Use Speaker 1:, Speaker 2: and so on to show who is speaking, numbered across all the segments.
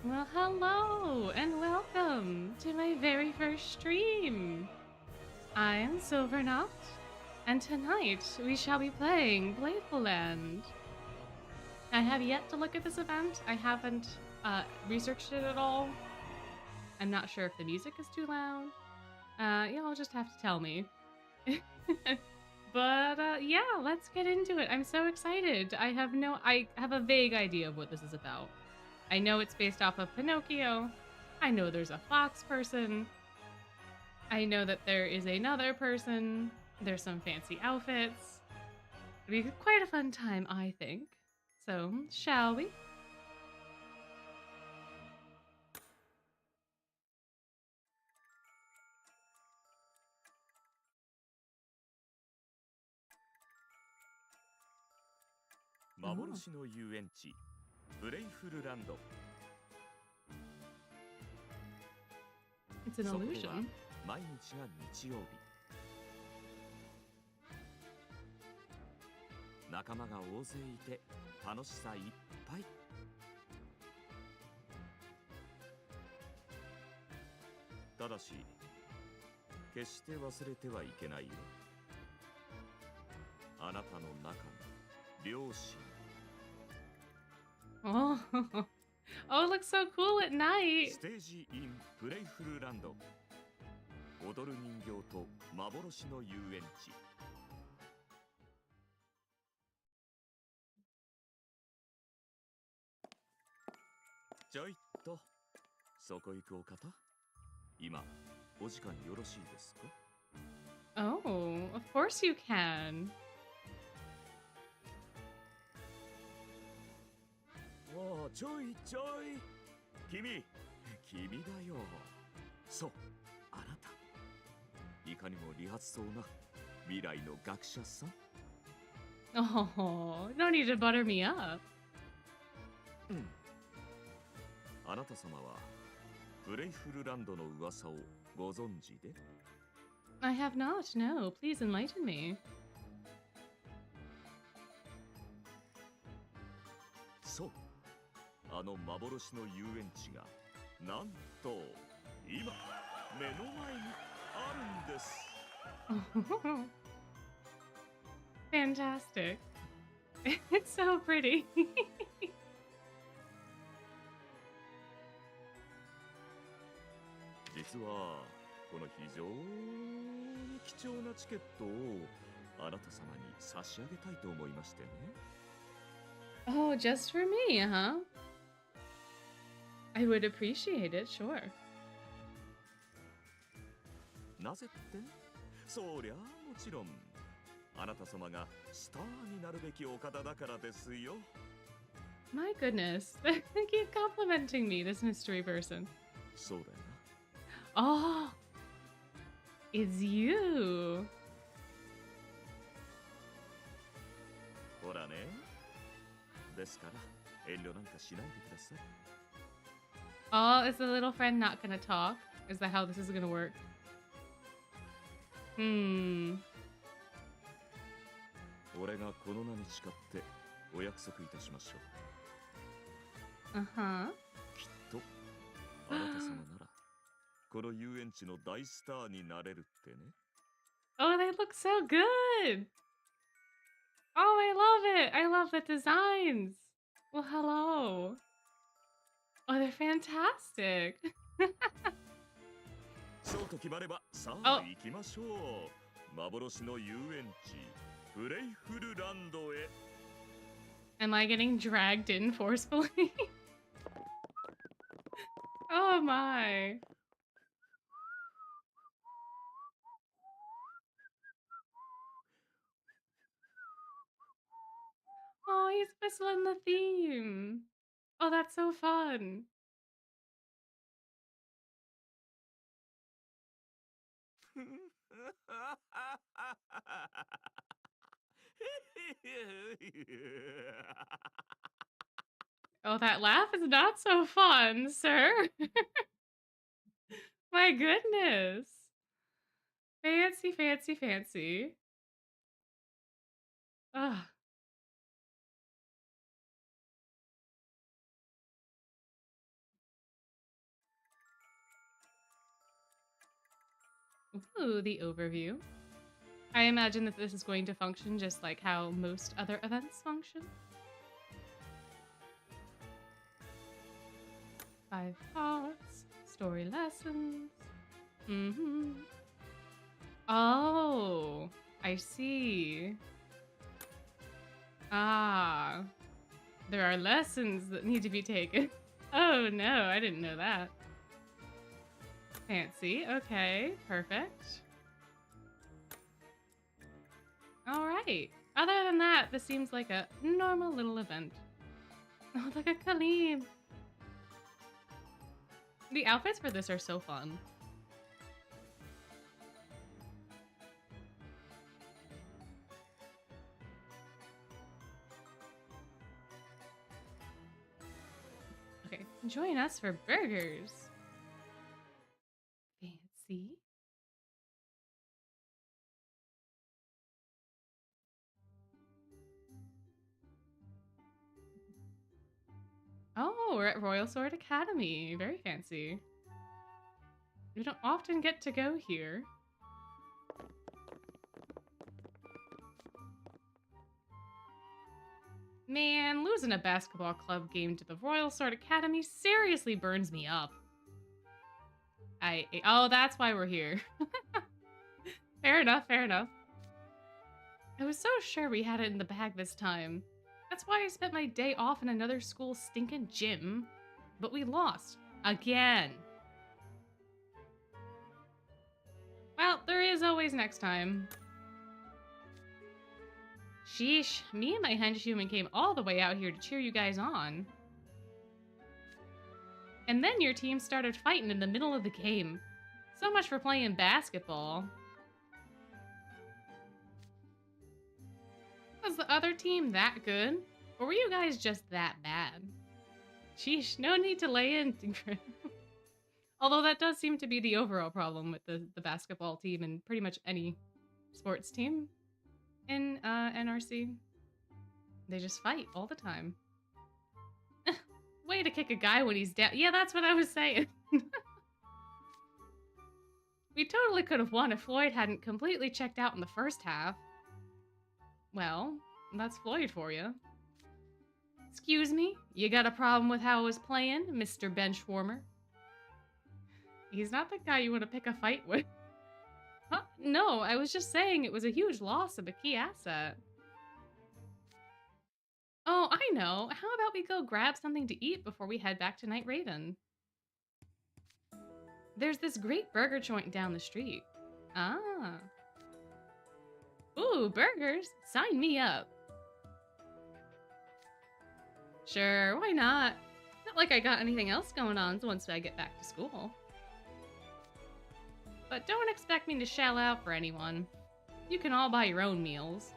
Speaker 1: Well, hello and welcome to my very first stream. I am Silvernaut, and tonight we shall be playing Playful Land. I have yet to look at this event. I haven't researched it at all. I'm not sure if the music is too loud. You'll just have to tell me. But yeah, let's get into it. I'm so excited. I have a vague idea of what this is about. I know it's based off of Pinocchio. I know there's a fox person. I know that there is another person. There's some fancy outfits. It'll be quite a fun time, I think. So, shall we? Oh,
Speaker 2: 幻の遊園地プレイフルランド
Speaker 1: it's an
Speaker 2: そこでは
Speaker 1: illusion.
Speaker 2: 毎日が日曜日仲間が大勢いて楽しさいっぱいただし決して忘れてはいけないよあなたの中の両親
Speaker 1: Oh, oh, it looks so cool at night.
Speaker 2: ステージインプレイフルランド踊る人形と幻の遊園地ちょいとそこ行くお方今お時間よろしいですか
Speaker 1: Oh, of course you can.
Speaker 2: おおちょいちょい君だよそうあなたいかにも理髪そうな未来の学者さん
Speaker 1: Oh, no need to butter me up.
Speaker 2: あなた様はプレイフルランドの噂をご存知で
Speaker 1: I have not. No, please enlighten me.
Speaker 2: そうあの幻の遊園地がなんと今目の前にあるんです
Speaker 1: Fantastic. It's so pretty.
Speaker 2: 実はこの非常に貴重なチケットをあなた様に差し上げたいと思いましてね
Speaker 1: Oh, just for me, huh? I would appreciate it, sure.
Speaker 2: なぜってそりゃもちろんあなた様がスターになるべきお方だからですよ
Speaker 1: My goodness. Keep complimenting me, this mystery person.
Speaker 2: そうだよ
Speaker 1: Oh, it's you.
Speaker 2: なほらねですから遠慮なんかしないでください
Speaker 1: Oh, is the little friend not gonna talk? Is that how this is gonna work? Hmm.
Speaker 2: 俺がこの名に誓ってお約束いたしましょう
Speaker 1: Uh-huh.
Speaker 2: きっとあなた様ならこの遊園地の大スターになれるってね
Speaker 1: Oh, they look so good. Oh, I love it. I love the designs. Well, hello. Oh, they're fantastic.
Speaker 2: そうと決まればさ
Speaker 1: Oh.
Speaker 2: あ行きましょう幻の遊園地プレイフルランドへ
Speaker 1: Am I getting dragged in forcefully? Oh my. Oh, he's whistling the theme. Oh, that's so fun. Oh, that laugh is not so fun, sir. My goodness. Fancy, fancy, fancy. Ugh. Ooh, the overview. I imagine that this is going to function just like how most other events function. 5 parts, story lessons. Oh, I see. Ah, there are lessons that need to be taken. Oh no, I didn't know that. Fancy. Okay, perfect. All right. Other than that, this seems like a normal little event. Oh, look at Khalid. The outfits for this are so fun. Okay, join us for burgers. Fancy. Oh, we're at Royal Sword Academy. Very fancy. We don't often get to go here. Man, losing a basketball club game to the Royal Sword Academy seriously burns me up. Oh, that's why we're here. Fair enough, fair enough. I was so sure we had it in the bag this time. That's why I spent my day off in another school's stinking gym. But we lost. Again. Well, there is always next time. Sheesh, me and my henchwoman came all the way out here to cheer you guys on. And then your team started fighting in the middle of the game. So much for playing basketball. Was the other team that good? Or were you guys just that bad? Sheesh, no need to lay in. Although that does seem to be the overall problem with the basketball team and pretty much any sports team in NRC. They just fight all the time. Way to kick a guy when he's down. Yeah, that's what I was saying. We totally could have won if Floyd hadn't completely checked out in the first half. Well, that's Floyd for you. Excuse me? You got a problem with how I was playing, Mr. Benchwarmer? He's not the guy you want to pick a fight with. Huh? No, I was just saying it was a huge loss of a key asset. Oh, I know. How about we go grab something to eat before we head back to Night Raven? There's this great burger joint down the street. Ah. Ooh, burgers? Sign me up. Sure, why not? Not like I got anything else going on once I get back to school. But don't expect me to shell out for anyone. You can all buy your own meals.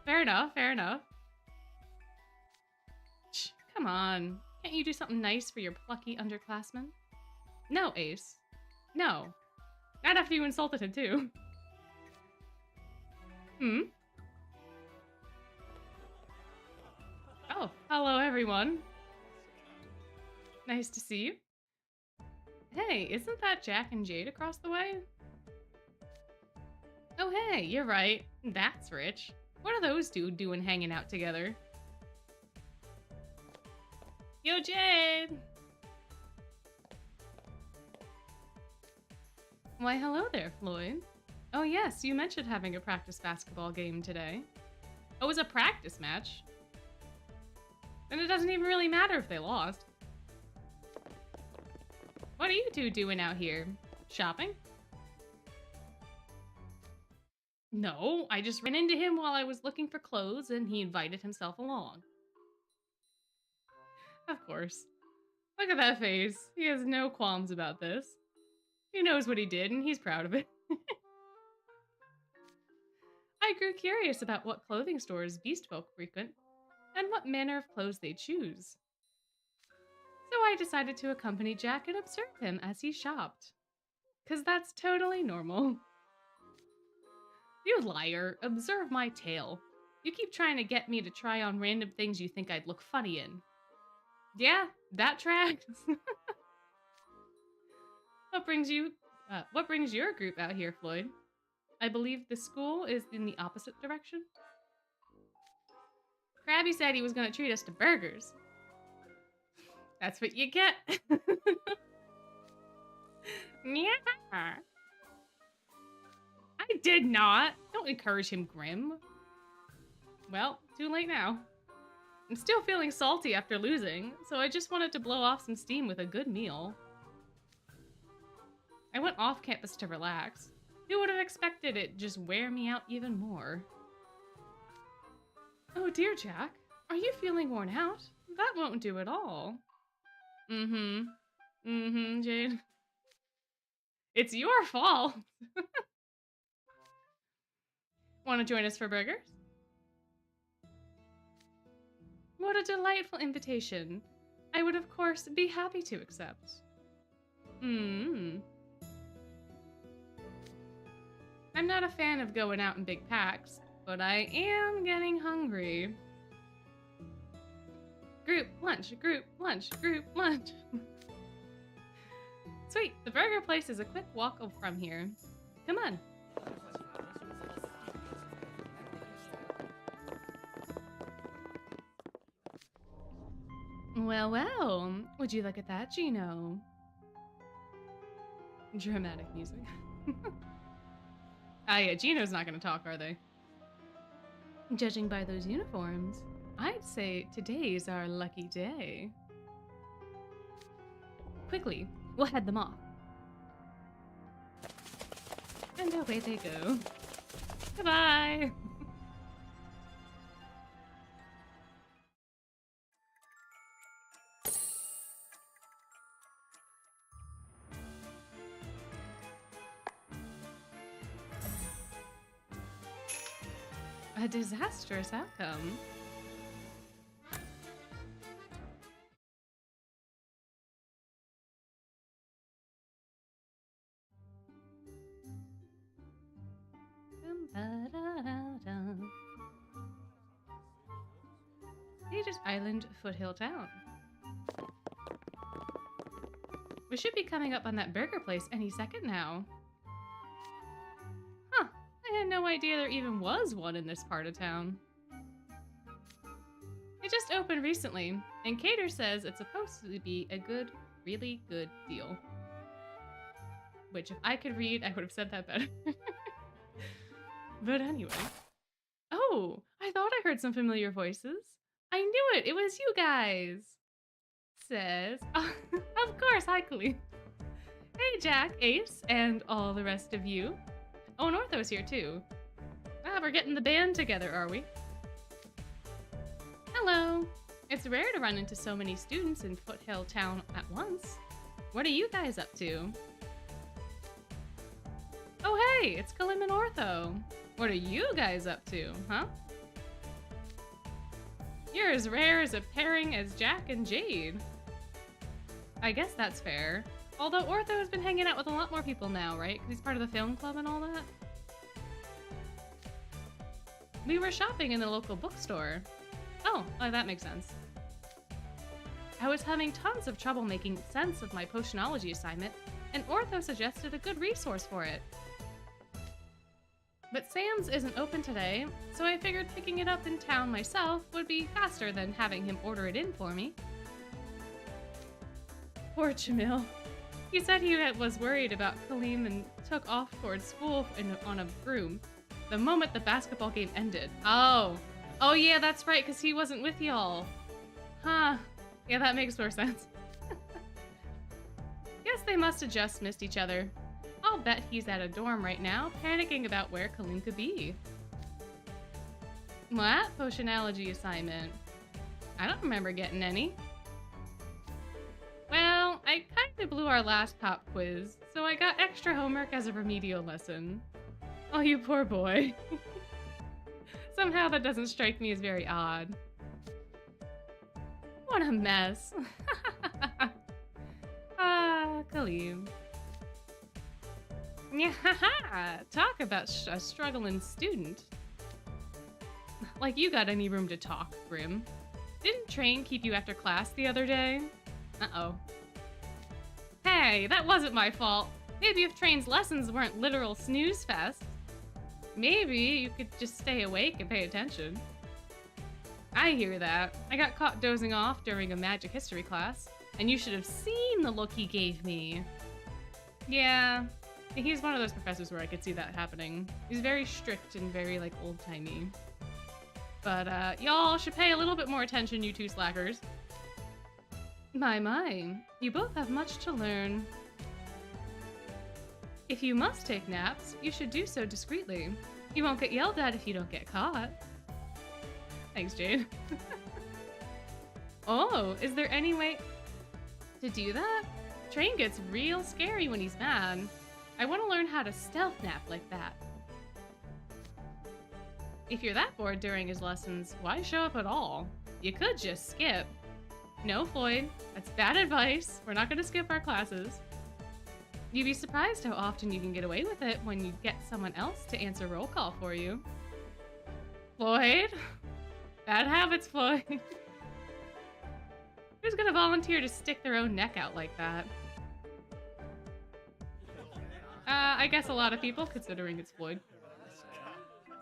Speaker 1: Fair enough, fair enough. Shh, come on. Can't you do something nice for your plucky underclassmen? No, Ace. No. Not after you insulted him, too. Hmm? Oh, hello, everyone. Nice to see you. Hey, isn't that Jack and Jade across the way? Oh, hey, you're right. That's Rich. What are those two doing hanging out together? Yo, Jade! Why, hello there, Floyd. Oh, yes, you mentioned having a practice basketball game today. Oh, it was a practice match? Then it doesn't even really matter if they lost. What are you two doing out here? Shopping? No, I just ran into him while I was looking for clothes and he invited himself along. Of course. Look at that face. He has no qualms about this. He knows what he did and he's proud of it. I grew curious about what clothing stores beast folk frequent and what manner of clothes they choose. So I decided to accompany Jack and observe him as he shopped. 'Cause that's totally normal. You liar, observe my tail. You keep trying to get me to try on random things you think I'd look funny in. Yeah, that tracks. What brings you What brings your group out here, Floyd? I believe the school is in the opposite direction. Krabby said he was going to treat us to burgers. That's what you get. Yeah. I did not. Don't encourage him, Grim. Well, too late now. I'm still feeling salty after losing, so I just wanted to blow off some steam with a good meal. I went off campus to relax. Who would have expected it just wear me out even more? Oh dear, Jack. Are you feeling worn out? That won't do at all. Jade. It's your fault. Want to join us for burgers? What a delightful invitation. I would, of course, be happy to accept. I'm not a fan of going out in big packs, but I am getting hungry. Group lunch, group lunch, group lunch. Sweet, the burger place is a quick walk from here. Come on. Well, well, would you look at that, Gino? Dramatic music. Yeah, Gino's not gonna talk, are they? Judging by those uniforms, I'd say today's our lucky day. Quickly, we'll head them off. And away they go. Goodbye! A disastrous outcome. Pages Island Foothill Town. We should be coming up on that burger place any second now. Huh, I had no idea there even was one in this part of town. It just opened recently, and Cater says it's supposed to be a good, really good deal. Which, if I could read, I would have said that better. But anyway. Oh, I thought I heard some familiar voices. I knew it! It was you guys! Says... Oh, of course, hi, Khalid. Hey, Jack, Ace, and all the rest of you. Oh, and Ortho's here, too. Ah, we're getting the band together, are we? Hello. It's rare to run into so many students in Foothill Town at once. What are you guys up to? Oh, hey, it's Kalim and Ortho. What are you guys up to, huh? You're as rare as a pairing as Jack and Jade. I guess that's fair. Although Ortho has been hanging out with a lot more people now, right? Because he's part of the film club and all that. We were shopping in the local bookstore. Oh, that makes sense. I was having tons of trouble making sense of my potionology assignment, and Ortho suggested a good resource for it. But Sam's isn't open today, so I figured picking it up in town myself would be faster than having him order it in for me. Poor Jamil. He said he was worried about Kaleem and took off towards school on a broom the moment the basketball game ended. Oh yeah, that's right, because he wasn't with y'all. Huh. Yeah, that makes more sense. Guess they must have just missed each other. I'll bet he's at a dorm right now, panicking about where Kaleem could be. What? Potionology assignment? I don't remember getting any. Well, I kinda blew our last pop quiz, so I got extra homework as a remedial lesson. Oh, you poor boy. Somehow that doesn't strike me as very odd. What a mess. Ah, Kaleem. Yeah, talk about a struggling student. Like you got any room to talk, Grim. Didn't Train keep you after class the other day? Uh-oh. Hey, that wasn't my fault. Maybe if Train's lessons weren't literal snooze fests, maybe you could just stay awake and pay attention. I hear that. I got caught dozing off during a magic history class, and you should have seen the look he gave me. Yeah, he's one of those professors where I could see that happening. He's very strict and very, like, old-timey. But, y'all should pay a little bit more attention, you two slackers. My, you both have much to learn. If you must take naps, you should do so discreetly. You won't get yelled at if you don't get caught. Thanks, Jade. Oh, is there any way to do that? Train gets real scary when he's mad. I want to learn how to stealth nap like that. If you're that bored during his lessons, why show up at all? You could just skip. No, Floyd, that's bad advice. We're not going to skip our classes. You'd be surprised how often you can get away with it when you get someone else to answer roll call for you. Floyd? Bad habits, Floyd. Who's gonna volunteer to stick their own neck out like that? I guess a lot of people, considering it's Floyd.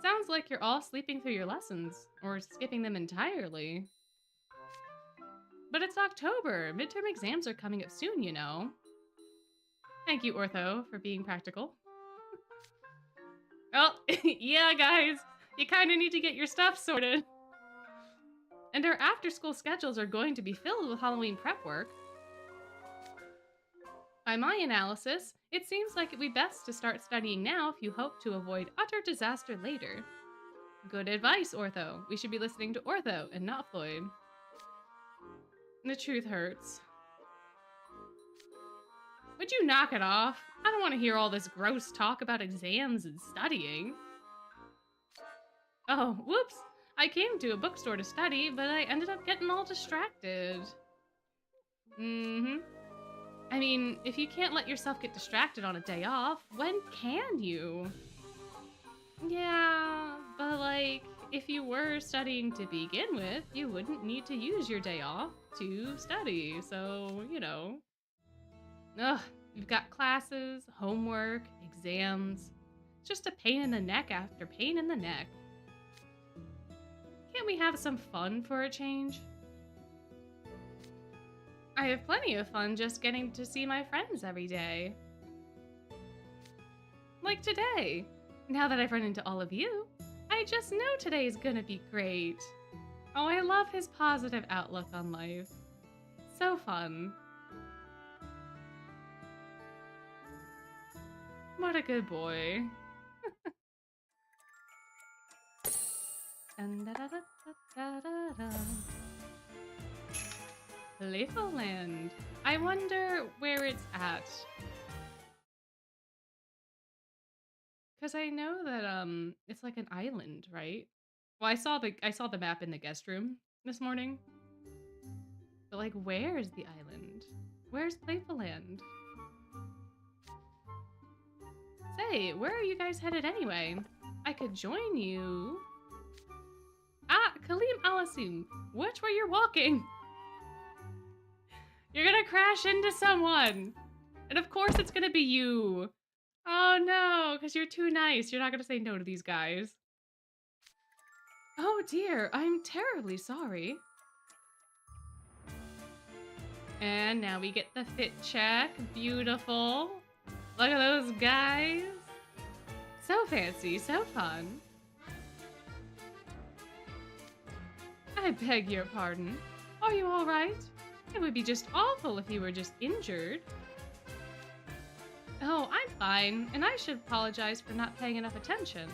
Speaker 1: Sounds like you're all sleeping through your lessons, or skipping them entirely. But it's October. Midterm exams are coming up soon, you know. Thank you, Ortho, for being practical. Oh, yeah, guys. You kind of need to get your stuff sorted. And our after-school schedules are going to be filled with Halloween prep work. By my analysis, it seems like it'd be best to start studying now if you hope to avoid utter disaster later. Good advice, Ortho. We should be listening to Ortho and not Floyd. The truth hurts. Would you knock it off? I don't want to hear all this gross talk about exams and studying. Oh, whoops. I came to a bookstore to study, but I ended up getting all distracted. I mean, if you can't let yourself get distracted on a day off, when can you? Yeah, but like, if you were studying to begin with, you wouldn't need to use your day off to study, so, you know. Ugh, you've got classes, homework, exams. It's just a pain in the neck after pain in the neck. Can't we have some fun for a change? I have plenty of fun just getting to see my friends every day. Like today. Now that I've run into all of you, I just know today's gonna be great. Oh, I love his positive outlook on life. So fun. What a good boy. Playful Land. I wonder where it's at. Because I know that it's like an island, right? Well, I saw the map in the guest room this morning. But like, where is the island? Where's Playful Land? Say, where are you guys headed anyway? I could join you. Ah, Kalim Alasim, watch where you're walking. You're gonna crash into someone. And of course it's gonna be you. Oh no, because you're too nice. You're not gonna say no to these guys. Oh dear, I'm terribly sorry. And now we get the fit check. Beautiful. Look at those guys. So fancy, so fun. I beg your pardon. Are you all right? It would be just awful if you were just injured. Oh, I'm fine, and I should apologize for not paying enough attention.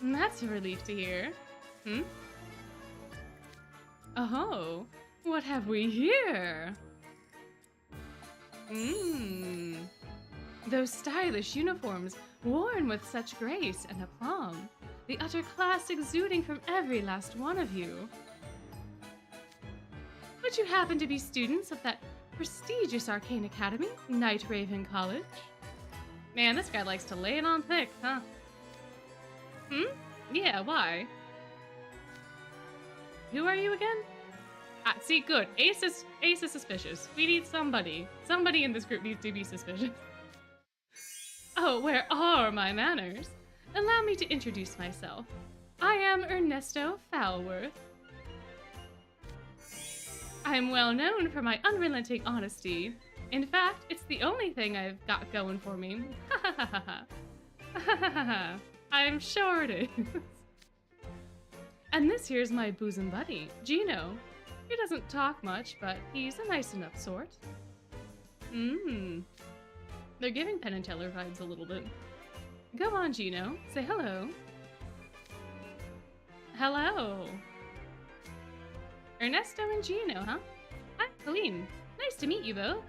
Speaker 1: That's a relief to hear. Oh, what have we here? Those stylish uniforms, worn with such grace and aplomb. The utter class exuding from every last one of you. Would you happen to be students of that prestigious arcane academy, Night Raven College? Man, this guy likes to lay it on thick, huh? Yeah, why? Who are you again? See, good. Ace is suspicious. We need somebody. Somebody in this group needs to be suspicious. Oh, where are my manners? Allow me to introduce myself. I am Ernesto Falworth. I am well known for my unrelenting honesty. In fact, it's the only thing I've got going for me. Ha ha ha ha ha. I'm sure it is. And this here's my bosom buddy, Gino. He doesn't talk much, but he's a nice enough sort. They're giving Penn and Teller vibes a little bit. Go on, Gino. Say hello. Hello. Ernesto and Gino, huh? Hi, Colleen. Nice to meet you both.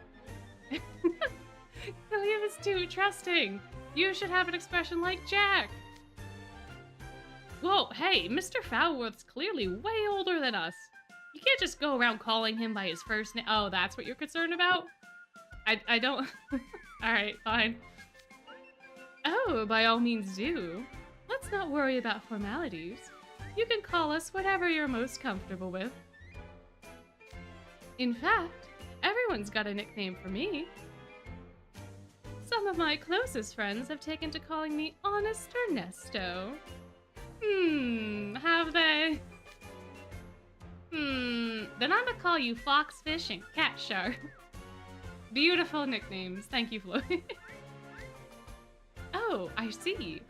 Speaker 1: Colleen is too trusting. You should have an expression like Jack. Whoa, hey, Mr. Falworth's clearly way older than us. You can't just go around calling him by his first name. Oh, that's what you're concerned about? I don't... Alright, fine. Oh, by all means do. Let's not worry about formalities. You can call us whatever you're most comfortable with. In fact, everyone's got a nickname for me. Some of my closest friends have taken to calling me Honest Ernesto. Have they? Then I'ma call you Foxfish and Cat Shark. Beautiful nicknames. Thank you, Floyd. Oh, I see.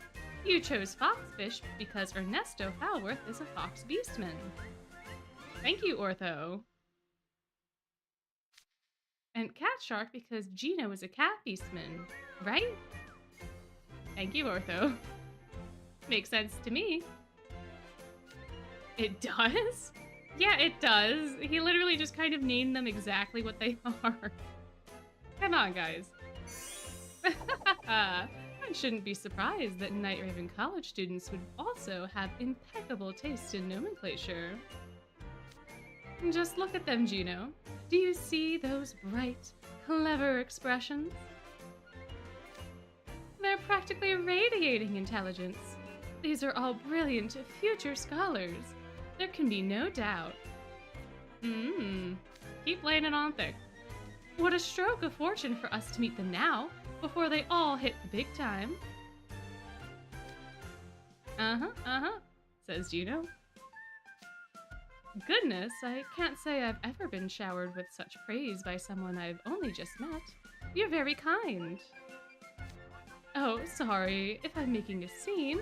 Speaker 1: You chose Foxfish because Ernesto Falworth is a fox beastman. Thank you, Ortho. And Cat Shark because Gino is a cat beastman, right? Thank you, Ortho. Makes sense to me. It does? Yeah, it does. He literally just kind of named them exactly what they are. Come on, guys. I shouldn't be surprised that Night Raven College students would also have impeccable taste in nomenclature. Just look at them, Gino. Do you see those bright, clever expressions? They're practically radiating intelligence. These are all brilliant future scholars. There can be no doubt. Keep laying it on thick. What a stroke of fortune for us to meet them now, before they all hit the big time. Says Gino. Goodness, I can't say I've ever been showered with such praise by someone I've only just met. You're very kind. Oh, sorry if I'm making a scene.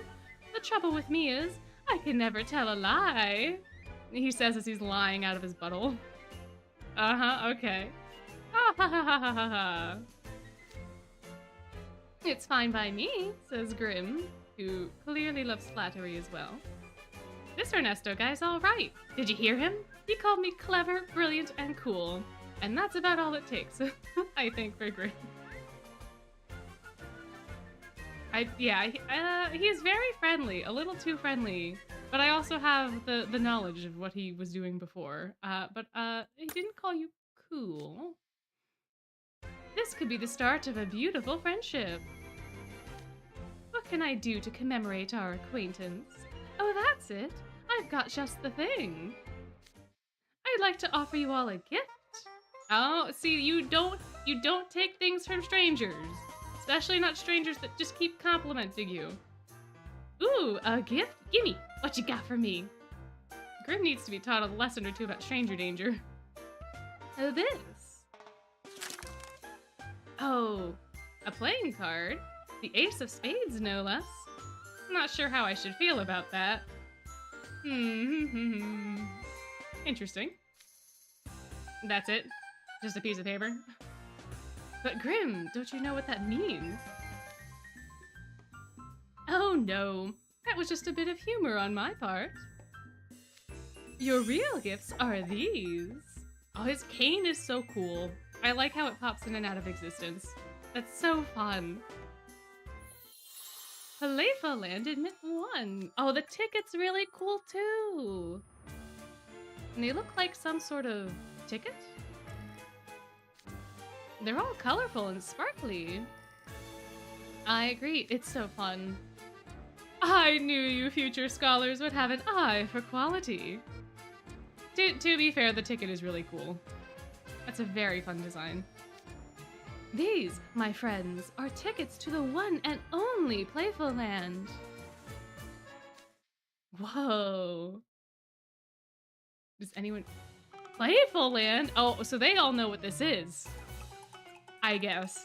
Speaker 1: The trouble with me is, I can never tell a lie. He says as he's lying out of his butthole. Okay. It's fine by me, says Grim, who clearly loves flattery as well. This Ernesto guy's alright. Did you hear him? He called me clever, brilliant, and cool. And that's about all it takes, I think, for Grim. He is very friendly, a little too friendly. But I also have the knowledge of what he was doing before. But he didn't call you cool. This could be the start of a beautiful friendship. What can I do to commemorate our acquaintance? Oh, that's it. I've got just the thing. I'd like to offer you all a gift. Oh, see, you don't take things from strangers. Especially not strangers that just keep complimenting you. Ooh, a gift? Gimme! What you got for me? Grim needs to be taught a lesson or two about stranger danger. This. Oh, a playing card? The Ace of Spades, no less. I'm not sure how I should feel about that. Interesting. That's it? Just a piece of paper? But Grim, don't you know what that means? Oh no, that was just a bit of humor on my part. Your real gifts are these. Oh, his cane is so cool. I like how it pops in and out of existence. That's so fun. Playful Land Admit 1. Oh, the ticket's really cool too. And they look like some sort of ticket? They're all colorful and sparkly. I agree, it's so fun. I knew you future scholars would have an eye for quality. To be fair, the ticket is really cool. That's a very fun design. These, my friends, are tickets to the one and only Playful Land. Whoa. Does anyone... Playful Land? Oh, so they all know what this is. I guess.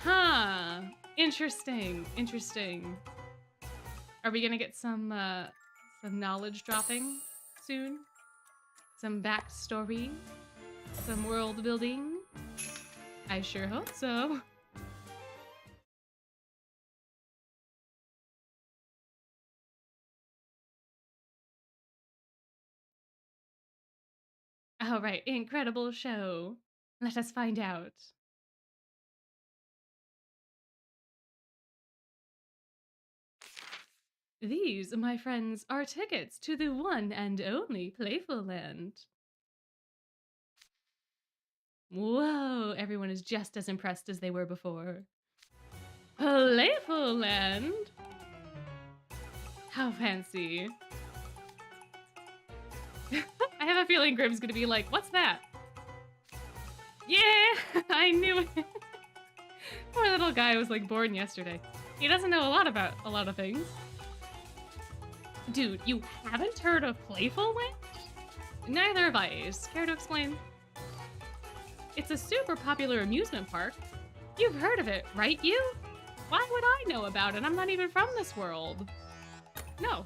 Speaker 1: Huh. Interesting. Interesting. Are we gonna get some knowledge dropping soon? Some backstory? Some world building? I sure hope so. All right, incredible show. Let us find out. These, my friends, are tickets to the one and only Playful Land. Whoa, everyone is just as impressed as they were before. Playful Land? How fancy. I have a feeling Grim's gonna be like, what's that? Yeah, I knew it. Poor little guy was like born yesterday. He doesn't know about a lot of things. Dude, you haven't heard of Playful Land? Neither have I. Care to explain? It's a super popular amusement park. You've heard of it, right you? Why would I know about it? I'm not even from this world. No.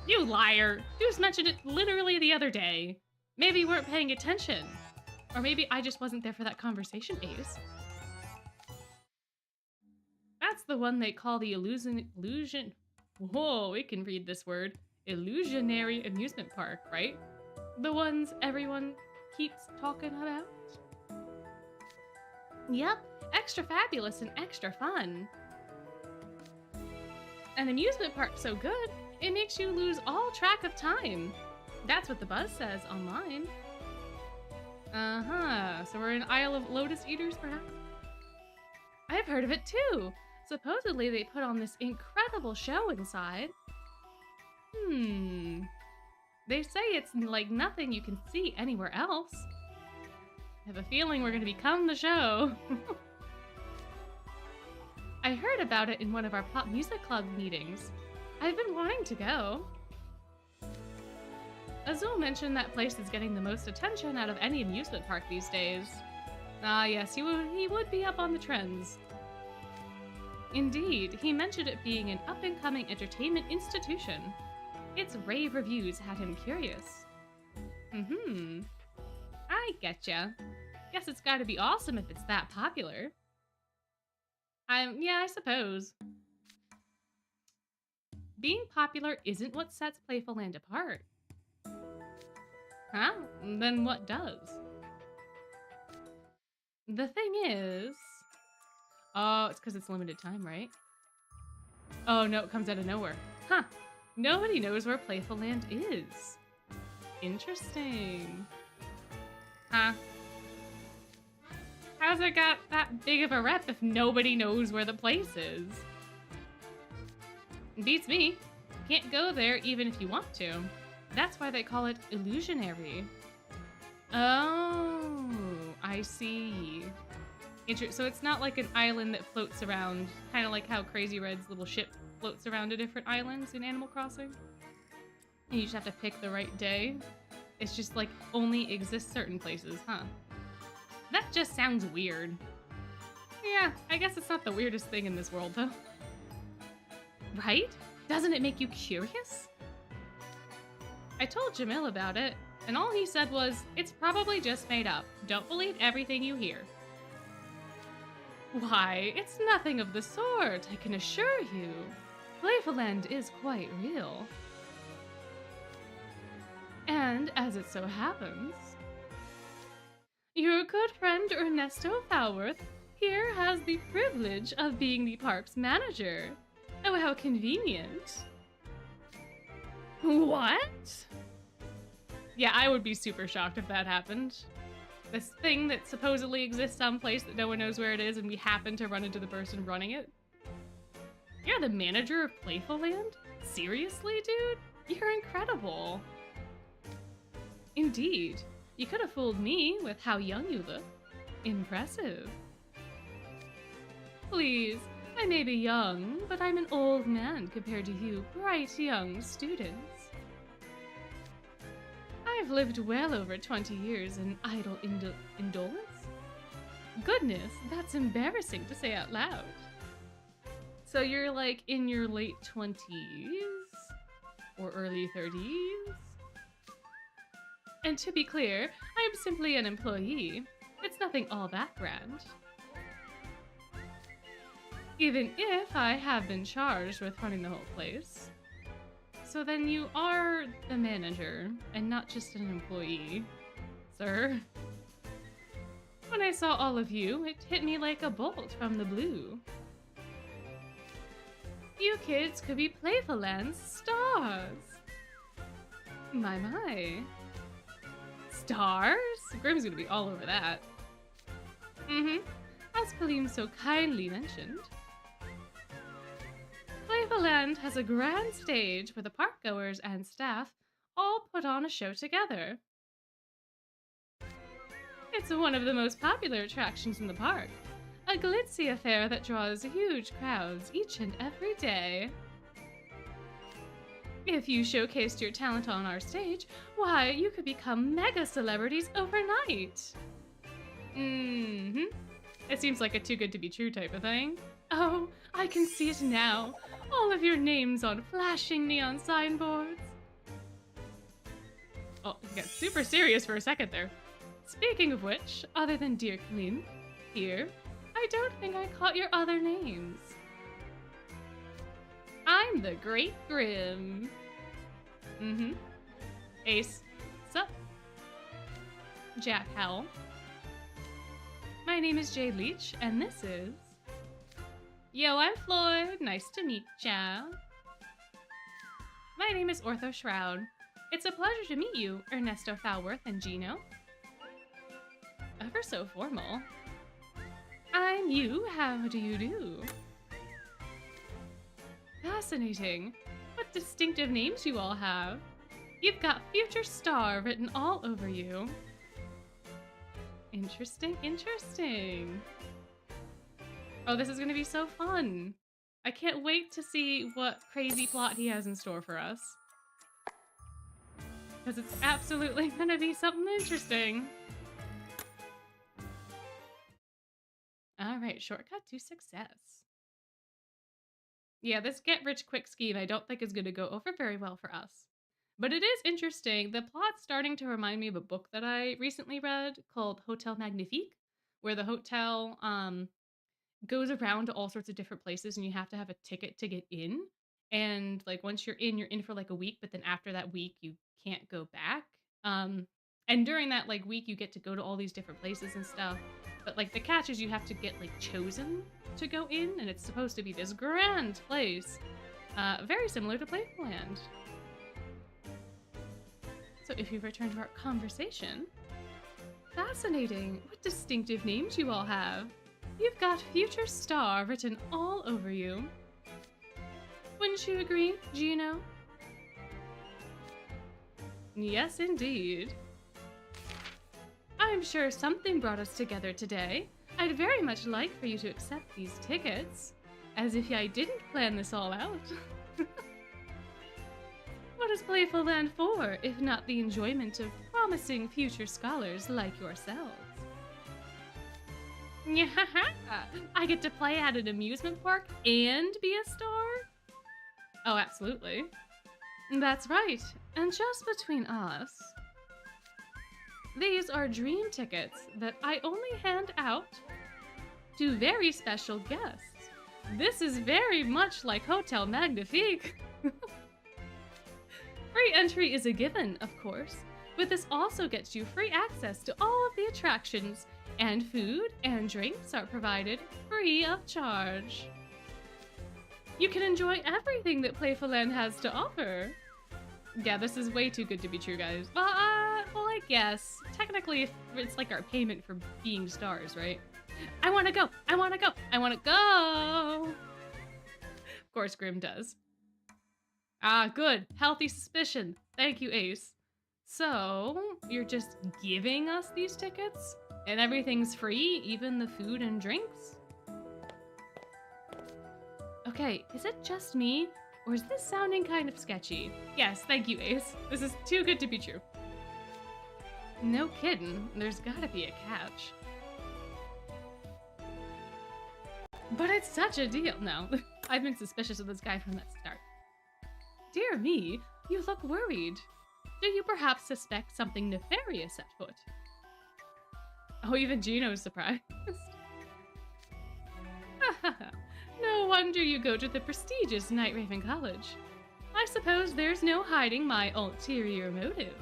Speaker 1: You liar. You just mentioned it literally the other day. Maybe you weren't paying attention. Or maybe I just wasn't there for that conversation, Ace. That's the one they call the illusion. Whoa, we can read this word. Illusionary amusement park, right? The ones everyone keeps talking about. Yep, extra fabulous and extra fun. An amusement park so good, it makes you lose all track of time. That's what the buzz says online. Uh-huh, so we're in Isle of Lotus Eaters, perhaps? I've heard of it too. Supposedly they put on this incredible show inside. They say it's like nothing you can see anywhere else. I have a feeling we're gonna become the show. I heard about it in one of our pop music club meetings. I've been wanting to go. Azul mentioned that place is getting the most attention out of any amusement park these days. Ah yes, he would be up on the trends. Indeed, he mentioned it being an up-and-coming entertainment institution. Its rave reviews had him curious. I getcha. Guess it's gotta be awesome if it's that popular. Yeah, I suppose. Being popular isn't what sets Playful Land apart. Huh? Then what does? The thing is... Oh, it's because it's limited time, right? Oh, no, it comes out of nowhere. Huh. Nobody knows where Playful Land is. Interesting. Huh. How's it got that big of a rep if nobody knows where the place is? Beats me. Can't go there even if you want to. That's why they call it illusionary. Oh, I see. So it's not like an island that floats around, kind of like how Crazy Red's little ship floats around to different islands in Animal Crossing. And you just have to pick the right day. It's just like only exists certain places, huh? That just sounds weird. Yeah, I guess it's not the weirdest thing in this world, though. Right? Doesn't it make you curious? I told Jamil about it, and all he said was, it's probably just made up. Don't believe everything you hear. Why, it's nothing of the sort, I can assure you. Playful Land is quite real. And as it so happens, your good friend Ernesto Falworth here has the privilege of being the park's manager. Oh, how convenient. What? Yeah, I would be super shocked if that happened. This thing that supposedly exists someplace that no one knows where it is, and we happen to run into the person running it. You're the manager of Playful Land? Seriously, dude? You're incredible. Indeed. You could have fooled me with how young you look. Impressive. Please, I may be young, but I'm an old man compared to you bright young students. I've lived well over 20 years in idle indolence. Goodness, that's embarrassing to say out loud. So you're like in your late 20s or early 30s? And to be clear, I'm simply an employee. It's nothing all that grand. Even if I have been charged with running the whole place. So then you are the manager, and not just an employee, sir. When I saw all of you, it hit me like a bolt from the blue. You kids could be Playful Land's stars. My. Stars? Grim's gonna be all over that. As Kaleem so kindly mentioned. Playful Land has a grand stage where the parkgoers and staff all put on a show together. It's one of the most popular attractions in the park, a glitzy affair that draws huge crowds each and every day. If you showcased your talent on our stage, why, you could become mega celebrities overnight. It seems like a too good to be true type of thing. Oh, I can see it now. All of your names on flashing neon signboards. Oh, it got super serious for a second there. Speaking of which, other than Dear Kaleem, here, I don't think I caught your other names. I'm the Great Grim. Ace. Sup? Jack Howell. My name is Jade Leach, and this is... Yo, I'm Floyd. Nice to meet ya. My name is Ortho Shroud. It's a pleasure to meet you, Ernesto Falworth and Gino. Ever so formal. I'm you. How do you do? Fascinating. What distinctive names you all have. You've got Future Star written all over you. Interesting. Oh, this is gonna be so fun. I can't wait to see what crazy plot he has in store for us. Because it's absolutely gonna be something interesting. Alright, shortcut to success. Yeah, this get-rich-quick scheme I don't think is gonna go over very well for us. But it is interesting. The plot's starting to remind me of a book that I recently read called Hotel Magnifique, where the hotel, goes around to all sorts of different places and you have to have a ticket to get in. And like once you're in for like a week, but then after that week you can't go back. And during that like week you get to go to all these different places and stuff. But like the catch is you have to get like chosen to go in, and it's supposed to be this grand place. Very similar to Playful Land. So if you return to our conversation, fascinating. What distinctive names you all have. You've got Future Star written all over you. Wouldn't you agree, Gino? Yes, indeed. I'm sure something brought us together today. I'd very much like for you to accept these tickets. As if I didn't plan this all out. What is Playful Land for, if not the enjoyment of promising future scholars like yourselves? I get to play at an amusement park and be a star? Oh, absolutely. That's right. And just between us, these are dream tickets that I only hand out to very special guests. This is very much like Hotel Magnifique. Free entry is a given, of course, but this also gets you free access to all of the attractions, and food and drinks are provided free of charge. You can enjoy everything that Playful Land has to offer. Yeah, this is way too good to be true, guys. Well, I guess. Technically, it's like our payment for being stars, right? I wanna go! I wanna go! I wanna go! Of course, Grim does. Ah, good. Healthy suspicion. Thank you, Ace. So, you're just giving us these tickets? And everything's free, even the food and drinks? Okay, is it just me? Or is this sounding kind of sketchy? Yes, thank you, Ace. This is too good to be true. No kidding. There's gotta be a catch. But it's such a deal. No, I've been suspicious of this guy from the start. Dear me, you look worried. Do you perhaps suspect something nefarious at foot? Oh, even Gino's surprised. No wonder you go to the prestigious Night Raven College. I suppose there's no hiding my ulterior motive.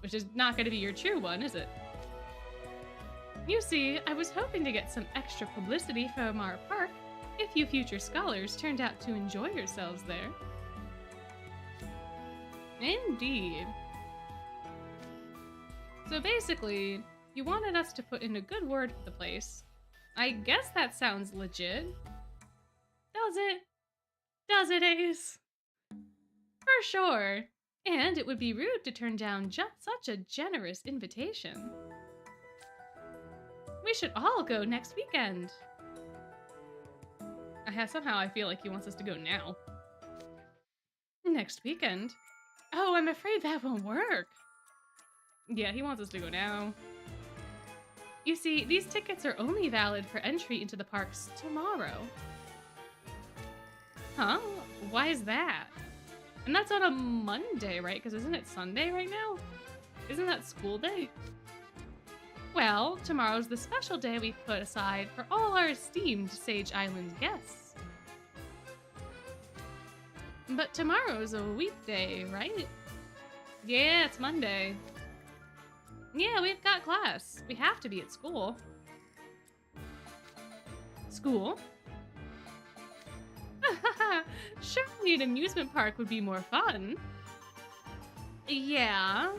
Speaker 1: Which is not going to be your true one, is it? You see, I was hoping to get some extra publicity from our park if you future scholars turned out to enjoy yourselves there. Indeed. So basically, you wanted us to put in a good word for the place. I guess that sounds legit. Does it? Does it, Ace? For sure. And it would be rude to turn down just such a generous invitation. We should all go next weekend. Somehow I feel like he wants us to go now. Next weekend? Oh, I'm afraid that won't work. Yeah, he wants us to go now. You see, these tickets are only valid for entry into the parks tomorrow. Huh? Why is that? And that's on a Monday, right? Because isn't it Sunday right now? Isn't that school day? Well, tomorrow's the special day we've put aside for all our esteemed Sage Island guests. But tomorrow's a weekday, right? Yeah, it's Monday. Yeah, we've got class. We have to be at school. School? Surely an amusement park would be more fun. Yeah,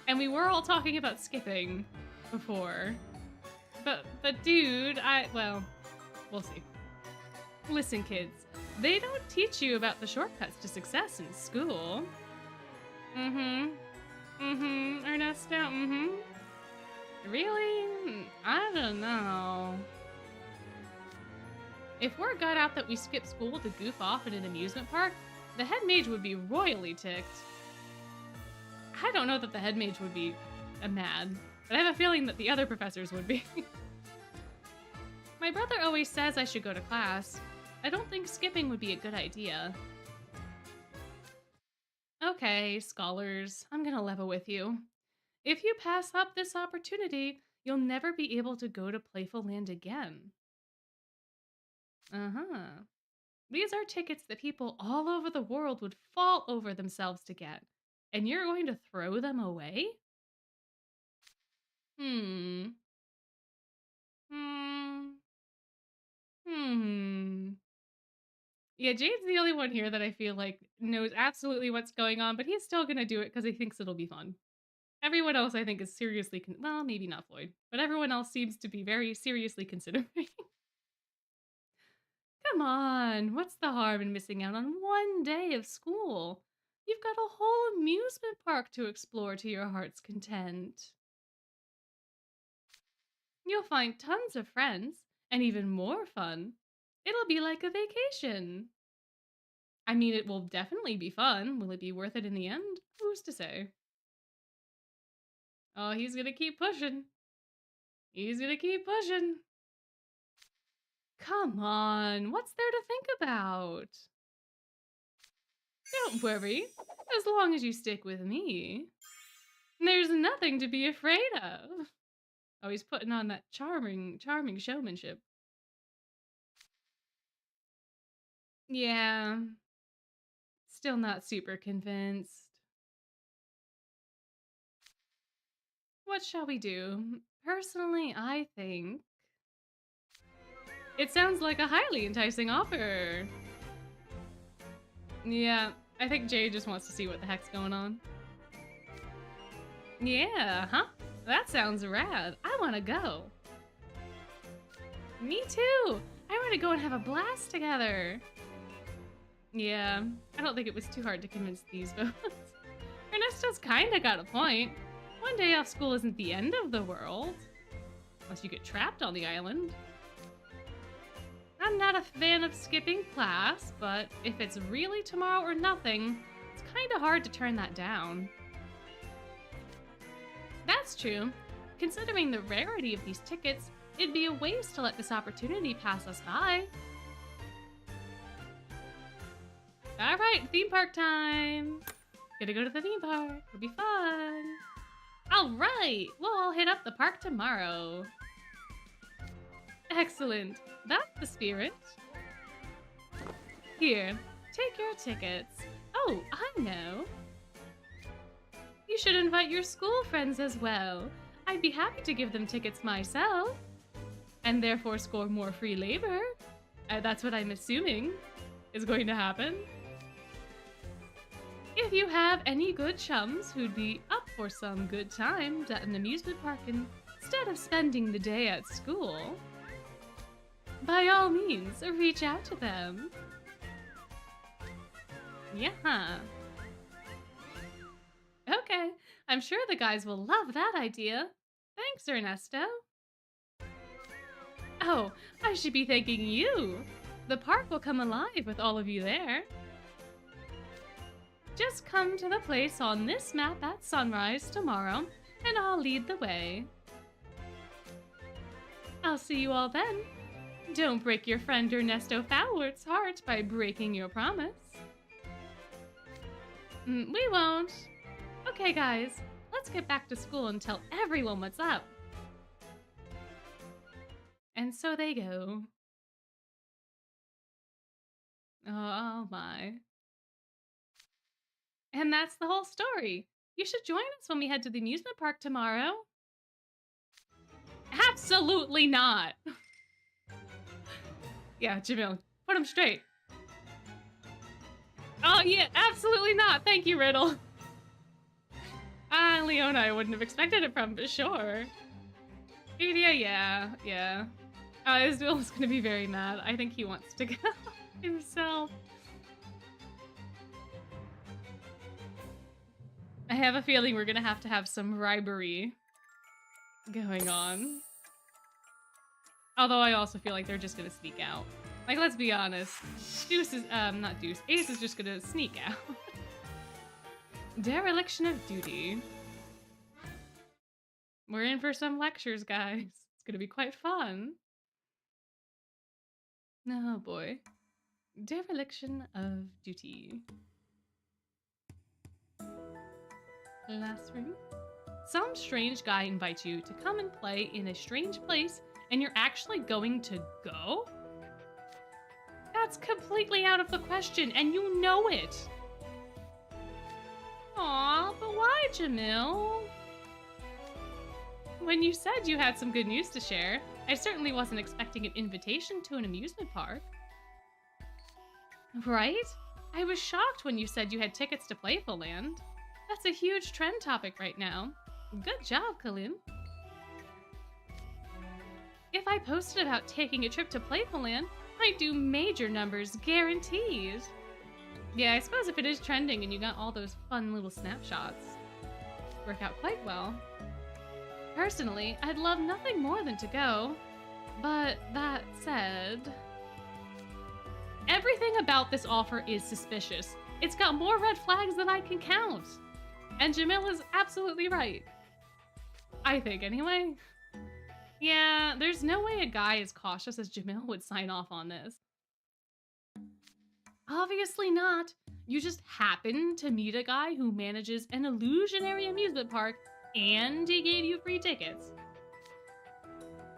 Speaker 1: and we were all talking about skipping before. But dude, well, we'll see. Listen, kids, they don't teach you about the shortcuts to success in school. Ernesto, Really? I don't know. If word got out that we skipped school to goof off in an amusement park, the head mage would be royally ticked. I don't know that the head mage would be mad, but I have a feeling that the other professors would be. My brother always says I should go to class. I don't think skipping would be a good idea. Okay, scholars, I'm gonna level with you. If you pass up this opportunity, you'll never be able to go to Playful Land again. These are tickets that people all over the world would fall over themselves to get, and you're going to throw them away? Yeah, Jade's the only one here that I feel like knows absolutely what's going on, but he's still gonna do it because he thinks it'll be fun. Everyone else, I think, is seriously, well, maybe not Floyd, but everyone else seems to be very seriously considering. Come on, what's the harm in missing out on one day of school? You've got a whole amusement park to explore to your heart's content. You'll find tons of friends, and even more fun. It'll be like a vacation. I mean, it will definitely be fun. Will it be worth it in the end? Who's to say? Oh, he's gonna keep pushing. He's gonna keep pushing. Come on, what's there to think about? Don't worry, as long as you stick with me. There's nothing to be afraid of. Oh, he's putting on that charming showmanship. Yeah, still not super convinced. What shall we do? Personally, I think it sounds like a highly enticing offer. Yeah, I think Jay just wants to see what the heck's going on. Yeah, huh? That sounds rad. I want to go. Me too. I want to go and have a blast together. Yeah, I don't think it was too hard to convince these votes. Ernesto's kinda got a point. One day off school isn't the end of the world. Unless you get trapped on the island. I'm not a fan of skipping class, but if it's really tomorrow or nothing, it's kinda hard to turn that down. That's true. Considering the rarity of these tickets, it'd be a waste to let this opportunity pass us by. Alright, theme park time! Gonna go to the theme park. It'll be fun. Alright, we'll all hit up the park tomorrow. Excellent. That's the spirit. Here, take your tickets. Oh, I know. You should invite your school friends as well. I'd be happy to give them tickets myself. And therefore score more free labor. That's what I'm assuming is going to happen. If you have any good chums who'd be up for some good times at an amusement park instead of spending the day at school, by all means, reach out to them. Yeah. Okay, I'm sure the guys will love that idea. Thanks, Ernesto. Oh, I should be thanking you. The park will come alive with all of you there. Just come to the place on this map at sunrise tomorrow, and I'll lead the way. I'll see you all then. Don't break your friend Ernesto Fowler's heart by breaking your promise. We won't. Okay, guys, let's get back to school and tell everyone what's up. And so they go. Oh my. And that's the whole story. You should join us when we head to the amusement park tomorrow. Absolutely not. Yeah, Jamil, put him straight. Oh yeah, absolutely not. Thank you, Riddle. Leona, I wouldn't have expected it from, but sure. Yeah. Isabel's gonna be very mad. I think he wants to go himself. I have a feeling we're gonna have to have some bribery going on. Although I also feel like they're just gonna sneak out. Like, let's be honest. Deuce is, not Deuce. Ace is just gonna sneak out. Dereliction of duty. We're in for some lectures, guys. It's gonna be quite fun. Oh boy. Dereliction of duty. Last room. Some strange guy invites you to come and play in a strange place, and you're actually going to go? That's completely out of the question, and you know it. Aw, but why, Jamil? When you said you had some good news to share, I certainly wasn't expecting an invitation to an amusement park. Right? I was shocked when you said you had tickets to Playful Land. That's a huge trend topic right now. Good job, Kalim. If I posted about taking a trip to Playful Land, I'd do major numbers, guaranteed. Yeah, I suppose if it is trending and you got all those fun little snapshots, work out quite well. Personally, I'd love nothing more than to go. But that said, everything about this offer is suspicious. It's got more red flags than I can count. And Jamil is absolutely right. I think, anyway. Yeah, there's no way a guy as cautious as Jamil would sign off on this. Obviously not. You just happen to meet a guy who manages an illusionary amusement park and he gave you free tickets.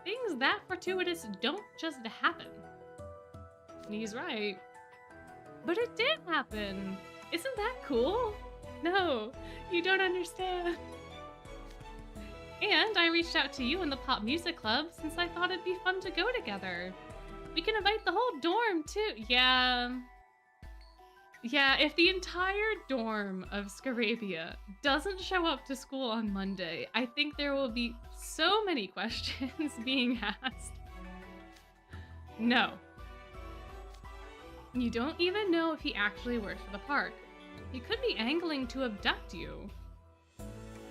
Speaker 1: Things that fortuitous don't just happen. He's right. But it did happen. Isn't that cool? No, you don't understand. And I reached out to you in the Pop Music Club since I thought it'd be fun to go together. We can invite the whole dorm too. Yeah, if the entire dorm of Scarabia doesn't show up to school on Monday, I think there will be so many questions being asked. No. You don't even know if he actually works for the park. He could be angling to abduct you.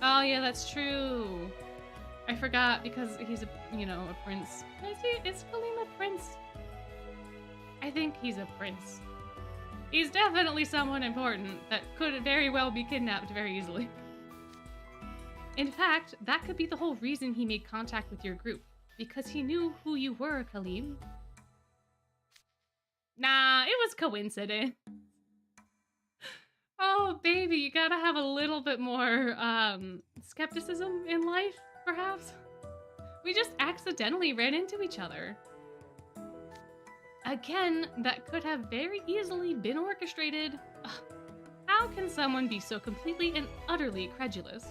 Speaker 1: Oh yeah, that's true. I forgot because he's a prince. Is Kaleem a prince? I think he's a prince. He's definitely someone important that could very well be kidnapped very easily. In fact, that could be the whole reason he made contact with your group, because he knew who you were, Kaleem. Nah, it was coincidence. Oh, baby, you gotta have a little bit more skepticism in life, perhaps? We just accidentally ran into each other. Again, that could have very easily been orchestrated. Ugh, how can someone be so completely and utterly credulous?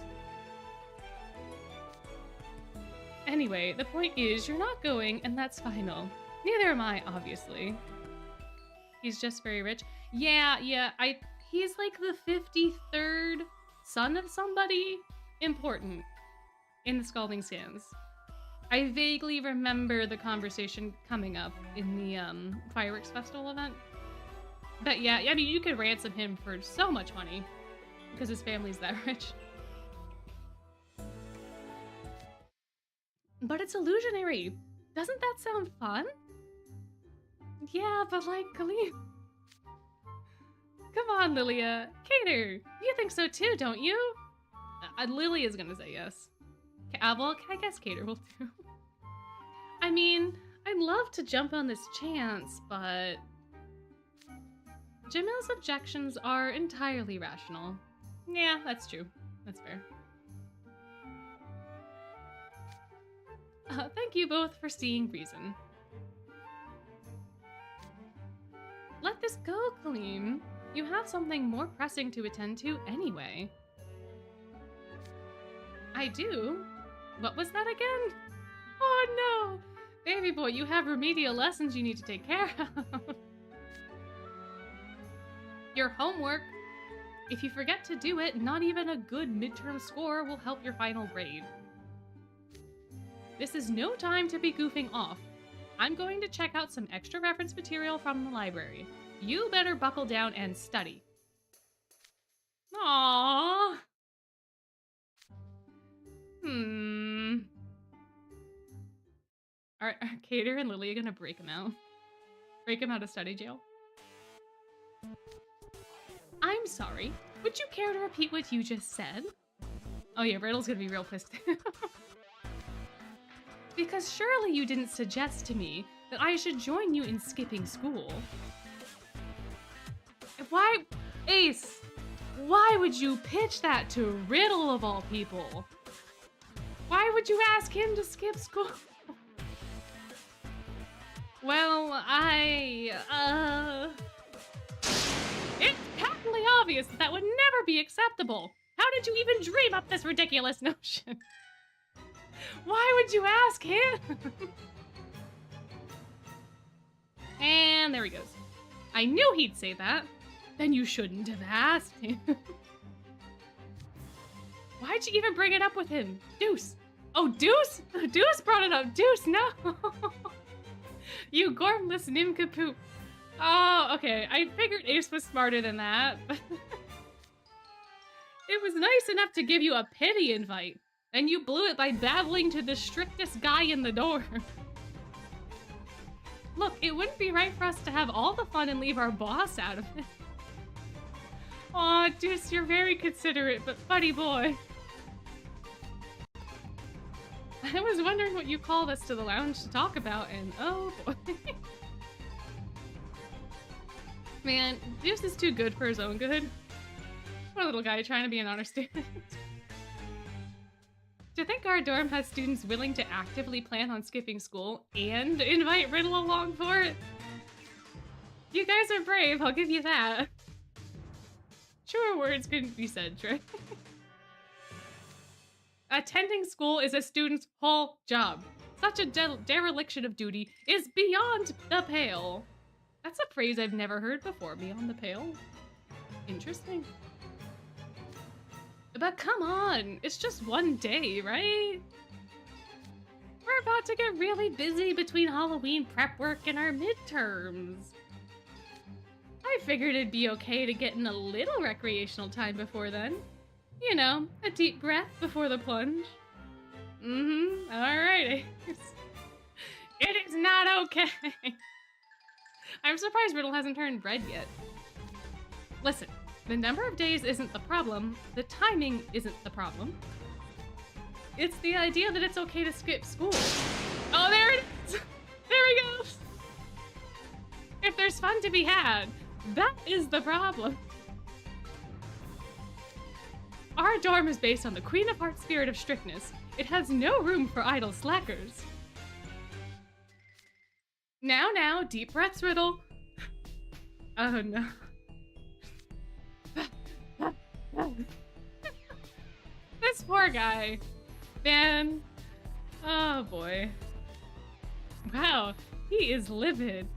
Speaker 1: Anyway, the point is, you're not going, and that's final. Neither am I, obviously. He's just very rich. Yeah, he's like the 53rd son of somebody important in the Scalding Sands. I vaguely remember the conversation coming up in the fireworks festival event. But yeah, I mean, you could ransom him for so much money because his family's that rich. But it's illusionary. Doesn't that sound fun? Yeah, but like, Kaleem. Come on, Lilia. Cater, you think so too, don't you? Lilia's gonna say yes. Well, I guess Cater will too. I mean, I'd love to jump on this chance, but Jamil's objections are entirely rational. Yeah, that's true. That's fair. Thank you both for seeing reason. Let this go, Kaleem. You have something more pressing to attend to anyway. I do? What was that again? Oh no! Baby boy, you have remedial lessons you need to take care of. Your homework. If you forget to do it, not even a good midterm score will help your final grade. This is no time to be goofing off. I'm going to check out some extra reference material from the library. You better buckle down and study. Aww. Are Cater and Lily gonna break him out? Break him out of study jail? I'm sorry. Would you care to repeat what you just said? Oh yeah, Riddle's gonna be real pissed. Because surely you didn't suggest to me that I should join you in skipping school. Why, Ace, why would you pitch that to Riddle of all people? Why would you ask him to skip school? Well, it's patently obvious that would never be acceptable. How did you even dream up this ridiculous notion? Why would you ask him? And there he goes. I knew he'd say that. Then you shouldn't have asked him. Why'd you even bring it up with him? Deuce. Oh, Deuce? Deuce brought it up. Deuce, no. You gormless nincompoop. Oh, okay. I figured Ace was smarter than that, but it was nice enough to give you a pity invite, and you blew it by babbling to the strictest guy in the door. Look, it wouldn't be right for us to have all the fun and leave our boss out of it. Aw, Deuce, you're very considerate, but buddy boy. I was wondering what you called us to the lounge to talk about, and oh boy. Man, Deuce is too good for his own good. Poor little guy trying to be an honor student. To think our dorm has students willing to actively plan on skipping school and invite Riddle along for it. You guys are brave, I'll give you that. Truer words couldn't be said, Trey. Attending school is a student's whole job. Such a dereliction of duty is beyond the pale. That's a phrase I've never heard before, beyond the pale. Interesting. But come on, it's just one day, right? We're about to get really busy between Halloween prep work and our midterms. figured it'd be okay to get in a little recreational time before then. You know, a deep breath before the plunge. Alright. It is not okay. I'm surprised Riddle hasn't turned red yet. Listen, the number of days isn't the problem. The timing isn't the problem. It's the idea that it's okay to skip school. Oh, there it is! There he goes! If there's fun to be had, that is the problem. Our dorm is based on the Queen of Hearts spirit of strictness. It has no room for idle slackers. Now, deep breaths, Riddle. Oh no. This poor guy. Man. Oh boy. Wow, he is livid.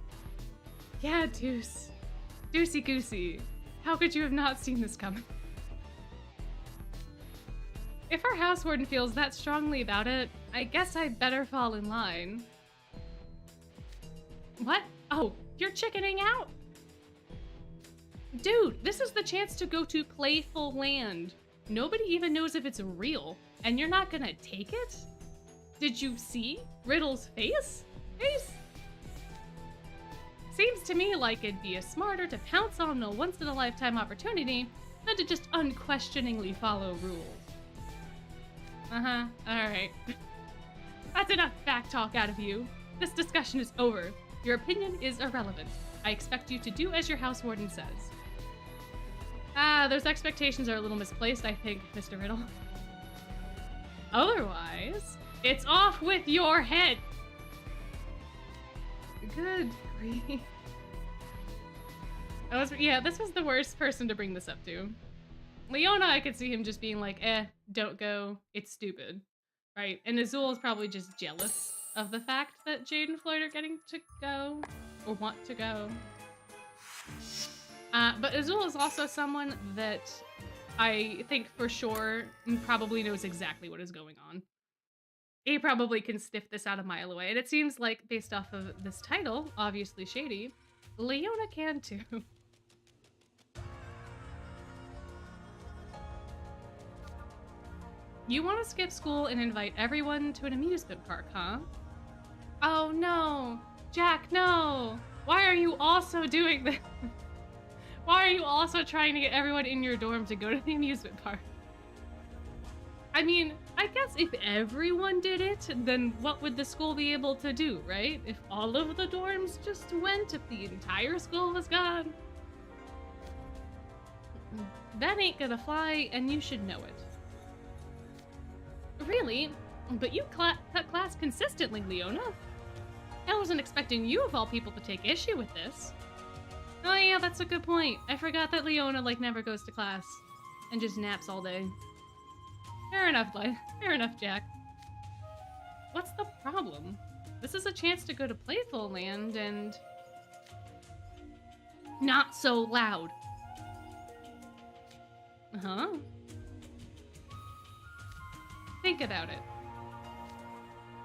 Speaker 1: Yeah, Deuce. Deucey Goosey. How could you have not seen this coming? If our house warden feels that strongly about it, I guess I'd better fall in line. What? Oh, you're chickening out? Dude, this is the chance to go to Playful Land. Nobody even knows if it's real, and you're not gonna take it? Did you see Riddle's face? Seems to me like it'd be smarter to pounce on a once-in-a-lifetime opportunity than to just unquestioningly follow rules. Alright. That's enough back talk out of you. This discussion is over. Your opinion is irrelevant. I expect you to do as your house warden says. Those expectations are a little misplaced, I think, Mr. Riddle. Otherwise, it's off with your head! Good grief. This was the worst person to bring this up to. Leona, I could see him just being like, don't go, it's stupid. Right? And Azul is probably just jealous of the fact that Jade and Floyd are getting to go, or want to go. But Azul is also someone that I think for sure probably knows exactly what is going on. He probably can sniff this out a mile away, and it seems like, based off of this title, obviously shady, Leona can too. You want to skip school and invite everyone to an amusement park, huh? Oh no! Jack, no! Why are you also doing this? Why are you also trying to get everyone in your dorm to go to the amusement park? I mean, I guess if everyone did it, then what would the school be able to do, right? If all of the dorms just went, if the entire school was gone? That ain't gonna fly, and you should know it. Really? But you cut class consistently, Leona. I wasn't expecting you, of all people, to take issue with this. Oh yeah, that's a good point. I forgot that Leona, never goes to class. And just naps all day. Fair enough, Jack. What's the problem? This is a chance to go to Playful Land and... Not so loud. Uh-huh. Think about it.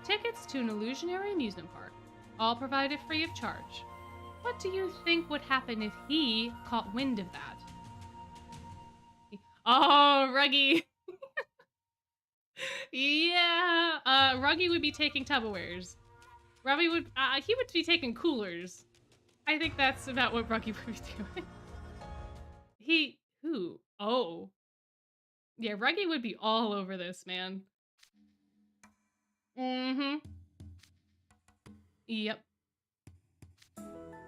Speaker 1: Tickets to an illusionary amusement park, all provided free of charge. What do you think would happen if he caught wind of that? Oh, Ruggy! Yeah, Ruggy would be taking Tupperwares. Ruggy would, he would be taking coolers. I think that's about what Ruggy would be doing. Who? Oh. Yeah, Ruggy would be all over this, man. Yep.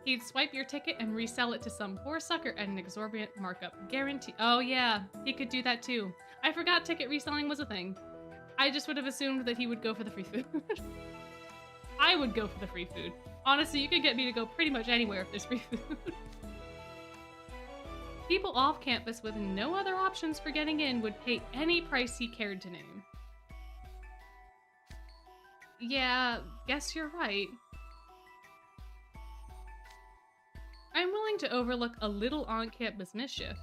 Speaker 1: He'd swipe your ticket and resell it to some poor sucker at an exorbitant markup. Guarantee. Oh yeah, he could do that too. I forgot ticket reselling was a thing. I just would have assumed that he would go for the free food. I would go for the free food. Honestly, you could get me to go pretty much anywhere if there's free food. People off campus with no other options for getting in would pay any price he cared to name. Yeah, guess you're right. I'm willing to overlook a little on-campus mischief,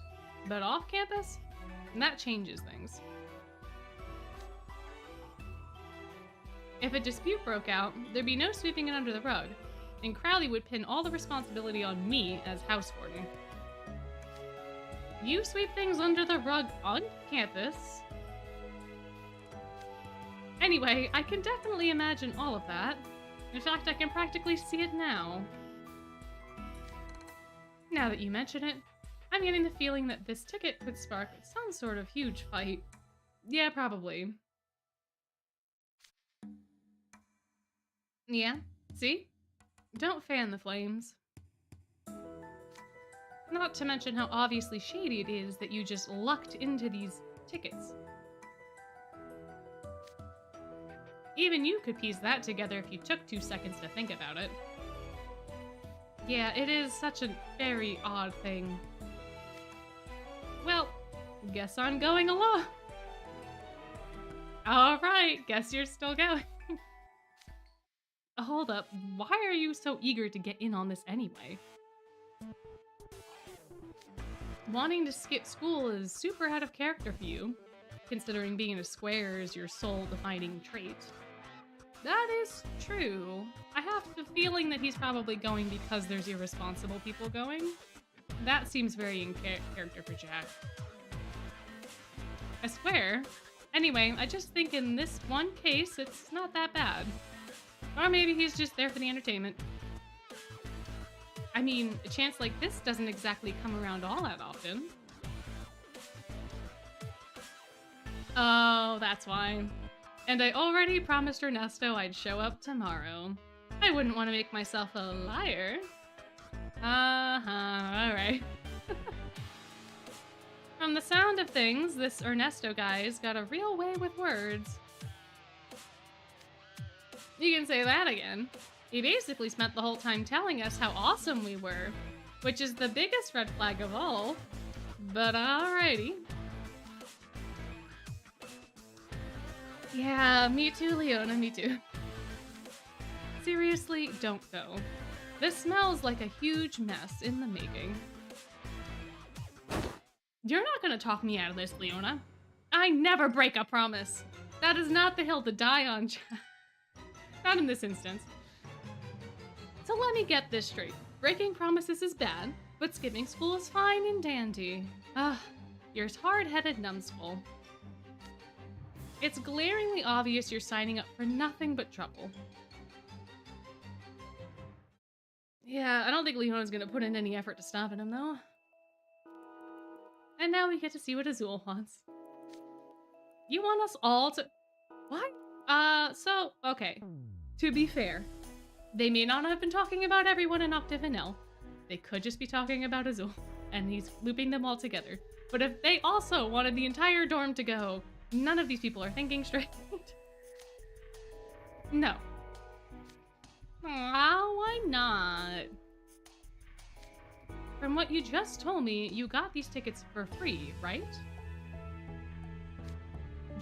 Speaker 1: but off-campus? That changes things. If a dispute broke out, there'd be no sweeping it under the rug, and Crowley would pin all the responsibility on me as house warden. You sweep things under the rug on campus. Anyway, I can definitely imagine all of that. In fact, I can practically see it now. Now that you mention it, I'm getting the feeling that this ticket could spark some sort of huge fight. Yeah, probably. Yeah, see? Don't fan the flames. Not to mention how obviously shady it is that you just lucked into these tickets. Even you could piece that together if you took 2 seconds to think about it. Yeah, it is such a very odd thing. Well, guess I'm going along. Alright, guess you're still going. Hold up, why are you so eager to get in on this anyway? Wanting to skip school is super out of character for you, considering being a square is your sole defining trait. That is true. I have the feeling that he's probably going because there's irresponsible people going. That seems very in character for Jack. A square? Anyway, I just think in this one case, it's not that bad. Or maybe he's just there for the entertainment. I mean, a chance like this doesn't exactly come around all that often. Oh, that's why. And I already promised Ernesto I'd show up tomorrow. I wouldn't want to make myself a liar. Alright. From the sound of things, this Ernesto guy's got a real way with words. You can say that again. He basically spent the whole time telling us how awesome we were, which is the biggest red flag of all. But alrighty. Yeah, me too, Leona, me too. Seriously, don't go. This smells like a huge mess in the making. You're not gonna talk me out of this, Leona. I never break a promise. That is not the hill to die on, Jack. Not in this instance. So let me get this straight. Breaking promises is bad, but skipping school is fine and dandy. You're hard-headed numbskull. It's glaringly obvious you're signing up for nothing but trouble. Yeah, I don't think Leona's gonna put in any effort to stopping him, though. And now we get to see what Azul wants. You want us all to... What? Okay. To be fair, they may not have been talking about everyone in Octave and L. They could just be talking about Azul, and he's looping them all together. But if they also wanted the entire dorm to go, none of these people are thinking straight. No. Aw, why not? From what you just told me, you got these tickets for free, right?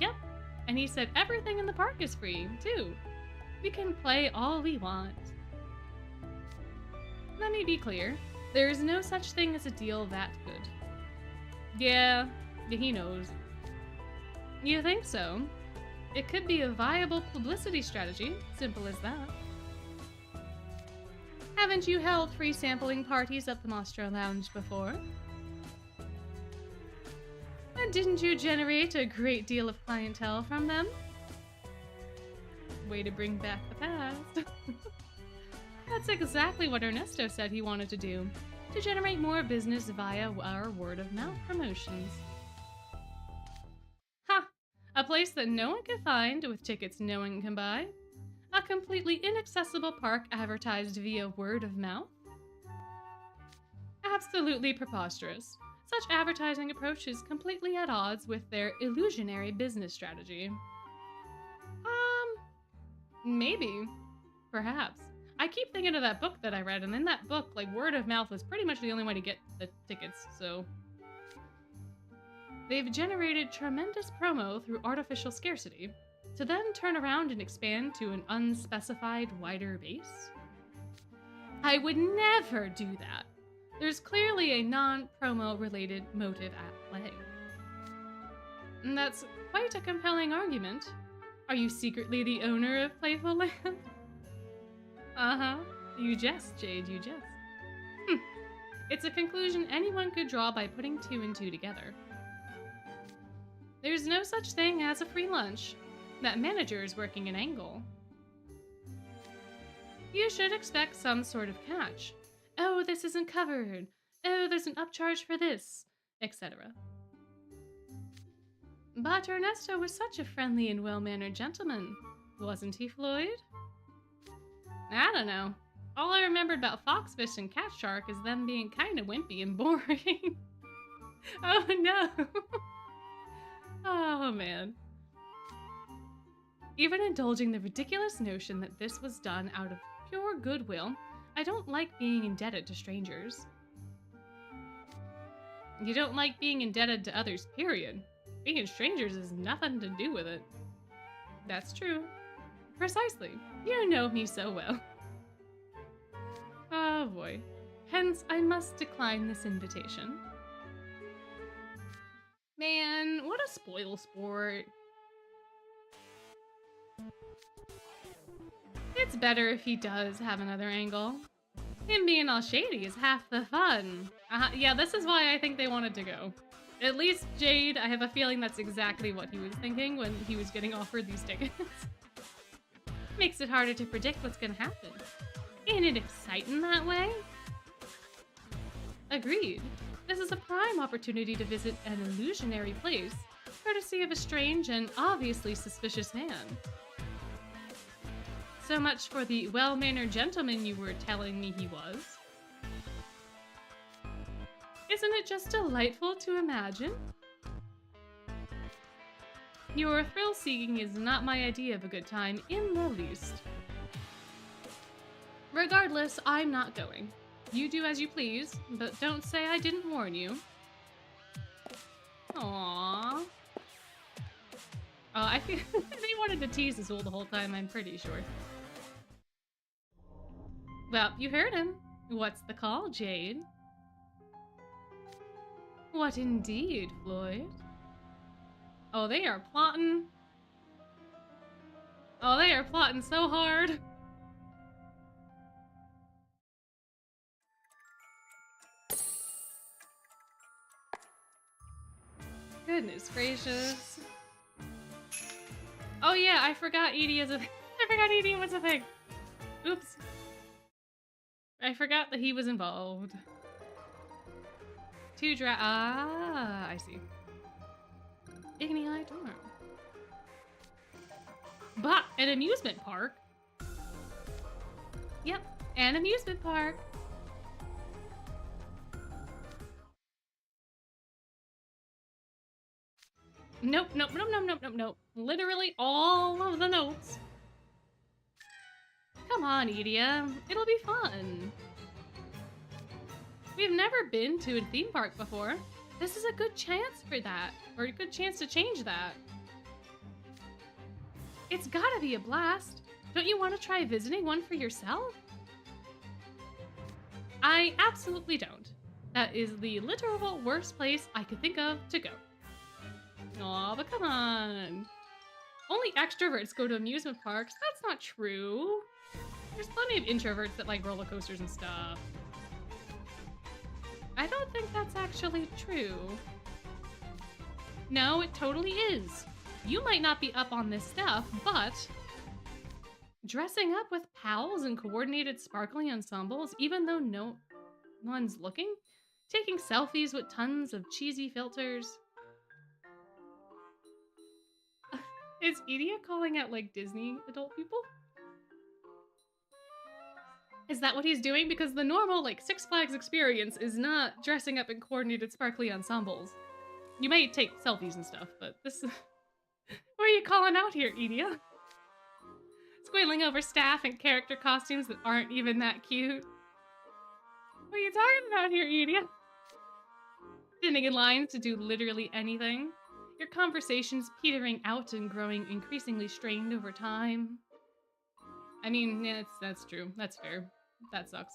Speaker 1: Yep. And he said everything in the park is free, too. We can play all we want. Let me be clear. There is no such thing as a deal that good. Yeah, he knows. You think so? It could be a viable publicity strategy, simple as that. Haven't you held free sampling parties at the Mastro Lounge before? And didn't you generate a great deal of clientele from them? Way to bring back the past. That's exactly what Ernesto said he wanted to do, to generate more business via our word-of-mouth promotions. Ha! A place that no one can find with tickets no one can buy. A completely inaccessible park advertised via word of mouth? Absolutely preposterous. Such advertising approach is completely at odds with their illusionary business strategy. Maybe. Perhaps. I keep thinking of that book that I read, and in that book, like, word of mouth was pretty much the only way to get the tickets, so... They've generated tremendous promo through artificial scarcity, to then turn around and expand to an unspecified wider base? I would never do that. There's clearly a non-promo related motive at play. And that's quite a compelling argument. Are you secretly the owner of Playful Land? Uh-huh. You jest, Jade, you jest. It's a conclusion anyone could draw by putting two and two together. There's no such thing as a free lunch. That manager is working an angle. You should expect some sort of catch. Oh, this isn't covered. Oh, there's an upcharge for this, etc. But Ernesto was such a friendly and well-mannered gentleman. Wasn't he, Floyd? I don't know. All I remembered about Foxfish and Cat Shark is them being kind of wimpy and boring. Oh no. Oh man. Even indulging the ridiculous notion that this was done out of pure goodwill, I don't like being indebted to strangers. You don't like being indebted to others, period. Being strangers has nothing to do with it. That's true. Precisely. You know me so well. Oh boy. Hence, I must decline this invitation. Man, what a spoil sport. It's better if he does have another angle. Him being all shady is half the fun. Yeah, this is why I think they wanted to go. At least Jade, I have a feeling that's exactly what he was thinking when he was getting offered these tickets. Makes it harder to predict what's gonna happen. Ain't it exciting that way? Agreed. This is a prime opportunity to visit an illusionary place, courtesy of a strange and obviously suspicious man. So much for the well-mannered gentleman you were telling me he was. Isn't it just delightful to imagine? Your thrill-seeking is not my idea of a good time in the least. Regardless, I'm not going. You do as you please, but don't say I didn't warn you. Aww. Oh, I feel they wanted to tease this the whole time, I'm pretty sure. Well, you heard him. What's the call, Jade? What indeed, Floyd? Oh, they are plotting. Oh, they are plotting so hard. Goodness gracious. Oh yeah, I forgot Edie is a I forgot Edie was a thing. Oops. I forgot that he was involved. I see. Igni I don't know. But an amusement park. Yep, an amusement park. Nope, nope, nope, nope, nope, nope, nope. Literally all of the notes. Come on, Edia. It'll be fun. We've never been to a theme park before. This is a good chance for that, or a good chance to change that. It's gotta be a blast. Don't you want to try visiting one for yourself? I absolutely don't. That is the literal worst place I could think of to go. Aw, but come on. Only extroverts go to amusement parks. That's not true. There's plenty of introverts that like roller coasters and stuff. I don't think that's actually true. No, it totally is. You might not be up on this stuff, but dressing up with pals and coordinated sparkly ensembles, even though no one's looking, taking selfies with tons of cheesy filters. Is Edia calling out like Disney adult people? Is that what he's doing? Because the normal like Six Flags experience is not dressing up in coordinated sparkly ensembles. You may take selfies and stuff, but this what are you calling out here, Edia? Squealing over staff and character costumes that aren't even that cute. What are you talking about here, Edia? Standing in lines to do literally anything. Your conversations petering out and growing increasingly strained over time. I mean, yeah, that's true. That's fair. That sucks.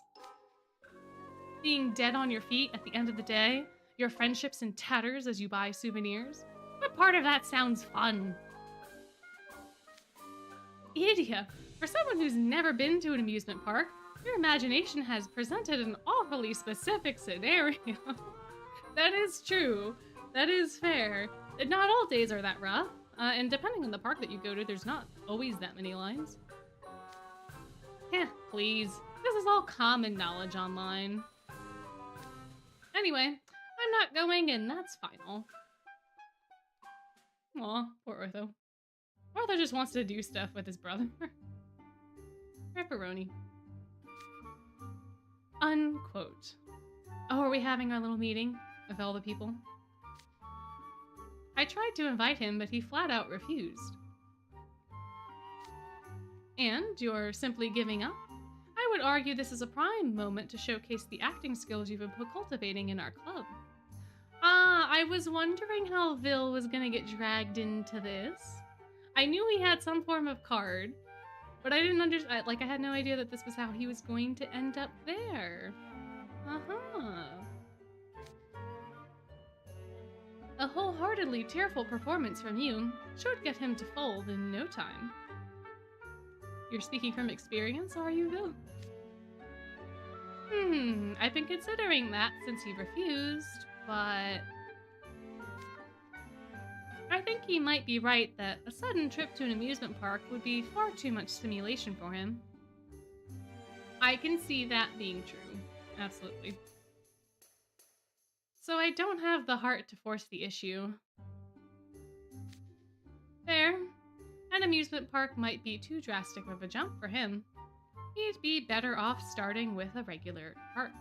Speaker 1: Being dead on your feet at the end of the day, your friendships in tatters as you buy souvenirs. What part of that sounds fun? Idia, for someone who's never been to an amusement park, Your imagination has presented an awfully specific scenario. That is true. That is fair. Not all days are that rough. And depending on the park that you go to, there's not always that many lines. Yeah, please. This is all common knowledge online. Anyway, I'm not going, and that's final. Aw, poor Ortho. Ortho just wants to do stuff with his brother. Pepperoni. Unquote. Oh, are we having our little meeting with all the people? I tried to invite him, but he flat out refused. And you're simply giving up? I would argue this is a prime moment to showcase the acting skills you've been cultivating in our club. I was wondering how Vil was gonna get dragged into this. I knew he had some form of card, but I didn't understand, I had no idea that this was how he was going to end up there. Uh-huh. A wholeheartedly tearful performance from you should get him to fold in no time. You're speaking from experience, are you, Vil? I've been considering that since he refused, but I think he might be right that a sudden trip to an amusement park would be far too much stimulation for him. I can see that being true. Absolutely. So I don't have the heart to force the issue. Fair. An amusement park might be too drastic of a jump for him. He'd be better off starting with a regular park.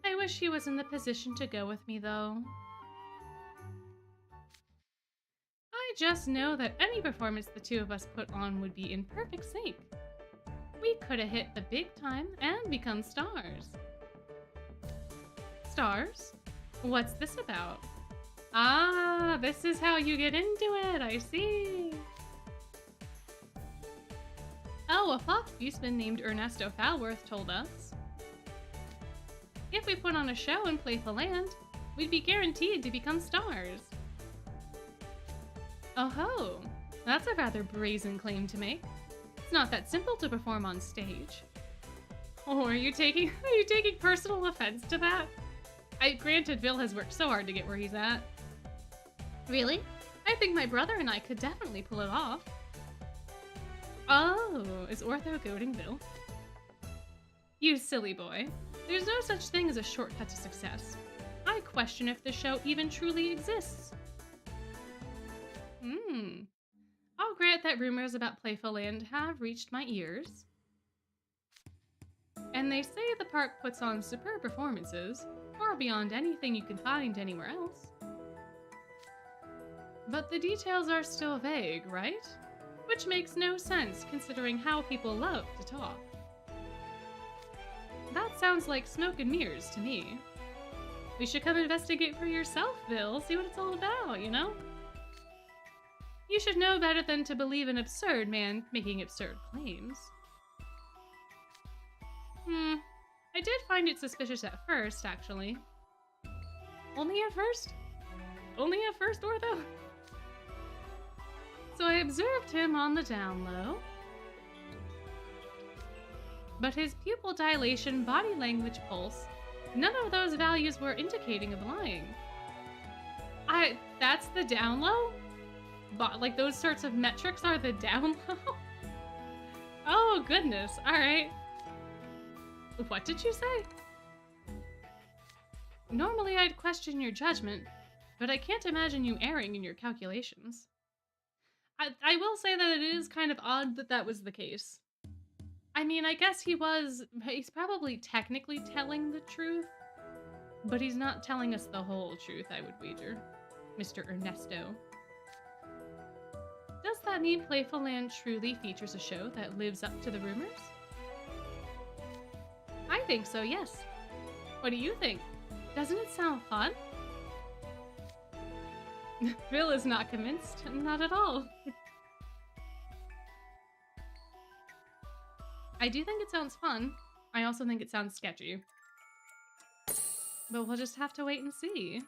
Speaker 1: I wish he was in the position to go with me, though. I just know that any performance the two of us put on would be in perfect sync. We could have hit the big time and become stars. Stars? What's this about? Ah, this is how you get into it, I see. Oh, a fox beastman named Ernesto Falworth told us. If we put on a show in Playful Land, we'd be guaranteed to become stars. Oh ho, that's a rather brazen claim to make. It's not that simple to perform on stage. Oh, are you taking personal offense to that? Granted, Vil has worked so hard to get where he's at. Really? I think my brother and I could definitely pull it off. Oh, is Ortho goading Vil? You silly boy. There's no such thing as a shortcut to success. I question if the show even truly exists. I'll grant that rumors about Playful Land have reached my ears. And they say the park puts on superb performances, far beyond anything you can find anywhere else. But the details are still vague, right? Which makes no sense considering how people love to talk. That sounds like smoke and mirrors to me. You should come investigate for yourself, Vil, see what it's all about, you know? You should know better than to believe an absurd man making absurd claims. I did find it suspicious at first, actually. Only at first? Only at first, Ortho? So I observed him on the down low. But his pupil dilation, body language, pulse, none of those values were indicating of lying. That's the down low? Like those sorts of metrics are the down low? Oh goodness, alright. What did you say? Normally I'd question your judgment, but I can't imagine you erring in your calculations. I will say that it is kind of odd that that was the case. I mean, I guess he's probably technically telling the truth, but he's not telling us the whole truth, I would wager. Mr. Ernesto. Does that mean Playful Land truly features a show that lives up to the rumors? I think so, yes. What do you think? Doesn't it sound fun? Vil is not convinced. Not at all. I do think it sounds fun. I also think it sounds sketchy. But we'll just have to wait and see.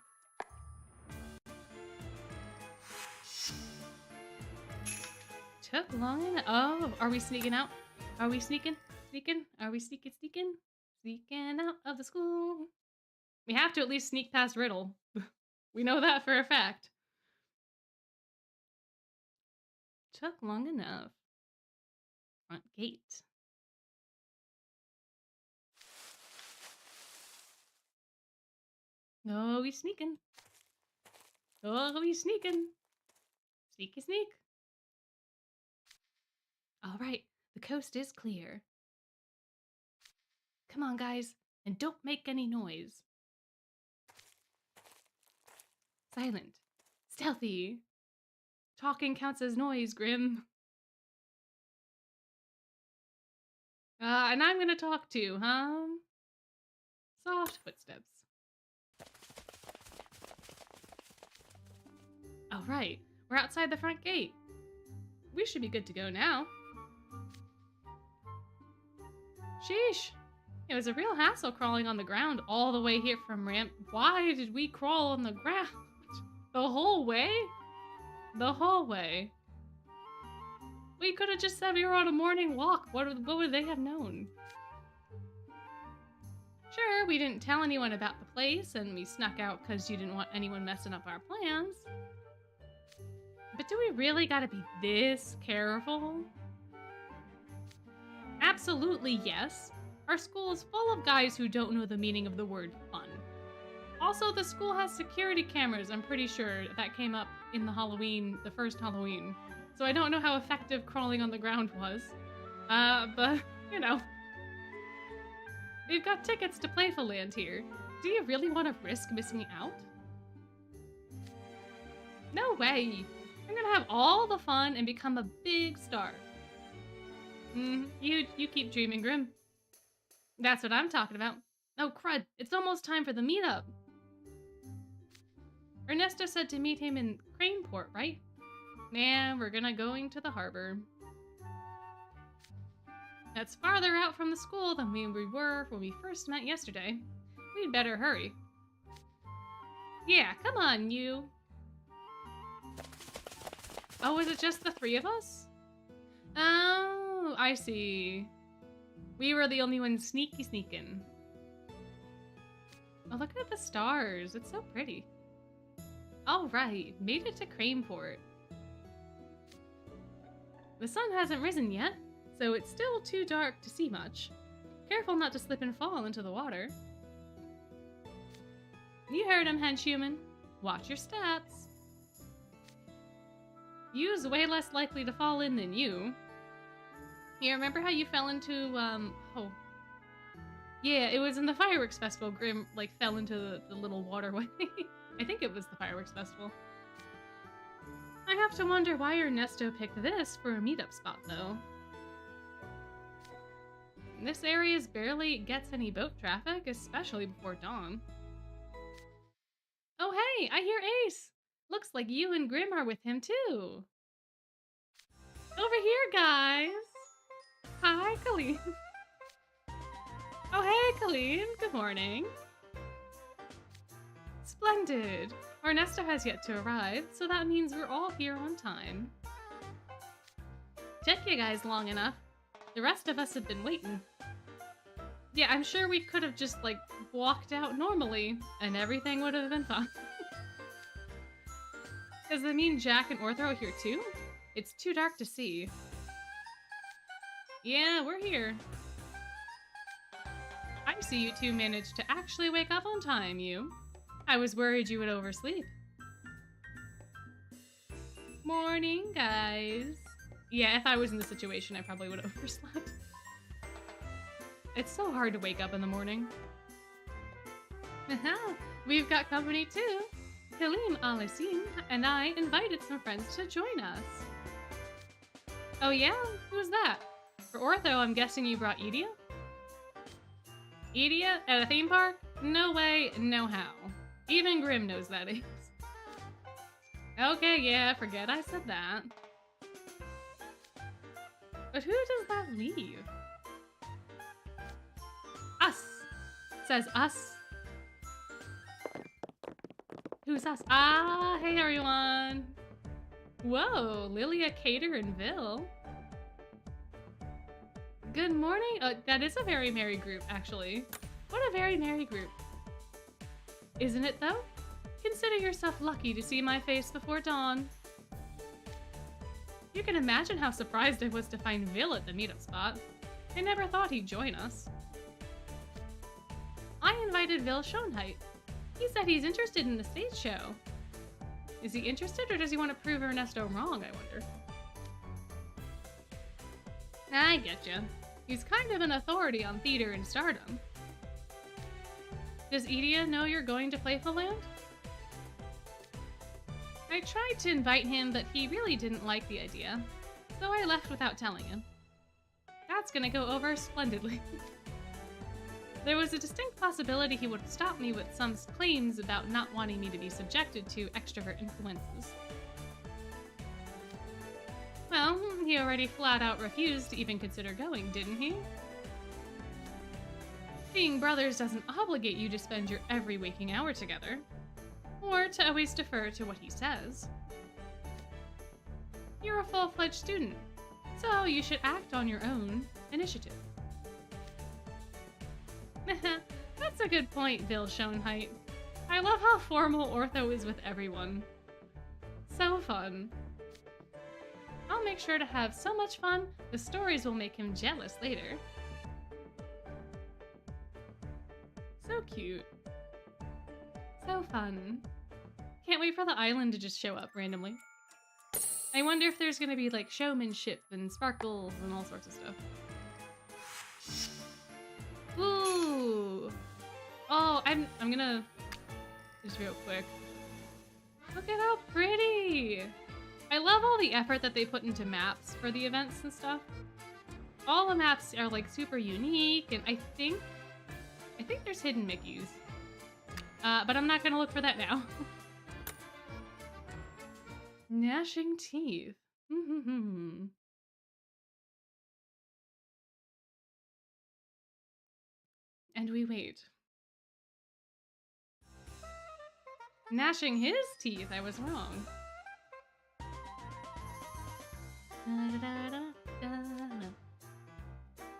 Speaker 1: Took long enough. Oh, are we sneaking out? Are we sneaking? Sneaking? Are we sneaking? Sneaking out of the school. We have to at least sneak past Riddle. We know that for a fact. Took long enough. Front gate. Oh, we sneaking. Oh, we sneaking. Sneaky sneak. All right, the coast is clear. Come on, guys, and don't make any noise. Silent. Stealthy. Talking counts as noise, Grim. And I'm gonna talk too, huh? Soft footsteps. All right, we're outside the front gate. We should be good to go now. Sheesh. It was a real hassle crawling on the ground all the way here from Ramp. Why did we crawl on the ground? The whole way? The whole way. We could have just said we were on a morning walk. What would they have known? Sure, we didn't tell anyone about the place, and we snuck out because you didn't want anyone messing up our plans. But do we really gotta be this careful? Absolutely yes. Our school is full of guys who don't know the meaning of the word fun. Also, the school has security cameras. I'm pretty sure that came up in the first Halloween. So I don't know how effective crawling on the ground was. But, you know. We've got tickets to Playful Land here. Do you really want to risk missing out? No way. I'm gonna have all the fun and become a big star. You keep dreaming, Grim. That's what I'm talking about. Oh, crud. It's almost time for the meetup. Ernesto said to meet him in Craneport, right? Nah, we're going to the harbor. That's farther out from the school than we were when we first met yesterday. We'd better hurry. Yeah, come on, you. Oh, is it just the three of us? Oh, I see. We were the only ones sneaking. Oh, look at the stars. It's so pretty. All right, made it to Craneport. The sun hasn't risen yet, so it's still too dark to see much. Careful not to slip and fall into the water. You heard him, henchhuman. Watch your steps. You's way less likely to fall in than you. You remember how you fell into, oh. Yeah, it was in the fireworks festival. Grim, fell into the little waterway. I think it was the fireworks festival. I have to wonder why Ernesto picked this for a meetup spot, though. This area barely gets any boat traffic, especially before dawn. Oh hey, I hear Ace! Looks like you and Grim are with him, too. Over here, guys! Hi, Colleen. Oh hey, Colleen. Good morning. Splendid. Ernesto has yet to arrive, so that means we're all here on time. Took you guys long enough. The rest of us have been waiting. Yeah, I'm sure we could have just, walked out normally, and everything would have been fine. Does that mean Jack and Ortho are here too? It's too dark to see. Yeah, we're here. I see you two managed to actually wake up on time, you. I was worried you would oversleep. Morning, guys. Yeah, if I was in the situation, I probably would have overslept. It's so hard to wake up in the morning. We've got company too. Kalim Alisim and I invited some friends to join us. Oh yeah? Who's that? For Ortho, I'm guessing you brought Edia? Edia? At a theme park? No way, no how. Even Grim knows that is. Okay, yeah, forget I said that. But who does that leave? Us! Says us. Who's us? Ah, hey everyone! Whoa, Lilia, Cater, and Vil. Good morning. That is a very merry group, actually. What a very merry group. Isn't it, though? Consider yourself lucky to see my face before dawn. You can imagine how surprised I was to find Vil at the meetup spot. I never thought he'd join us. I invited Vil Schoenheit. He said he's interested in the stage show. Is he interested, or does he want to prove Ernesto wrong, I wonder? I getcha. He's kind of an authority on theater and stardom. Does Edea know you're going to Playful Land? I tried to invite him, but he really didn't like the idea, so I left without telling him. That's gonna go over splendidly. There was a distinct possibility he would have stopped me with some claims about not wanting me to be subjected to extrovert influences. Well, he already flat out refused to even consider going, didn't he? Being brothers doesn't obligate you to spend your every waking hour together, or to always defer to what he says. You're a full-fledged student, so you should act on your own initiative. That's a good point, Vil Schoenheit. I love how formal Ortho is with everyone. So fun. I'll make sure to have so much fun, the stories will make him jealous later. So cute. So fun. Can't wait for the island to just show up randomly. I wonder if there's gonna be like showmanship and sparkles and all sorts of stuff. Ooh. Oh, I'm gonna just real quick. Look at how pretty. I love all the effort that they put into maps for the events and stuff. All the maps are like super unique, and I think there's hidden Mickeys. But I'm not gonna look for that now. Gnashing teeth. And we wait. Gnashing his teeth, I was wrong.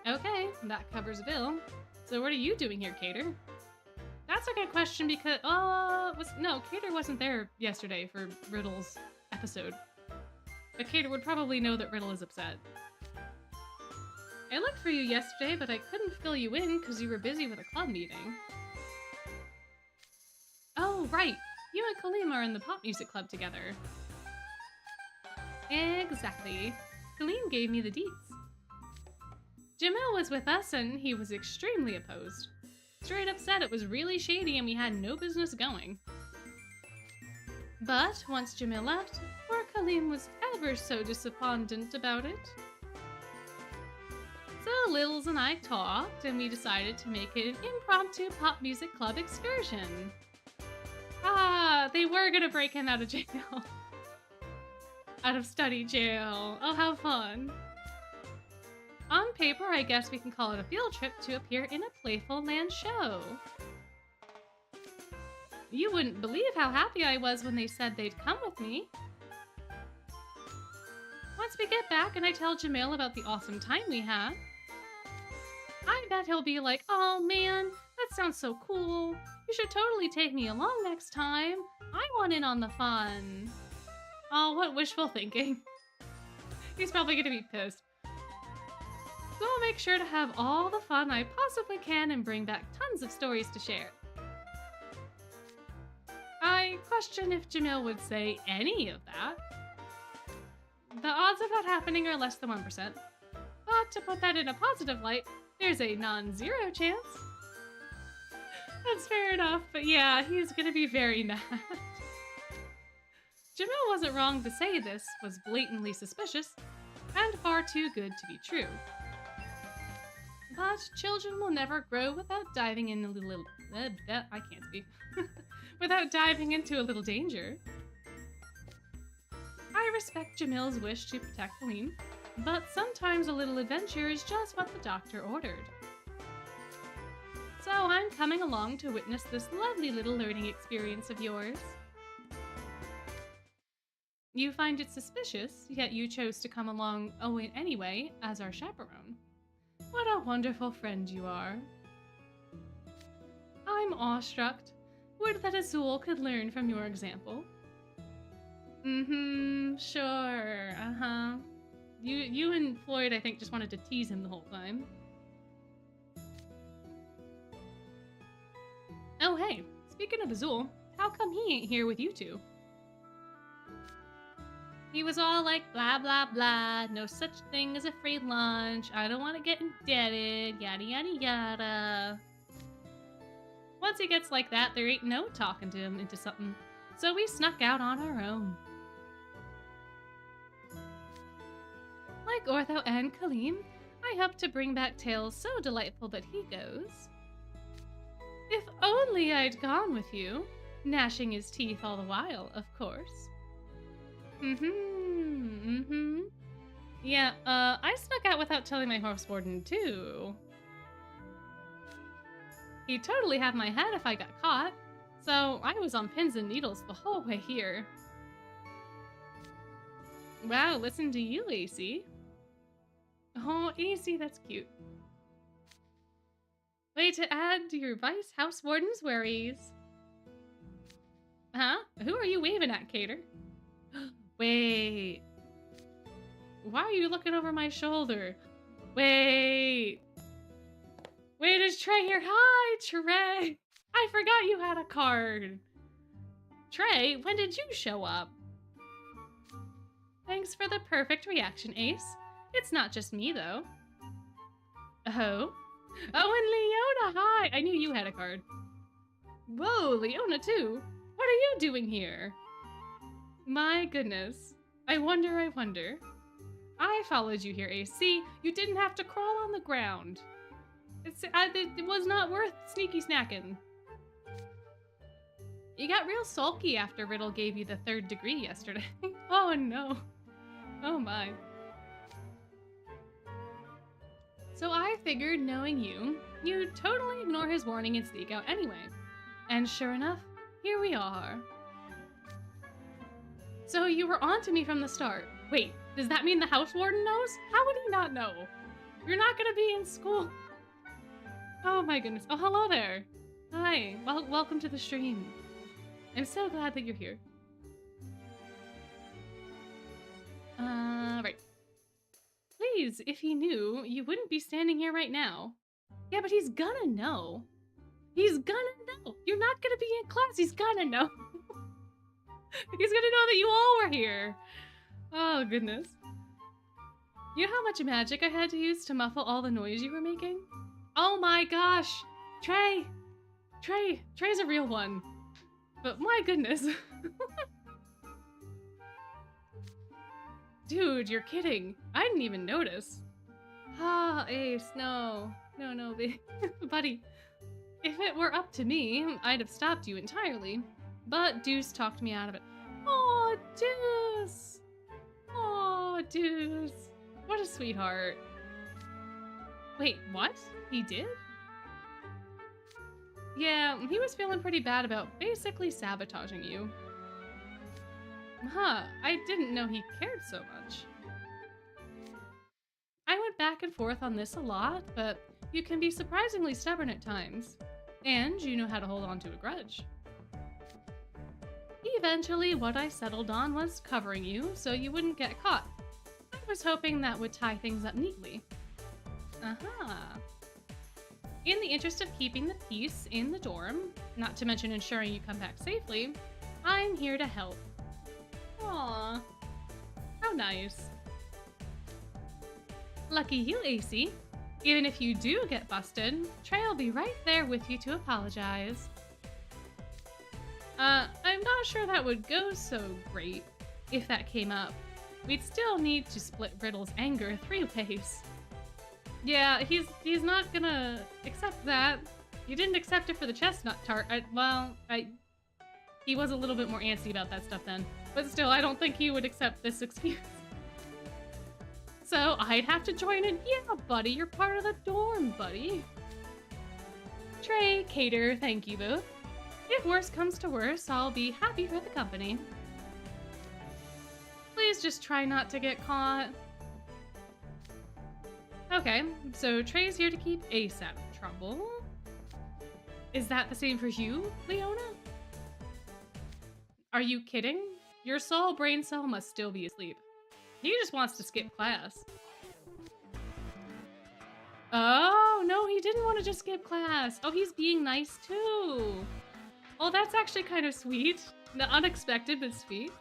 Speaker 1: Okay, that covers Vil. So what are you doing here, Cater? That's a good question because, no, Cater wasn't there yesterday for Riddle's episode. But Cater would probably know that Riddle is upset. I looked for you yesterday, but I couldn't fill you in because you were busy with a club meeting. Oh, right. You and Kaleem are in the pop music club together. Exactly. Kaleem gave me the deets. Jamil was with us and he was extremely opposed. Straight up said it was really shady and we had no business going. But once Jamil left, poor Kaleem was ever so despondent about it. So Lils and I talked, and we decided to make it an impromptu pop music club excursion. Ah, they were gonna break him out of jail. Out of study jail. Oh, how fun. On paper, I guess we can call it a field trip to appear in a Playful Land show. You wouldn't believe how happy I was when they said they'd come with me. Once we get back and I tell Jamil about the awesome time we had, I bet he'll be like, oh man, that sounds so cool. You should totally take me along next time. I want in on the fun. Oh, what wishful thinking. He's probably gonna be pissed. So I'll make sure to have all the fun I possibly can and bring back tons of stories to share. I question if Jamil would say any of that. The odds of that happening are less than 1%. But to put that in a positive light, there's a non-zero chance. That's fair enough, but yeah, he's gonna be very mad. Jamil wasn't wrong to say this was blatantly suspicious, and far too good to be true. But children will never grow without diving in a little... I can't speak. Without diving into a little danger. I respect Jamil's wish to protect Kaleem, but sometimes a little adventure is just what the doctor ordered. So I'm coming along to witness this lovely little learning experience of yours. You find it suspicious, yet you chose to come along anyway as our chaperone. What a wonderful friend you are. I'm awestruck. Would that Azul could learn from your example. Sure, uh-huh. You and Floyd, I think, just wanted to tease him the whole time. Oh, hey, speaking of Azul, how come he ain't here with you two? He was all like, blah, blah, blah, no such thing as a free lunch, I don't want to get indebted, yada, yada, yada. Once he gets like that, there ain't no talking to him into something, so we snuck out on our own. Like Ortho and Kaleem, I hope to bring back tales so delightful that he goes. If only I'd gone with you, gnashing his teeth all the while, of course. Yeah, I snuck out without telling my horse warden, too. He'd totally have my head if I got caught, so I was on pins and needles the whole way here. Wow, listen to you, AC. Oh, AC, that's cute. Way to add to your vice house warden's worries. Huh? Who are you waving at, Cater? Wait. Why are you looking over my shoulder? Wait. Wait, is Trey here? Hi, Trey. I forgot you had a card. Trey, when did you show up? Thanks for the perfect reaction, Ace. It's not just me, though. Oh? Oh, and Leona, hi! I knew you had a card. Whoa, Leona, too. What are you doing here? My goodness. I wonder. I followed you here, Ace. See, you didn't have to crawl on the ground. It was not worth sneaky snacking. You got real sulky after Riddle gave you the 3rd degree yesterday. Oh no. Oh my. So I figured, knowing you'd totally ignore his warning and sneak out anyway. And sure enough, here we are. So you were onto me from the start. Wait, does that mean the house warden knows? How would he not know? You're not gonna be in school. Oh my goodness. Oh, hello there. Hi, welcome to the stream. I'm so glad that you're here. Right. Please, if he knew, you wouldn't be standing here right now. Yeah, but he's gonna know. He's gonna know. You're not gonna be in class. He's gonna know. He's gonna know that you all were here. Oh, goodness. You know how much magic I had to use to muffle all the noise you were making? Oh my gosh. Trey's a real one. But my goodness. Dude, you're kidding. I didn't even notice. Ah, Ace, no, buddy. If it were up to me, I'd have stopped you entirely. But Deuce talked me out of it. Oh, Deuce. Oh, Deuce. What a sweetheart. Wait, what? He did? Yeah, he was feeling pretty bad about basically sabotaging you. Huh, I didn't know he cared so much. I went back and forth on this a lot, but you can be surprisingly stubborn at times. And you know how to hold on to a grudge. Eventually, what I settled on was covering you so you wouldn't get caught. I was hoping that would tie things up neatly. Aha. In the interest of keeping the peace in the dorm, not to mention ensuring you come back safely, I'm here to help. Aww. How nice. Lucky you, AC. Even if you do get busted, Trey will be right there with you to apologize. I'm not sure that would go so great if that came up. We'd still need to split Riddle's anger 3 ways. Yeah, he's not gonna accept that. You didn't accept it for the chestnut tart. He was a little bit more antsy about that stuff then. But still, I don't think he would accept this excuse. So I'd have to join in. Yeah, buddy, you're part of the dorm, buddy. Trey, Cater, thank you both. If worse comes to worse, I'll be happy for the company. just try not to get caught. Okay, so Trey's here to keep Ace out of trouble. Is that the same for you, Leona? Are you kidding? Your soul brain cell must still be asleep. He just wants to skip class. Oh, no, he didn't want to just skip class. Oh, he's being nice too. Oh, that's actually kind of sweet. Unexpected, but sweet.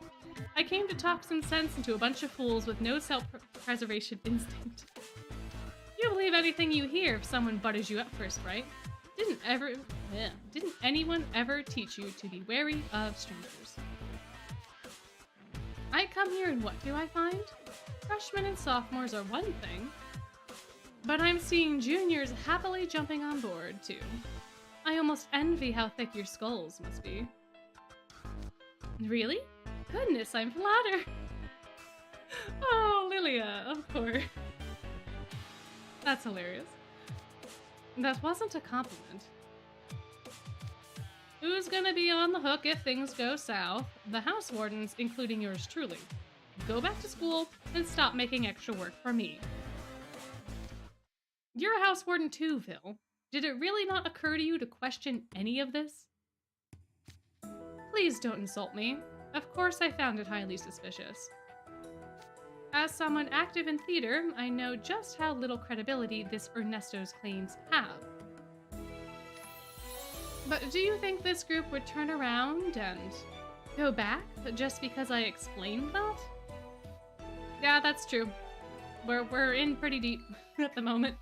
Speaker 1: I came to talk some sense into a bunch of fools with no self-preservation instinct. You believe anything you hear if someone butters you up first, right? Didn't anyone ever teach you to be wary of strangers? I come here and what do I find? Freshmen and sophomores are one thing, but I'm seeing juniors happily jumping on board, too. I almost envy how thick your skulls must be. Really? Goodness, I'm flattered. Oh, Lilia, of course. That's hilarious. That wasn't a compliment. Who's gonna be on the hook if things go south? The house wardens, including yours truly. Go back to school and stop making extra work for me. You're a house warden too, Phil. Did it really not occur to you to question any of this? Please don't insult me. Of course I found it highly suspicious. As someone active in theater, I know just how little credibility this Ernesto's claims have. But do you think this group would turn around and go back just because I explained that? Yeah, that's true. We're in pretty deep at the moment.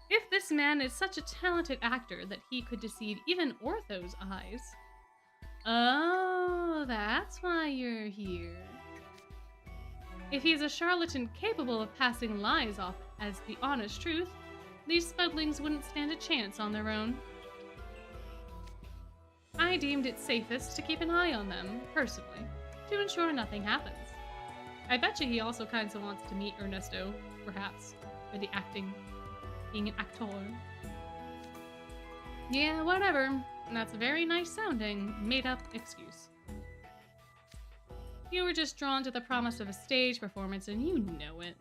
Speaker 1: If this man is such a talented actor that he could deceive even Ortho's eyes. Oh, that's why you're here. If he's a charlatan capable of passing lies off as the honest truth, these smugglings wouldn't stand a chance on their own. I deemed it safest to keep an eye on them, personally, to ensure nothing happens. I bet you he also kind of wants to meet Ernesto, perhaps, for the acting, being an actor. Yeah, whatever. That's a very nice sounding, made-up excuse. You were just drawn to the promise of a stage performance and you know it.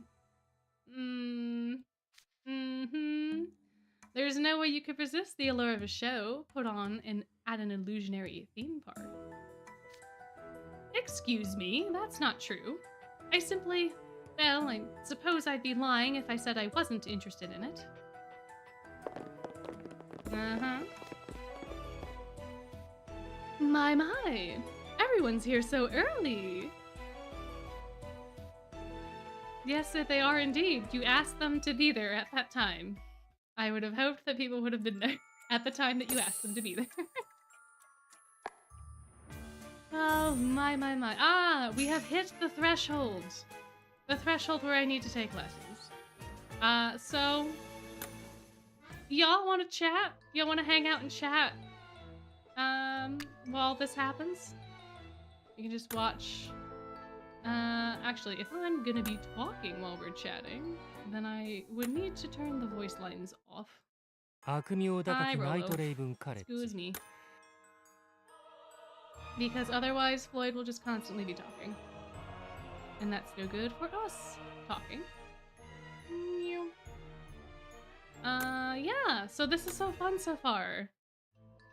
Speaker 1: There's no way you could resist the allure of a show put on at an illusionary theme park. Excuse me, that's not true. I simply... Well, I suppose I'd be lying if I said I wasn't interested in it. My. Everyone's here so early. Yes, they are indeed. You asked them to be there at that time. I would have hoped that people would have been there at the time that you asked them to be there. Oh, my. Ah, we have hit the threshold. The threshold where I need to take lessons. So... Y'all want to chat? Y'all want to hang out and chat? While this happens? You can just watch... actually, if I'm gonna be talking while we're chatting, then I would need to turn the voice lines off. Hi, Rolo. Excuse me. Because otherwise, Floyd will just constantly be talking. And that's no good for us talking. Yeah, so this is so fun so far.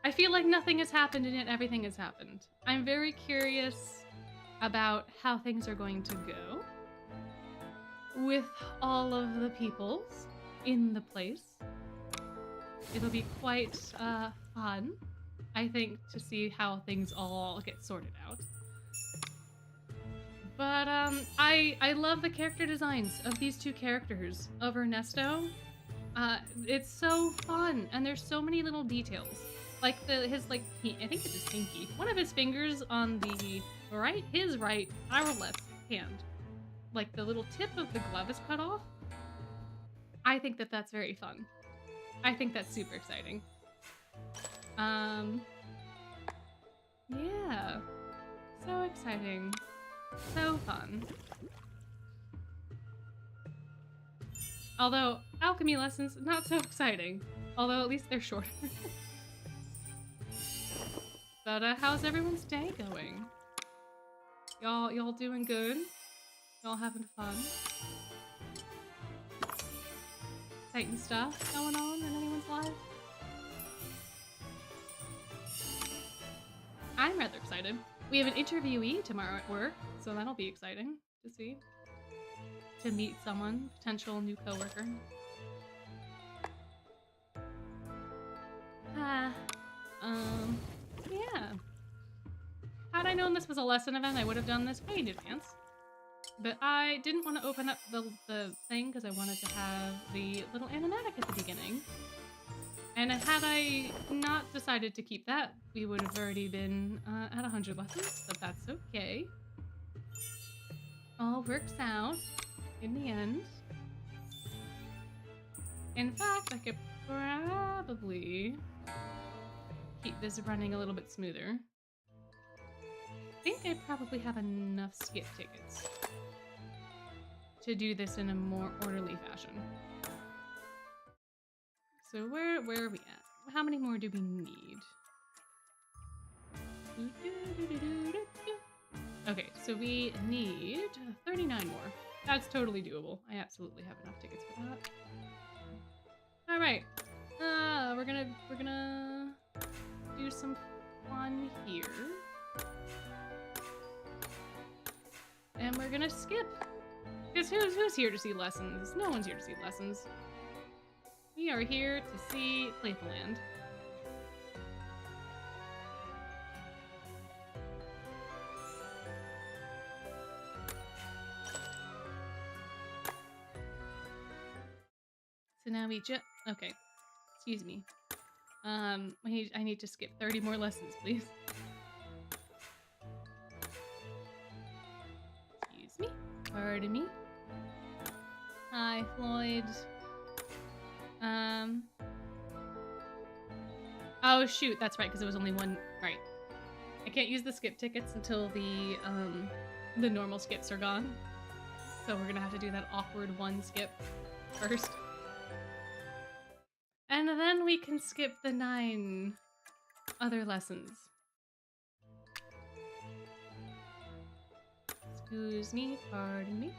Speaker 1: I feel like nothing has happened and yet everything has happened. I'm very curious about how things are going to go with all of the peoples in the place. It'll be quite fun, I think, to see how things all get sorted out. But I love the character designs of these two characters, of Ernesto. It's so fun, and there's so many little details. Like I think it's his pinky. One of his fingers on the his right, our left hand. Like the little tip of the glove is cut off. I think that that's very fun. I think that's super exciting. Yeah. So exciting. So fun. Although, alchemy lessons, not so exciting. Although at least they're shorter. But how's everyone's day going? Y'all doing good? Y'all having fun? Exciting stuff going on in anyone's life? I'm rather excited. We have an interviewee tomorrow at work, so that'll be exciting to see. To meet someone, potential new coworker. Yeah. Had I known this was a lesson event, I would have done this way in advance. But I didn't want to open up the thing because I wanted to have the little animatic at the beginning. And had I not decided to keep that, we would have already been at 100 lessons, but that's okay. All works out in the end. In fact, I could probably keep this running a little bit smoother. I think I probably have enough skip tickets to do this in a more orderly fashion. So where are we at? How many more do we need? Okay, so we need 39 more. That's totally doable. I absolutely have enough tickets for that. All right, we're gonna do some fun here, and we're gonna skip. Because who's here to see lessons? No one's here to see lessons. We are here to see Playful Land. So now we just... Okay. Excuse me. I need to skip 30 more lessons, please. Excuse me. Pardon me. Hi, Floyd. Oh shoot, that's right, because it was only one. Right. I can't use the skip tickets until the normal skips are gone. So we're gonna have to do that awkward one skip first. And then we can skip the 9 other lessons. Excuse me, pardon me.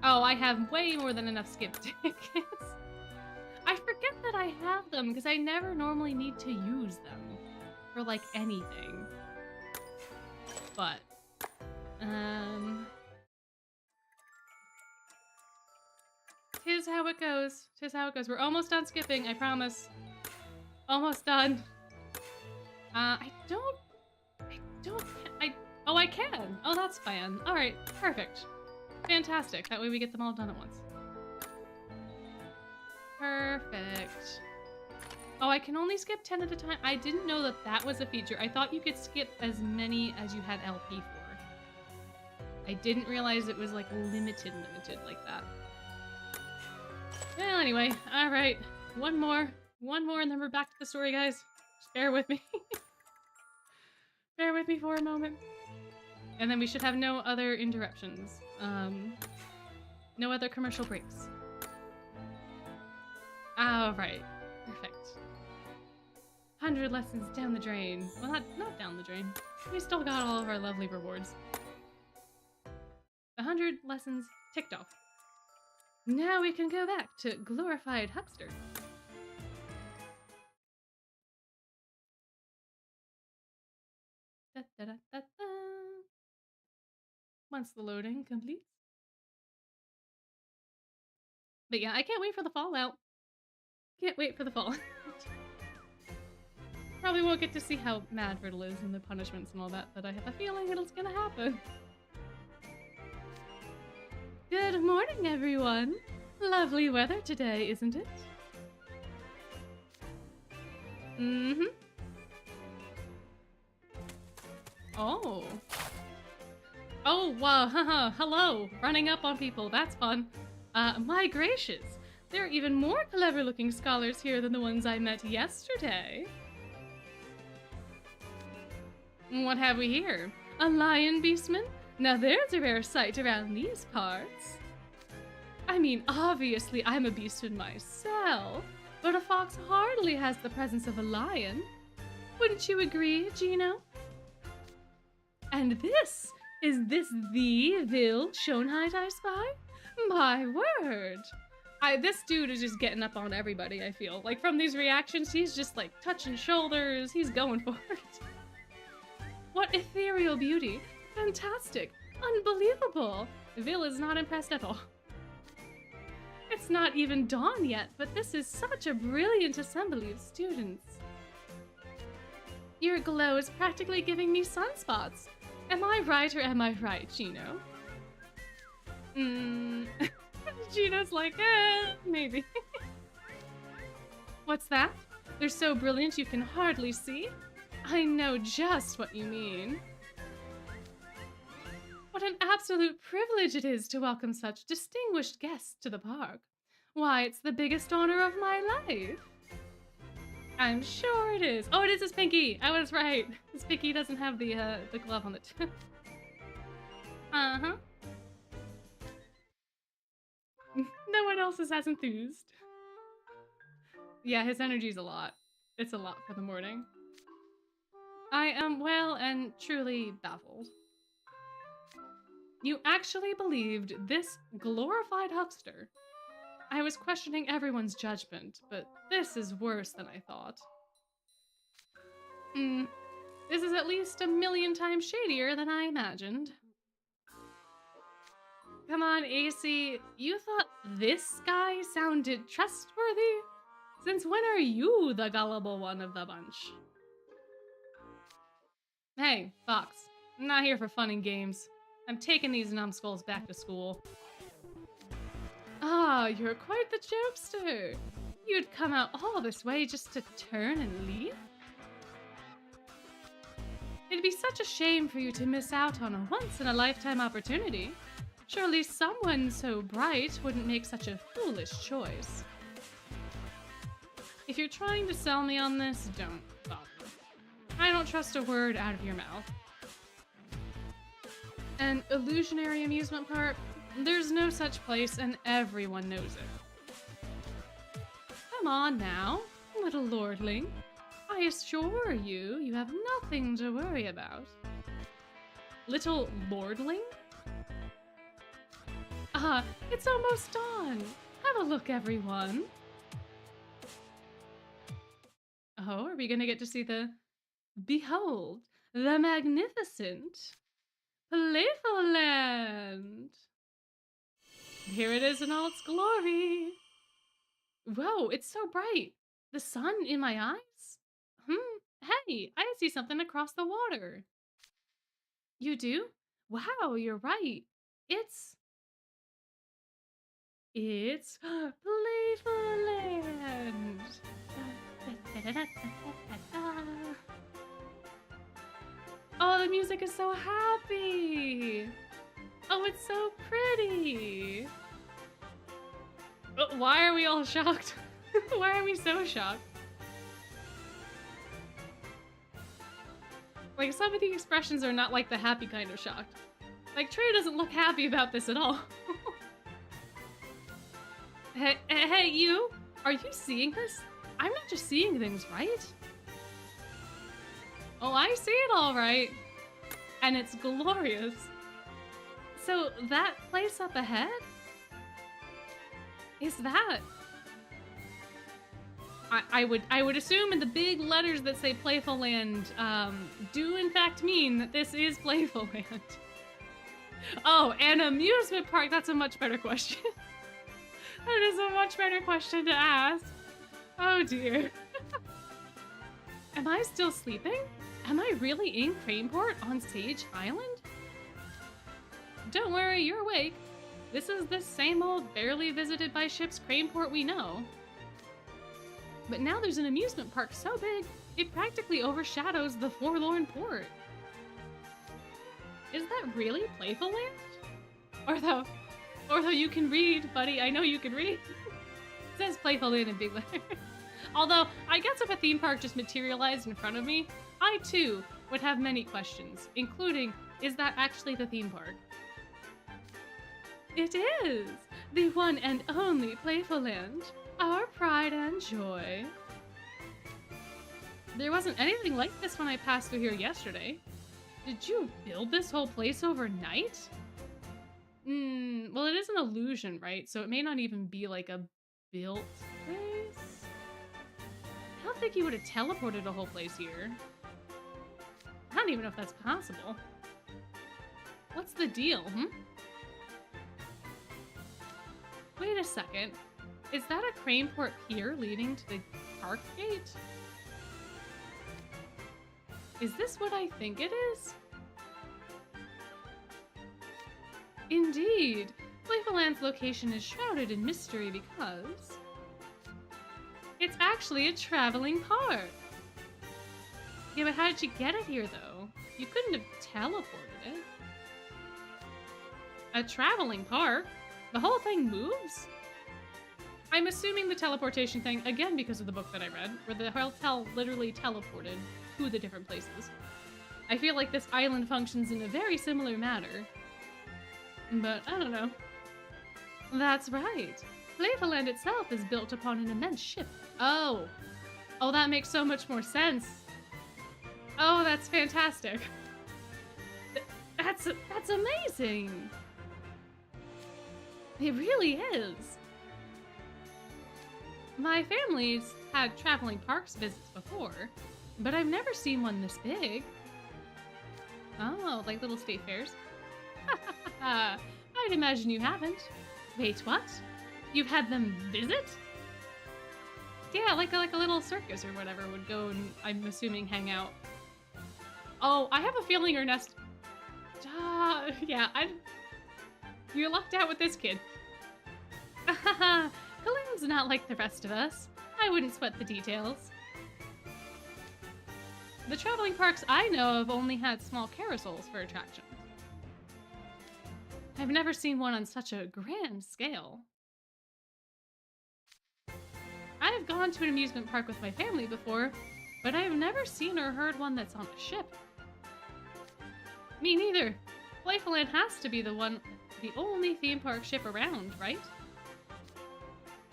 Speaker 1: Oh, I have way more than enough skip tickets. I forget that I have them because I never normally need to use them for like anything. But, tis how it goes. Tis how it goes. We're almost done skipping, I promise. Almost done. Oh, I can. Oh, that's fine. All right, perfect. Fantastic. That way we get them all done at once. Perfect. Oh, I can only skip 10 at a time. I didn't know that that was a feature. I thought you could skip as many as you had LP for. I didn't realize it was like limited like that. Well, anyway, all right. One more, and then we're back to the story, guys. Just bear with me. Bear with me for a moment. And then we should have no other interruptions. No other commercial breaks. All right, perfect. 100 lessons down the drain. Well, not down the drain. We still got all of our lovely rewards. 100 lessons ticked off. Now we can go back to glorified huckster. Da, da, da, da, da. Once the loading completes. But yeah, I can't wait for the fallout. Can't wait for the fallout. Probably won't get to see how mad Riddle is and the punishments and all that, but I have a feeling it's gonna happen. Good morning, everyone. Lovely weather today, isn't it? Mm-hmm. Oh. Oh, wow, haha, hello. Running up on people, that's fun. My gracious. There are even more clever-looking scholars here than the ones I met yesterday. What have we here? A lion beastman? Now there's a rare sight around these parts. I mean, obviously I'm a beastman myself, but a fox hardly has the presence of a lion. Wouldn't you agree, Gino? And is this the Vil Schoenheit I spy? My word. This dude is just getting up on everybody, I feel. Like, from these reactions, he's just, like, touching shoulders. He's going for it. What ethereal beauty. Fantastic. Unbelievable. Vil is not impressed at all. It's not even dawn yet, but this is such a brilliant assembly of students. Your glow is practically giving me sunspots. Am I right or am I right, Gino? Gino's like, maybe. What's that? They're so brilliant you can hardly see? I know just what you mean. What an absolute privilege it is to welcome such distinguished guests to the park. Why, it's the biggest honor of my life. I'm sure it is. Oh, it is his pinky. I was right. His pinky doesn't have the glove on the tip. Uh-huh. No one else is as enthused. Yeah, his energy's a lot. It's a lot for the morning. I am well and truly baffled. You actually believed this glorified huckster. I was questioning everyone's judgment, but this is worse than I thought. This is at least 1,000,000 times shadier than I imagined. Come on, AC, you thought this guy sounded trustworthy? Since when are you the gullible one of the bunch? Hey, Fox, I'm not here for fun and games. I'm taking these numbskulls back to school. Ah, you're quite the jokester. You'd come out all this way just to turn and leave? It'd be such a shame for you to miss out on a once-in-a-lifetime opportunity. Surely someone so bright wouldn't make such a foolish choice. If you're trying to sell me on this, don't bother. I don't trust a word out of your mouth. An illusionary amusement park? There's no such place and everyone knows it. Come on now, little lordling. I assure you, you have nothing to worry about. Little lordling? Ah, it's almost dawn. Have a look, everyone. Oh, are we gonna get to see the... Behold, the magnificent Playful Land. Here it is in all its glory. Whoa, it's so bright. The sun in my eyes? Hey, I see something across the water. You do? Wow, you're right. It's Playful Land. Oh, the music is so happy. Oh, it's so pretty. Why are we all shocked? Why are we so shocked? Like, some of the expressions are not like the happy kind of shocked. Like, Trey doesn't look happy about this at all. Hey, you! Are you seeing this? I'm not just seeing things, right? Oh, I see it all right. And it's glorious. So, that place up ahead? Is that... I would assume in the big letters that say Playful Land do in fact mean that this is Playful Land. Oh, an amusement park, that's a much better question. That is a much better question to ask. Oh dear. Am I still sleeping? Am I really in Craneport on Sage Island? Don't worry, you're awake. This is the same old barely visited by ships Craneport we know. But now there's an amusement park so big, it practically overshadows the forlorn port. Is that really Playful Land? Or though you can read, buddy, I know you can read. It says Playful Land in big letters. Although, I guess if a theme park just materialized in front of me, I too would have many questions, including, is that actually the theme park? It is! The one and only Playful Land. Our pride and joy. There wasn't anything like this when I passed through here yesterday. Did you build this whole place overnight? Well, it is an illusion, right? So it may not even be like a built place. I don't think you would have teleported a whole place here. I don't even know if that's possible. What's the deal, Wait a second. Is that a crane port pier leading to the park gate? Is this what I think it is? Indeed. Playful Land's location is shrouded in mystery because it's actually a traveling park. Yeah, but how did you get it here, though? You couldn't have teleported it. A traveling park? The whole thing moves? I'm assuming the teleportation thing, again because of the book that I read, where the hotel literally teleported to the different places. I feel like this island functions in a very similar manner. But I don't know. That's right. Playful Land itself is built upon an immense ship. Oh. Oh, that makes so much more sense. Oh, that's fantastic. That's amazing. It really is. My family's had traveling parks visits before, but I've never seen one this big. Oh, like little state fairs? I'd imagine you haven't. Wait, what? You've had them visit? Yeah, like a little circus or whatever would go and, I'm assuming, hang out. Oh, I have a feeling Ernest... yeah, you're lucked out with this kid. Kaleem's not like the rest of us. I wouldn't sweat the details. The traveling parks I know of only had small carousels for attractions. I've never seen one on such a grand scale. I have gone to an amusement park with my family before, but I have never seen or heard one that's on a ship. Me neither. Playful Land has to be the only theme park ship around, right?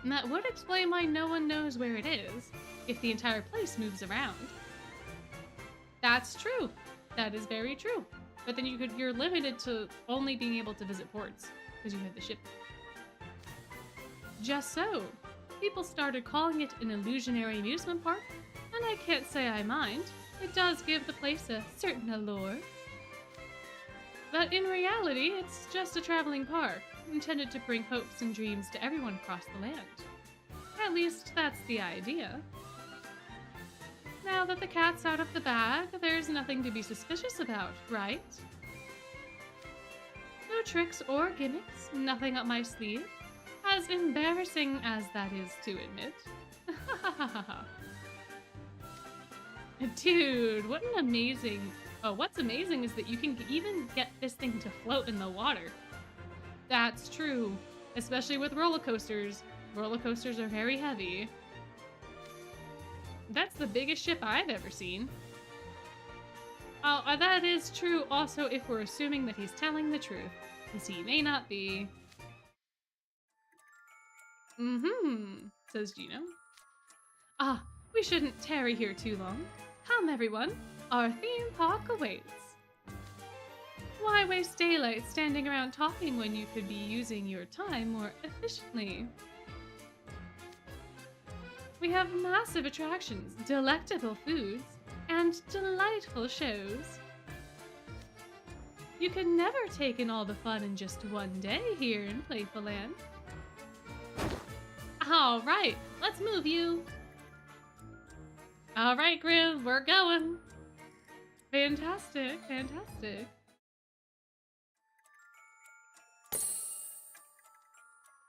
Speaker 1: And that would explain why no one knows where it is, if the entire place moves around. That's true. That is very true. But then you're limited to only being able to visit ports, because you have the ship. Just so. People started calling it an illusionary amusement park, and I can't say I mind. It does give the place a certain allure. But in reality, it's just a traveling park, intended to bring hopes and dreams to everyone across the land. At least, that's the idea. Now that the cat's out of the bag, there's nothing to be suspicious about, right? No tricks or gimmicks, nothing up my sleeve, as embarrassing as that is to admit. Dude, what an amazing... Oh, what's amazing is that you can even get this thing to float in the water. That's true, especially with roller coasters. Roller coasters are very heavy. That's the biggest ship I've ever seen. Oh, that is true also if we're assuming that he's telling the truth, because he may not be. Says Gino. Ah, we shouldn't tarry here too long. Come, everyone, our theme park awaits. Why waste daylight standing around talking when you could be using your time more efficiently? We have massive attractions, delectable foods, and delightful shows. You can never take in all the fun in just one day here in Playful Land. All right, let's move you. All right, Grim, we're going. Fantastic, fantastic.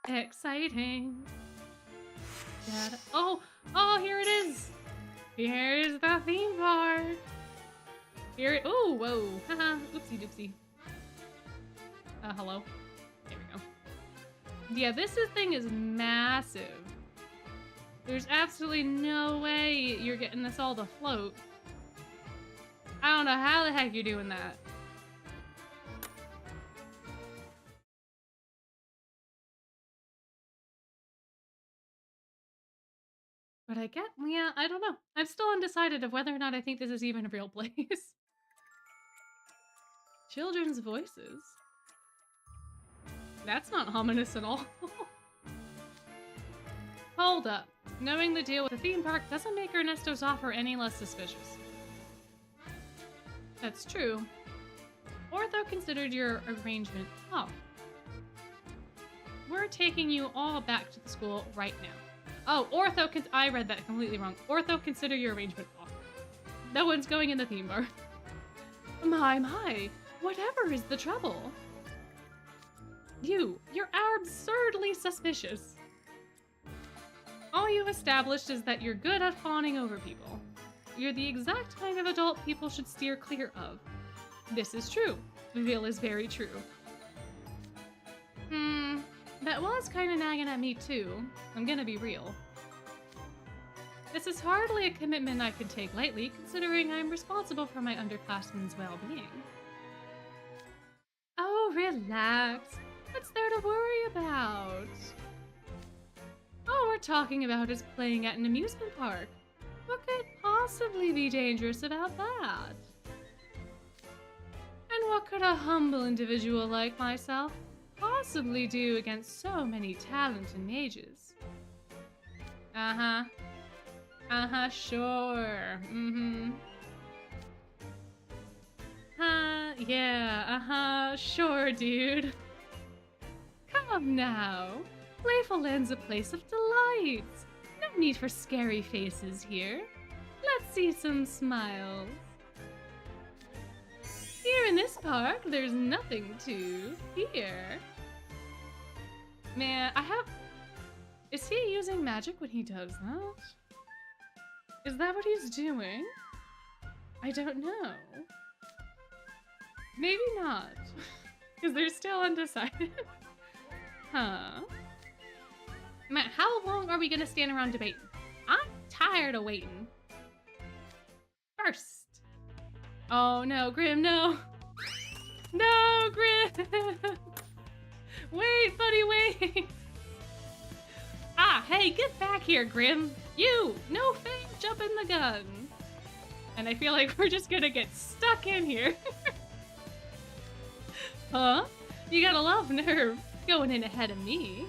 Speaker 1: Exciting. Oh, here it is. Here's the theme park. Oh, whoa. Haha, oopsie doopsie. Hello. There we go. Yeah, this thing is massive. There's absolutely no way you're getting this all to float. I don't know how the heck you're doing that. But I don't know. I'm still undecided of whether or not I think this is even a real place. Children's voices. That's not ominous at all. Hold up. Knowing the deal with the theme park doesn't make Ernesto's offer any less suspicious. That's true. Ortho considered your arrangement. Oh. We're taking you all back to the school right now. Oh, Ortho I read that completely wrong. Ortho, consider your arrangement off. No one's going in the theme bar. My. Whatever is the trouble? You're absurdly suspicious. All you've established is that you're good at fawning over people. You're the exact kind of adult people should steer clear of. This is true. Vil is very true. That was kind of nagging at me too. I'm gonna be real. This is hardly a commitment I could take lightly, considering I'm responsible for my underclassmen's well-being. Oh, relax. What's there to worry about? All we're talking about is playing at an amusement park. What could possibly be dangerous about that? And what could a humble individual like myself possibly do against so many talented mages? Sure. Sure, dude. Come now. Playful Land's a place of delights. No need for scary faces here. Let's see some smiles. Here in this park, there's nothing to fear. Man, is he using magic when he does that? Is that what he's doing? I don't know. Maybe not. Because they're still undecided. Huh. Man, how long are we gonna stand around debating? I'm tired of waiting. First. Oh no, Grim, no. No, Grim! Wait, buddy, wait! Hey, get back here, Grim! You! No fame jumping the gun! And I feel like we're just gonna get stuck in here. Huh? You got a lot of nerve going in ahead of me.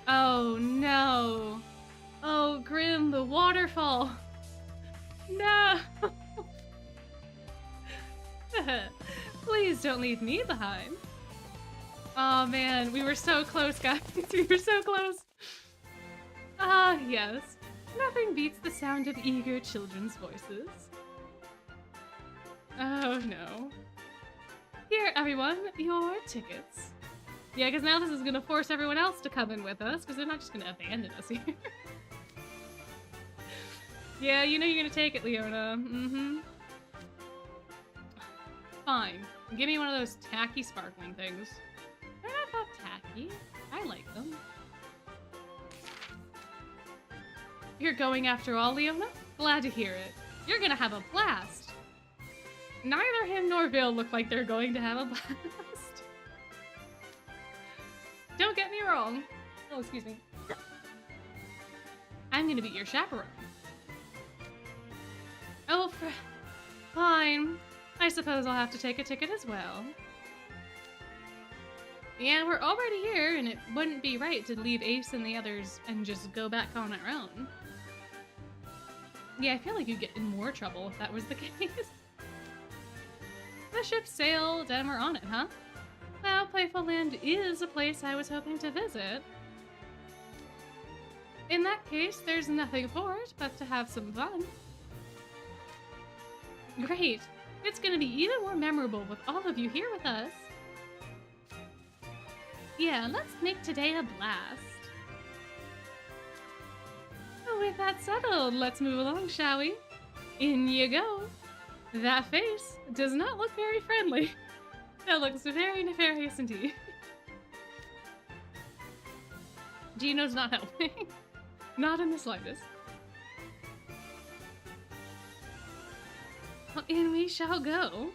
Speaker 1: Oh no. Oh, Grim, the waterfall. No. Please don't leave me behind. Oh man, we were so close, guys. We were so close. Ah, yes. Nothing beats the sound of eager children's voices. Oh no. Here, everyone, your tickets. Yeah, because now this is going to force everyone else to come in with us, because they're not just going to abandon us here. Yeah, you know you're going to take it, Leona. Fine. Give me one of those tacky sparkling things. They're not that tacky. I like them. You're going after all, Leona? Glad to hear it. You're going to have a blast. Neither him nor Vil look like they're going to have a blast. Don't get me wrong. Oh, excuse me. I'm gonna be your chaperone. Oh, fine. I suppose I'll have to take a ticket as well. Yeah, we're already here, and it wouldn't be right to leave Ace and the others and just go back on our own. Yeah, I feel like you'd get in more trouble if that was the case. The ship sailed and we're on it, huh? Well, Playful Land is a place I was hoping to visit. In that case, there's nothing for it but to have some fun. Great! It's gonna be even more memorable with all of you here with us. Yeah, let's make today a blast. With that settled, let's move along, shall we? In you go. That face does not look very friendly. That looks very nefarious indeed. Gino's not helping. Not in the slightest. Well, in we shall go.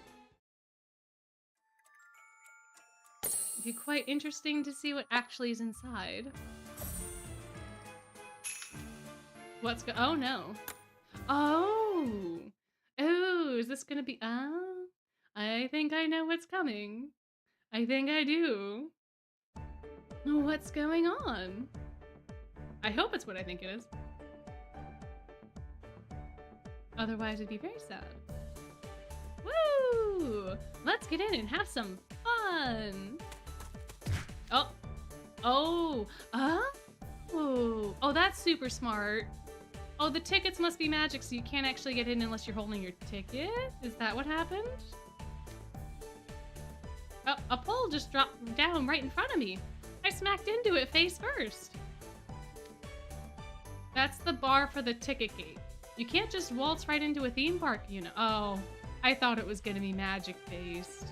Speaker 1: It'd be quite interesting to see what actually is inside. Oh no. Oh! Oh, is this gonna be, oh, I I think I know what's coming. I think I do. What's going on? I hope it's what I think it is. Otherwise, it'd be very sad. Woo! Let's get in and have some fun. Oh. Oh. Oh, that's super smart. Oh, the tickets must be magic, so you can't actually get in unless you're holding your ticket? Is that what happened? Oh, a pole just dropped down right in front of me. I smacked into it face first. That's the bar for the ticket gate. You can't just waltz right into a theme park, you know. Oh, I thought it was gonna be magic-based.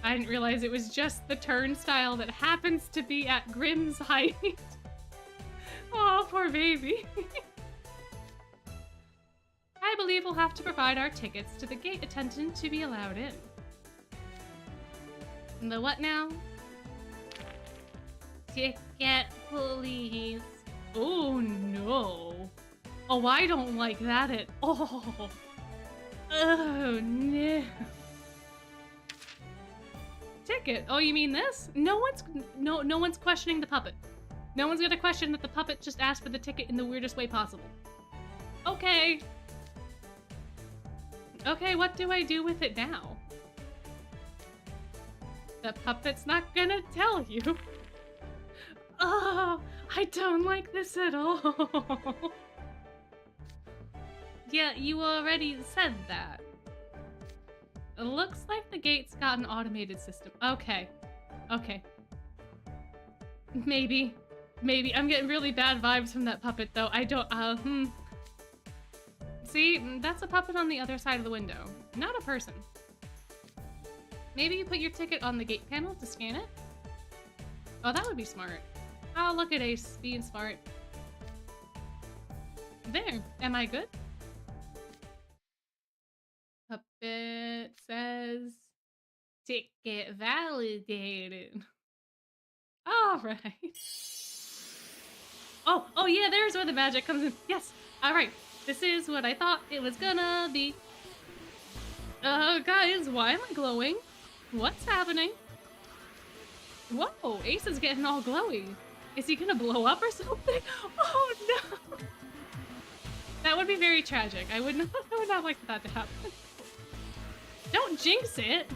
Speaker 1: I didn't realize it was just the turnstile that happens to be at Grimm's height. Oh, poor baby. I believe we'll have to provide our tickets to the gate attendant to be allowed in. The what now? Ticket, please. Oh no. Oh, I don't like that at all. Oh no. Ticket. Oh, you mean this? No one's questioning the puppet. No one's gonna question that the puppet just asked for the ticket in the weirdest way possible. Okay. Okay, what do I do with it now? The puppet's not gonna tell you. Oh, I don't like this at all. Yeah, you already said that. It looks like the gate's got an automated system. Okay. Okay. Maybe. I'm getting really bad vibes from that puppet, though. I don't, See, that's a puppet on the other side of the window, not a person. Maybe you put your ticket on the gate panel to scan it? Oh, that would be smart. Oh, look at Ace being smart. There. Am I good? Puppet says ticket validated. All right. Oh yeah, there's where the magic comes in. Yes. All right. This is what I thought it was gonna be. Guys, why am I glowing? What's happening? Whoa, Ace is getting all glowy. Is he gonna blow up or something? Oh no! That would be very tragic. I would not like that to happen. Don't jinx it!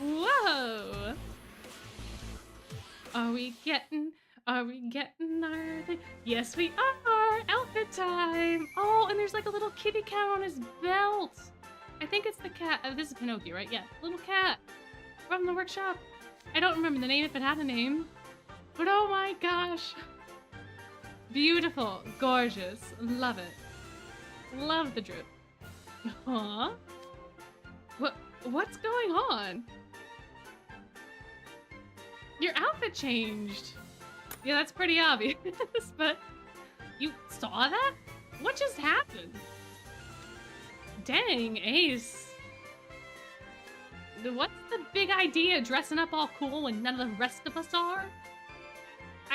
Speaker 1: Whoa! Are we getting our thing? Yes, we are! Outfit time! Oh, and there's like a little kitty cat on his belt! I think it's the cat. This is Pinocchio, right? Yeah, little cat from the workshop. I don't remember the name if it had a name. But oh my gosh! Beautiful, gorgeous, love it. Love the drip. Huh? What's going on? Your outfit changed. Yeah, that's pretty obvious, but you saw that? What just happened? Dang, Ace. What's the big idea dressing up all cool when none of the rest of us are?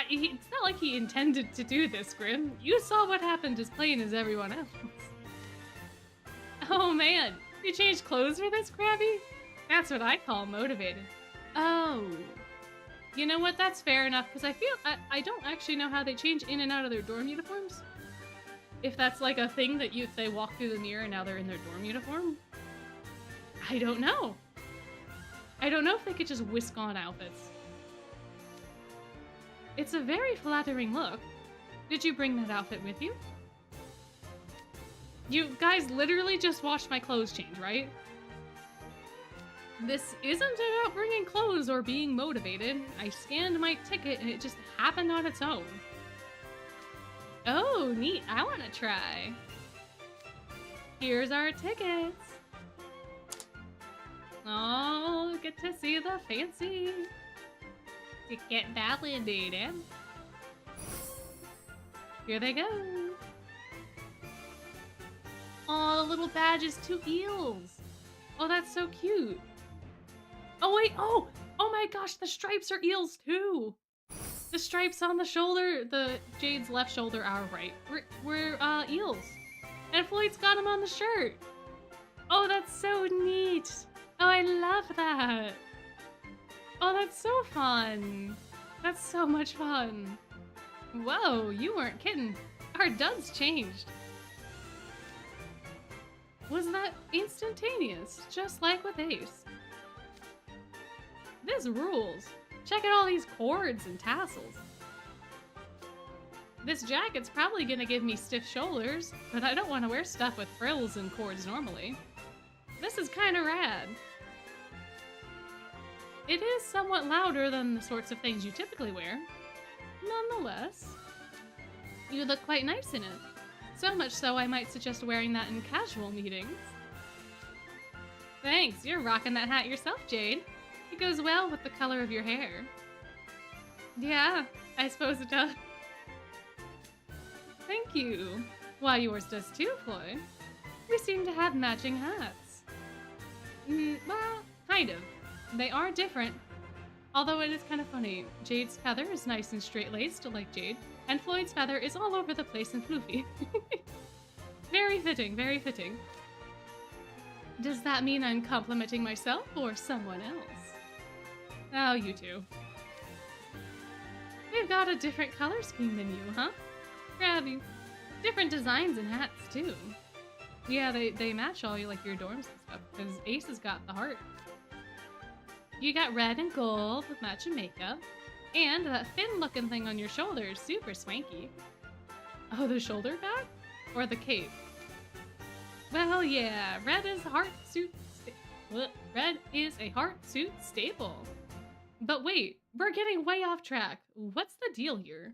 Speaker 1: It's not like he intended to do this, Grim. You saw what happened as plain as everyone else. Oh man, you changed clothes for this, Krabby? That's what I call motivated. Oh. You know what, that's fair enough, because I don't actually know how they change in and out of their dorm uniforms. If that's like a thing that they walk through the mirror and now they're in their dorm uniform. I don't know. I don't know if they could just whisk on outfits. It's a very flattering look. Did you bring that outfit with you? You guys literally just watched my clothes change, right? This isn't about bringing clothes or being motivated. I scanned my ticket and it just happened on its own. Oh, neat. I want to try. Here's our tickets. Oh, get to see the fancy ticket validated. Here they go. Oh, the little badge is 2 eels. Oh, that's so cute. Oh, wait. Oh my gosh. The stripes are eels too. The stripes on the shoulder, Jade's left shoulder, our right, we're eels. And Floyd's got them on the shirt. Oh, that's so neat. Oh, I love that. Oh, that's so fun. That's so much fun. Whoa, you weren't kidding. Our duds changed. Was that instantaneous, just like with Ace? This rules. Check out all these cords and tassels. This jacket's probably gonna give me stiff shoulders, but I don't want to wear stuff with frills and cords normally. This is kinda rad. It is somewhat louder than the sorts of things you typically wear. Nonetheless, you look quite nice in it. So much so I might suggest wearing that in casual meetings. Thanks, you're rocking that hat yourself, Jade. It goes well with the color of your hair. Yeah, I suppose it does. Thank you. Why, yours does too, Floyd. We seem to have matching hats. Well, kind of. They are different. Although it is kind of funny. Jade's feather is nice and straight-laced, like Jade, and Floyd's feather is all over the place and floofy. Very fitting, very fitting. Does that mean I'm complimenting myself or someone else? Oh, you two. We've got a different color scheme than you, huh? Grabby. Different designs and hats, too. Yeah, they match all your dorms and stuff, because Ace has got the heart. You got red and gold with matching makeup, and that fin-looking thing on your shoulder is super swanky. Oh, the shoulder bag? Or the cape? Well, yeah, red is a heart suit staple. But wait, we're getting way off track. What's the deal here?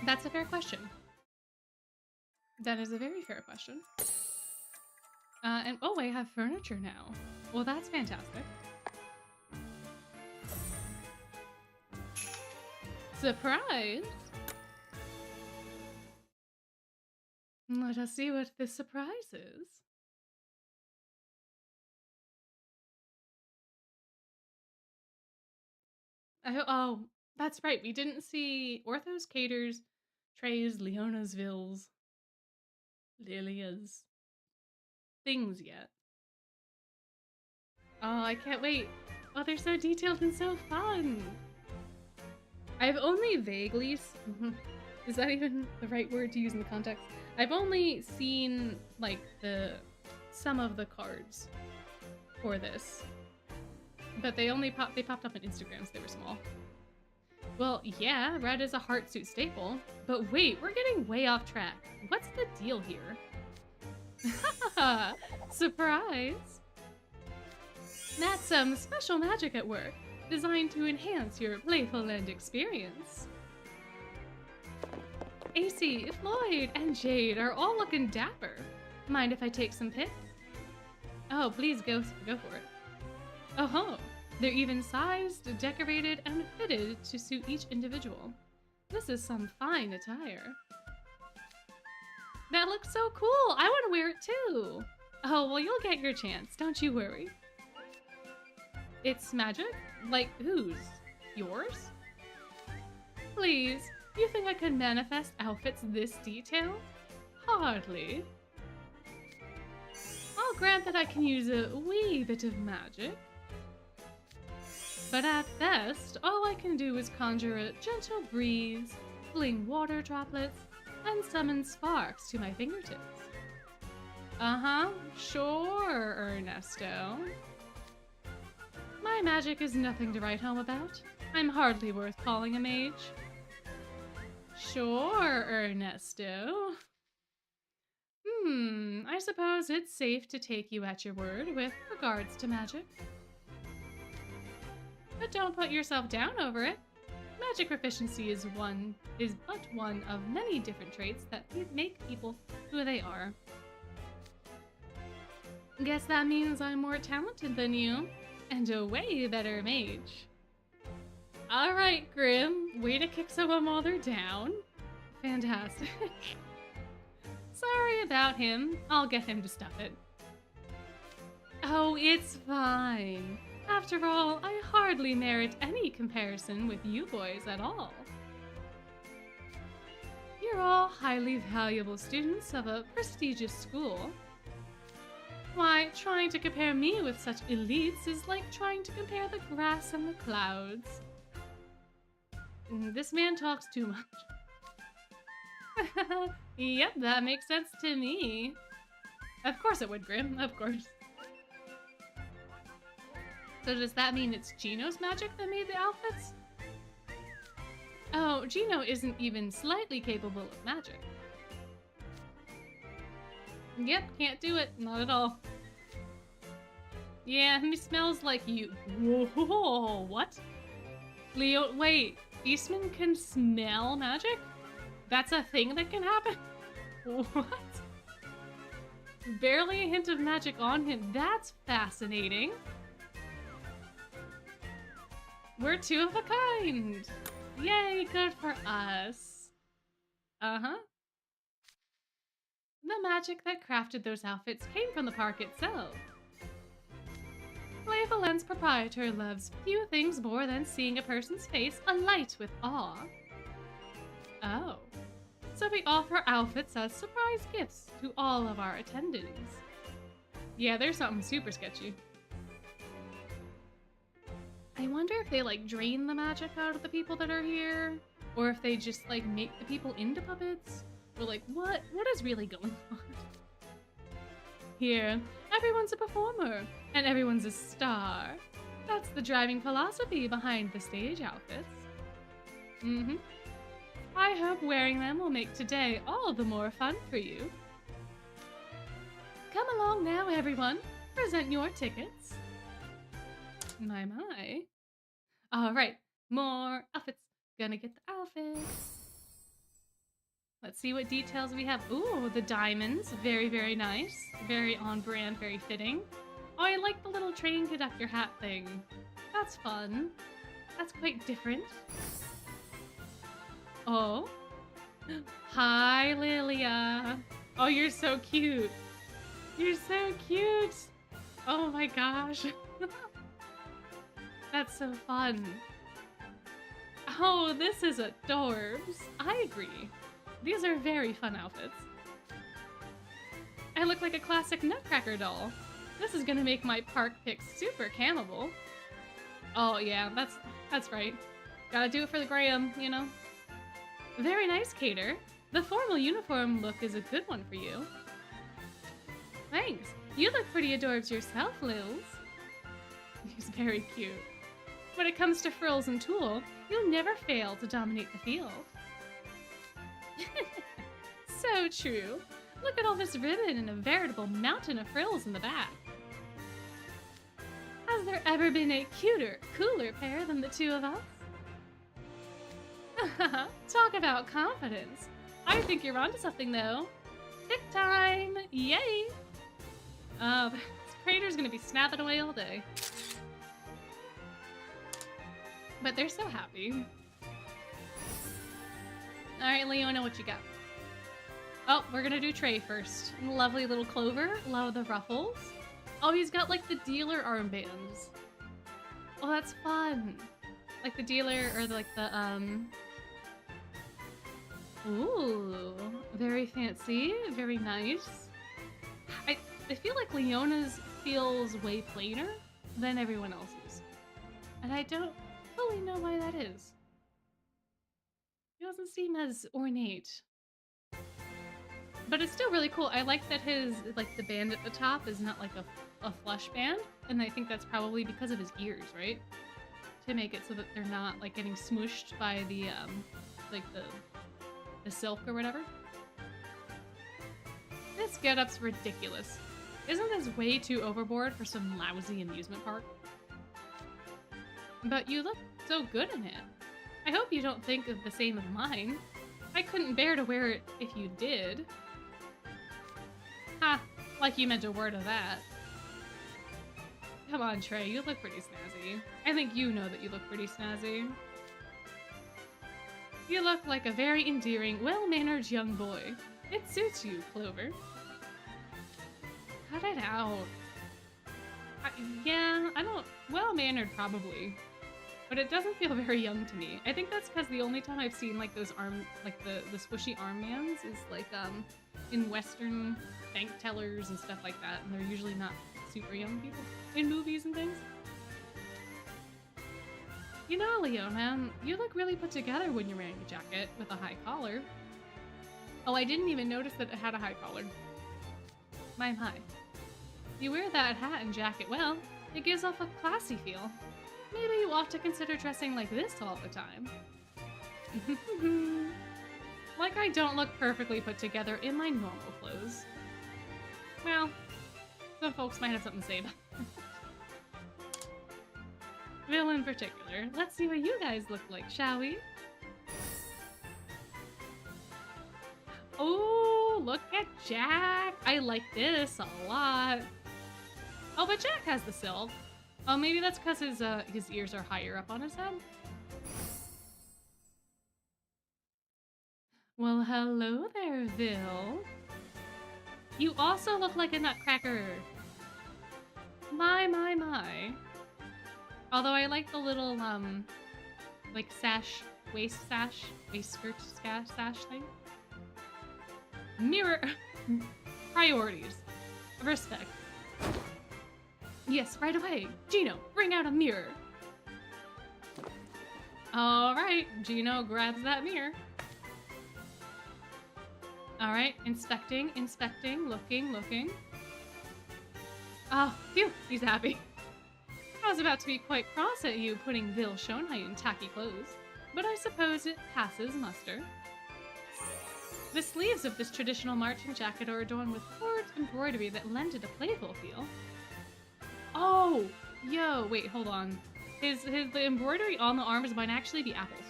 Speaker 1: That's a fair question. That is a very fair question. And oh, I have furniture now. Well, that's fantastic. Surprise! Let us see what this surprise is. Oh, that's right. We didn't see Orthos, Caters, Trays, Leona's, Vills, Lilia's things yet. Oh, I can't wait. Oh, they're so detailed and so fun. I've only vaguely... Is that even the right word to use in the context? I've only seen, like, some of the cards for this. But they popped up on Instagram, so they were small. Well, yeah, red is a heart suit staple. But wait, we're getting way off track. What's the deal here? Surprise! That's some special magic at work, designed to enhance your Playful Land experience. AC, Floyd, and Jade are all looking dapper. Mind if I take some pics? Oh, please go for it. Oh-ho! They're even sized, decorated, and fitted to suit each individual. This is some fine attire. That looks so cool! I want to wear it too! Oh, well, you'll get your chance, don't you worry. It's magic? Like whose? Yours? Please, you think I could manifest outfits this detailed? Hardly. I'll grant that I can use a wee bit of magic. But at best, all I can do is conjure a gentle breeze, fling water droplets, and summon sparks to my fingertips. Uh-huh, sure, Ernesto. My magic is nothing to write home about. I'm hardly worth calling a mage. Sure, Ernesto. I suppose it's safe to take you at your word with regards to magic. But don't put yourself down over it. Magic proficiency is but one of many different traits that make people who they are. Guess that means I'm more talented than you, and a way better mage. Alright, Grim, way to kick someone while they're down. Fantastic. Sorry about him. I'll get him to stuff it. Oh, it's fine. After all, I hardly merit any comparison with you boys at all. You're all highly valuable students of a prestigious school. Why, trying to compare me with such elites is like trying to compare the grass and the clouds. This man talks too much. Yep, that makes sense to me. Of course it would, Grim, of course. So does that mean it's Gino's magic that made the outfits? Oh, Gino isn't even slightly capable of magic. Yep, can't do it. Not at all. Yeah, he smells like you. Whoa, what? Leo, wait. Eastman can smell magic? That's a thing that can happen? What? Barely a hint of magic on him. That's fascinating. We're two of a kind. Yay, good for us. Uh-huh. The magic that crafted those outfits came from the park itself. Playful Land's proprietor loves few things more than seeing a person's face alight with awe. Oh. So we offer outfits as surprise gifts to all of our attendants. Yeah, there's something super sketchy. I wonder if they like drain the magic out of the people that are here, or if they just like make the people into puppets, or like what is really going on? Here, everyone's a performer, and everyone's a star. That's the driving philosophy behind the stage outfits. Mm-hmm. I hope wearing them will make today all the more fun for you. Come along now, everyone. Present your tickets. My. Alright, more outfits. Gonna get the outfits. Let's see what details we have. Ooh, the diamonds. Very, very nice. Very on brand, very fitting. Oh, I like the little train conductor hat thing. That's fun. That's quite different. Oh. Hi, Lilia. Oh, you're so cute. You're so cute. Oh my gosh. That's so fun. Oh, this is adorbs. I agree. These are very fun outfits. I look like a classic Nutcracker doll. This is gonna make my park pick super cannibal. Oh yeah, that's right. Gotta do it for the gram, you know? Very nice, Cater. The formal uniform look is a good one for you. Thanks. You look pretty adorbs yourself, Lils. He's very cute. When it comes to frills and tulle, you'll never fail to dominate the field. So true. Look at all this ribbon and a veritable mountain of frills in the back. Has there ever been a cuter, cooler pair than the two of us? Talk about confidence. I think you're onto something, though. Tick time! Yay! This crater's gonna be snapping away all day. But they're so happy. Alright, Leona, what you got? Oh, we're gonna do Trey first. Lovely little Clover. Love the ruffles. Oh, he's got like the dealer armbands. Oh, that's fun. Like the dealer or like the Ooh, very fancy, very nice. I feel like Leona's feels way plainer than everyone else's. And I don't fully know why that is. He doesn't seem as ornate. But it's still really cool. I like that his, like, the band at the top is not like a flush band. And I think that's probably because of his ears, right? To make it so that they're not, like, getting smooshed by the, like, the silk or whatever. This getup's ridiculous. Isn't this way too overboard for some lousy amusement park? But you look so good in it. I hope you don't think of the same of mine. I couldn't bear to wear it if you did. Ha! Like you meant a word of that. Come on, Trey, you look pretty snazzy. I think you know that you look pretty snazzy. You look like a very endearing, well-mannered young boy. It suits you, Clover. Cut it out. Yeah, I don't... Well-mannered, probably. but it doesn't feel very young to me. I think that's because the only time I've seen like those the squishy armbands is like in Western bank tellers and stuff like that, and they're usually not super young people in movies and things. You know, Leo, man, you look really put together when you're wearing a jacket with a high collar. Oh, I didn't even notice that it had a high collar. My. You wear that hat and jacket well, it gives off a classy feel. Maybe you ought to consider dressing like this all the time. Like I don't look perfectly put together in my normal clothes. Well, some folks might have something to say about it. Bill in particular. Let's see what you guys look like, shall we? Oh, look at Jack! I like this a lot. Oh, but Jack has the silk. Oh, maybe that's because his ears are higher up on his head. Well, hello there, Vil. You also look like a nutcracker. My. Although I like the little, like sash, waist skirt sash thing. Mirror. Priorities. Respect. Yes, right away. Gino, bring out a mirror. All right, Gino grabs that mirror. All right, inspecting, looking. Oh, phew, he's happy. I was about to be quite cross at you putting Vil Shonhai in tacky clothes, but I suppose it passes muster. The sleeves of this traditional marching jacket are adorned with cord embroidery that lend it a playful feel. Oh, yo, wait, hold on. The embroidery on the arms might actually be apples.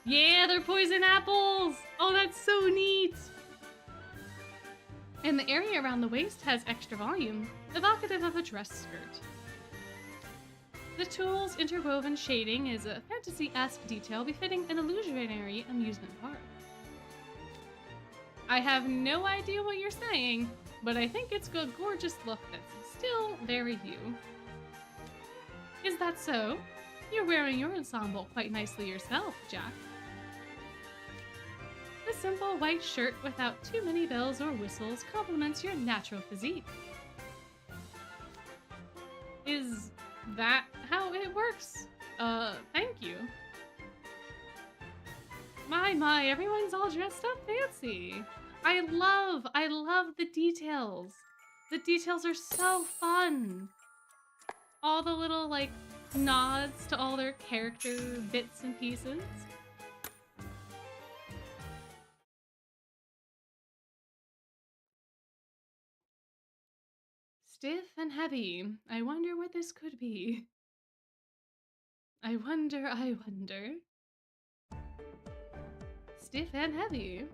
Speaker 1: Yeah, they're poison apples! Oh, that's so neat! And the area around the waist has extra volume, evocative of a dress skirt. The tulle interwoven shading is a fantasy-esque detail befitting an illusionary amusement park. I have no idea what you're saying, but I think it's a gorgeous look that's still very you. Is that so? You're wearing your ensemble quite nicely yourself, Jack. The simple white shirt without too many bells or whistles complements your natural physique. Is that how it works? Thank you. My, everyone's all dressed up fancy. I love the details. The details are so fun. All the little, like, nods to all their character bits and pieces. Stiff and heavy. I wonder what this could be. I wonder. Stiff and heavy.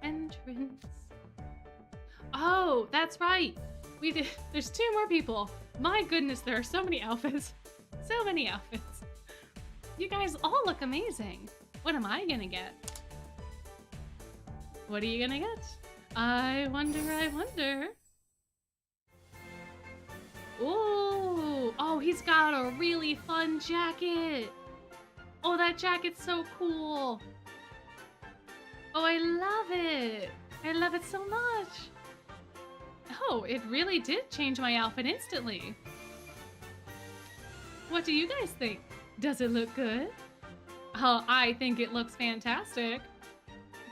Speaker 1: Entrance. Oh, that's right. We did. There's 2 more people. My goodness, there are so many outfits. So many outfits. You guys all look amazing. What am I gonna get? What are you gonna get? I wonder. Ooh. Oh, he's got a really fun jacket. Oh, that jacket's so cool. Oh, I love it. I love it so much. Oh, it really did change my outfit instantly. What do you guys think? Does it look good? Oh, I think it looks fantastic.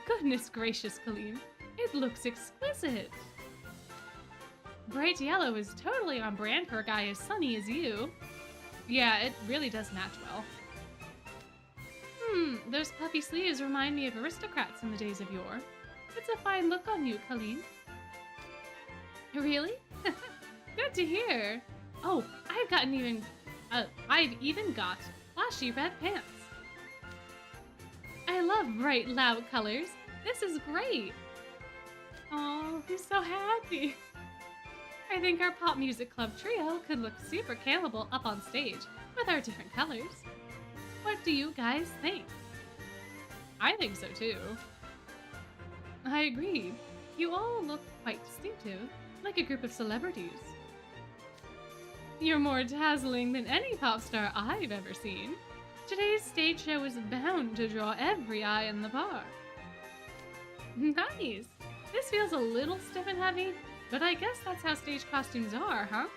Speaker 1: Goodness gracious, Colleen. It looks exquisite. Bright yellow is totally on brand for a guy as sunny as you. Yeah, it really does match well. Those puffy sleeves remind me of aristocrats in the days of yore. It's a fine look on you, Colleen. Really? Good to hear. Oh, I've even got flashy red pants. I love bright, loud colors. This is great. Oh, I'm so happy. I think our pop music club trio could look super cannibal up on stage with our different colors. What do you guys think? I think so too. I agree. You all look quite distinctive, like a group of celebrities. You're more dazzling than any pop star I've ever seen. Today's stage show is bound to draw every eye in the park. Nice! This feels a little stiff and heavy, but I guess that's how stage costumes are, huh?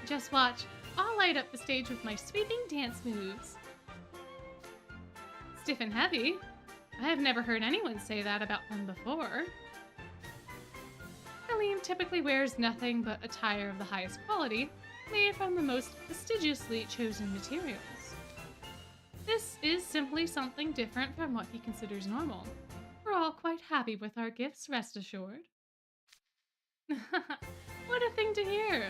Speaker 1: Just watch. I'll light up the stage with my sweeping dance moves. Stiff and heavy? I have never heard anyone say that about them before. Aleem typically wears nothing but attire of the highest quality, made from the most prestigiously chosen materials. This is simply something different from what he considers normal. We're all quite happy with our gifts, rest assured. What a thing to hear!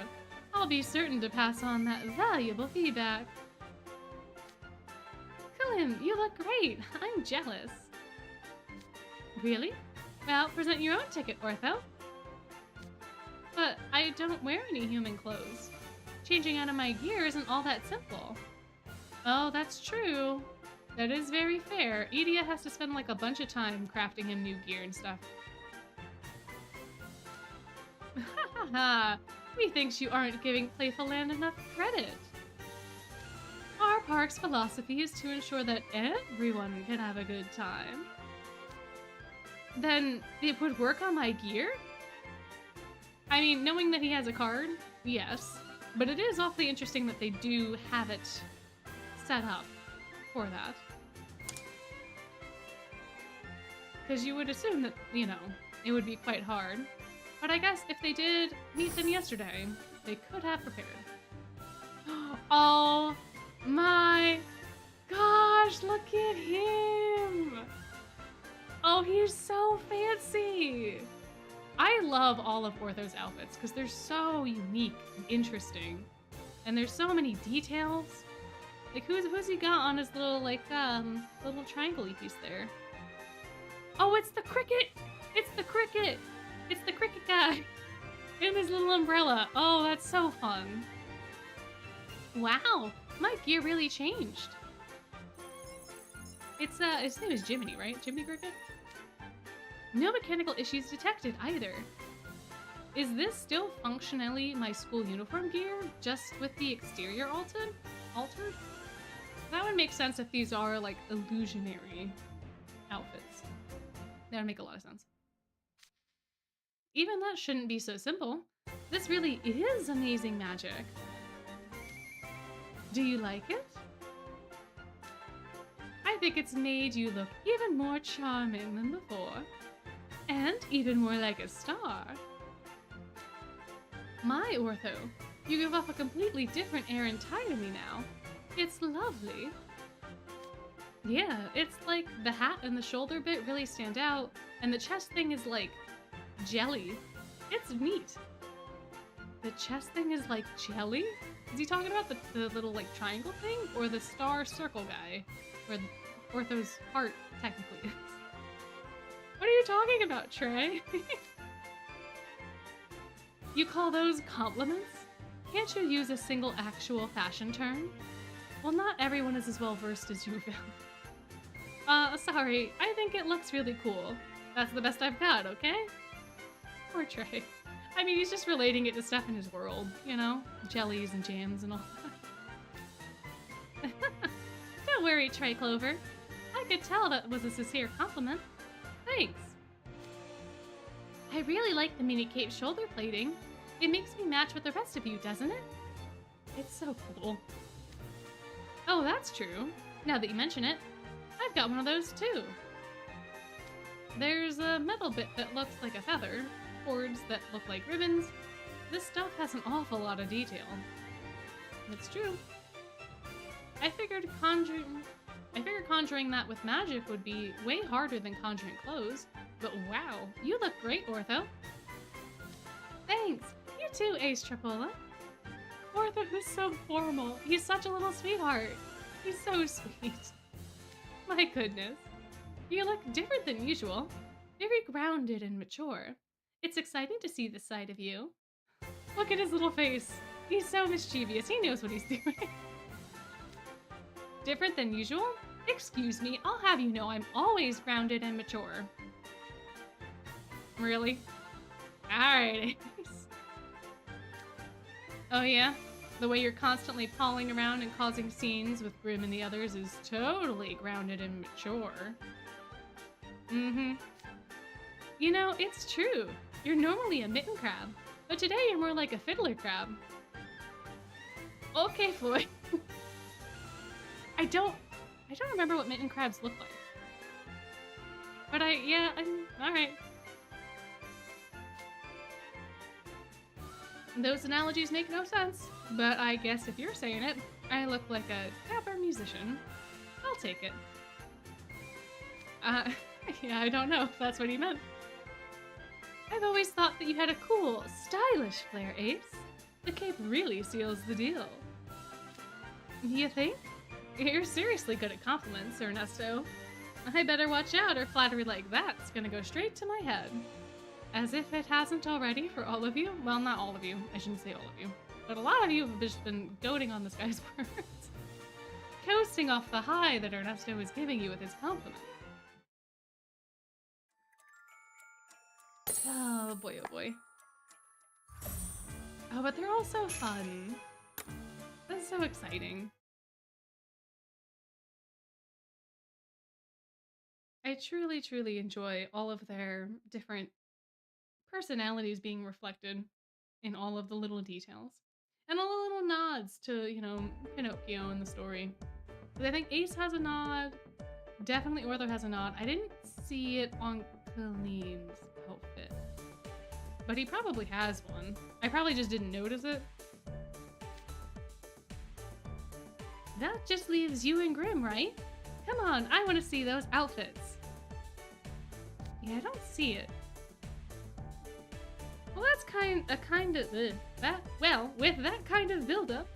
Speaker 1: I'll be certain to pass on that valuable feedback. Kalim, you look great. I'm jealous. Really? Well, present your own ticket, Ortho. But I don't wear any human clothes. Changing out of my gear isn't all that simple. Oh, that's true. That is very fair. Edea has to spend like a bunch of time crafting him new gear and stuff. Haha, methinks you aren't giving Playful Land enough credit. Our park's philosophy is to ensure that everyone can have a good time. Then it would work on my gear? I mean, knowing that he has a card, yes. But it is awfully interesting that they do have it set up for that. Because you would assume that, you know, it would be quite hard. But I guess if they did meet them yesterday, they could have prepared. Oh my gosh, look at him! Oh, he's so fancy! I love all of Ortho's outfits because they're so unique and interesting. And there's so many details. Like, who's he got on his little, like, little triangle-y piece there? Oh, it's the cricket! It's the cricket! It's the cricket guy! In his little umbrella. Oh, that's so fun. Wow, my gear really changed. It's, his name is Jiminy, right? Jiminy Cricket? No mechanical issues detected either. Is this still functionally my school uniform gear, just with the exterior altered? That would make sense if these are, like, illusionary outfits. That would make a lot of sense. Even that shouldn't be so simple. This really is amazing magic. Do you like it? I think it's made you look even more charming than before. And even more like a star. My Ortho, you give off a completely different air entirely now. It's lovely. Yeah, it's like the hat and the shoulder bit really stand out, and the chest thing is like jelly. It's neat. The chest thing is like jelly? Is he talking about the little like triangle thing? Or the star circle guy? Where Ortho's heart technically is. What are you talking about, Trey? You call those compliments? Can't you use a single actual fashion term? Well, not everyone is as well versed as you, Phil. Sorry, I think it looks really cool. That's the best I've got, okay? Poor Trey. I mean, he's just relating it to stuff in his world, you know? Jellies and jams and all that. Don't worry, Trey Clover. I could tell that was a sincere compliment. Thanks. I really like the mini cape shoulder plating. It makes me match with the rest of you, doesn't it? It's so cool. Oh, that's true. Now that you mention it, I've got one of those too. There's a metal bit that looks like a feather, cords that look like ribbons. This stuff has an awful lot of detail. It's true. I figured conjuring that with magic would be way harder than conjuring clothes, but wow, you look great, Ortho. Thanks. You too, Ace Trapola. Ortho is so formal. He's such a little sweetheart. He's so sweet. My goodness. You look different than usual. Very grounded and mature. It's exciting to see this side of you. Look at his little face. He's so mischievous. He knows what he's doing. Different than usual? Excuse me, I'll have you know I'm always grounded and mature. Really? Alright. Oh yeah? The way you're constantly pawing around and causing scenes with Grim and the others is totally grounded and mature. Mm-hmm. You know, it's true. You're normally a mitten crab, but today you're more like a fiddler crab. Okay, Floyd. I don't remember what mitten crabs look like. But alright. Those analogies make no sense, but I guess if you're saying it, I look like a dapper musician. I'll take it. Yeah, I don't know if that's what he meant. I've always thought that you had a cool, stylish flair, Ace. The cape really seals the deal. You think? You're seriously good at compliments, Ernesto. I better watch out or flattery like that's gonna go straight to my head. As if it hasn't already for all of you. Well, not all of you. I shouldn't say all of you. But a lot of you have just been goading on this guy's words. Coasting off the high that Ernesto is giving you with his compliment. Oh boy, oh boy. Oh, but they're all so fun. That's so exciting. I truly, truly enjoy all of their different personalities being reflected in all of the little details. And all the little nods to, you know, Pinocchio in the story. I think Ace has a nod. Definitely Ortho has a nod. I didn't see it on Kaleem's outfit. But he probably has one. I probably just didn't notice it. That just leaves you and Grim, right? Come on, I want to see those outfits. Yeah, I don't see it. Well, that's with that kind of build-up,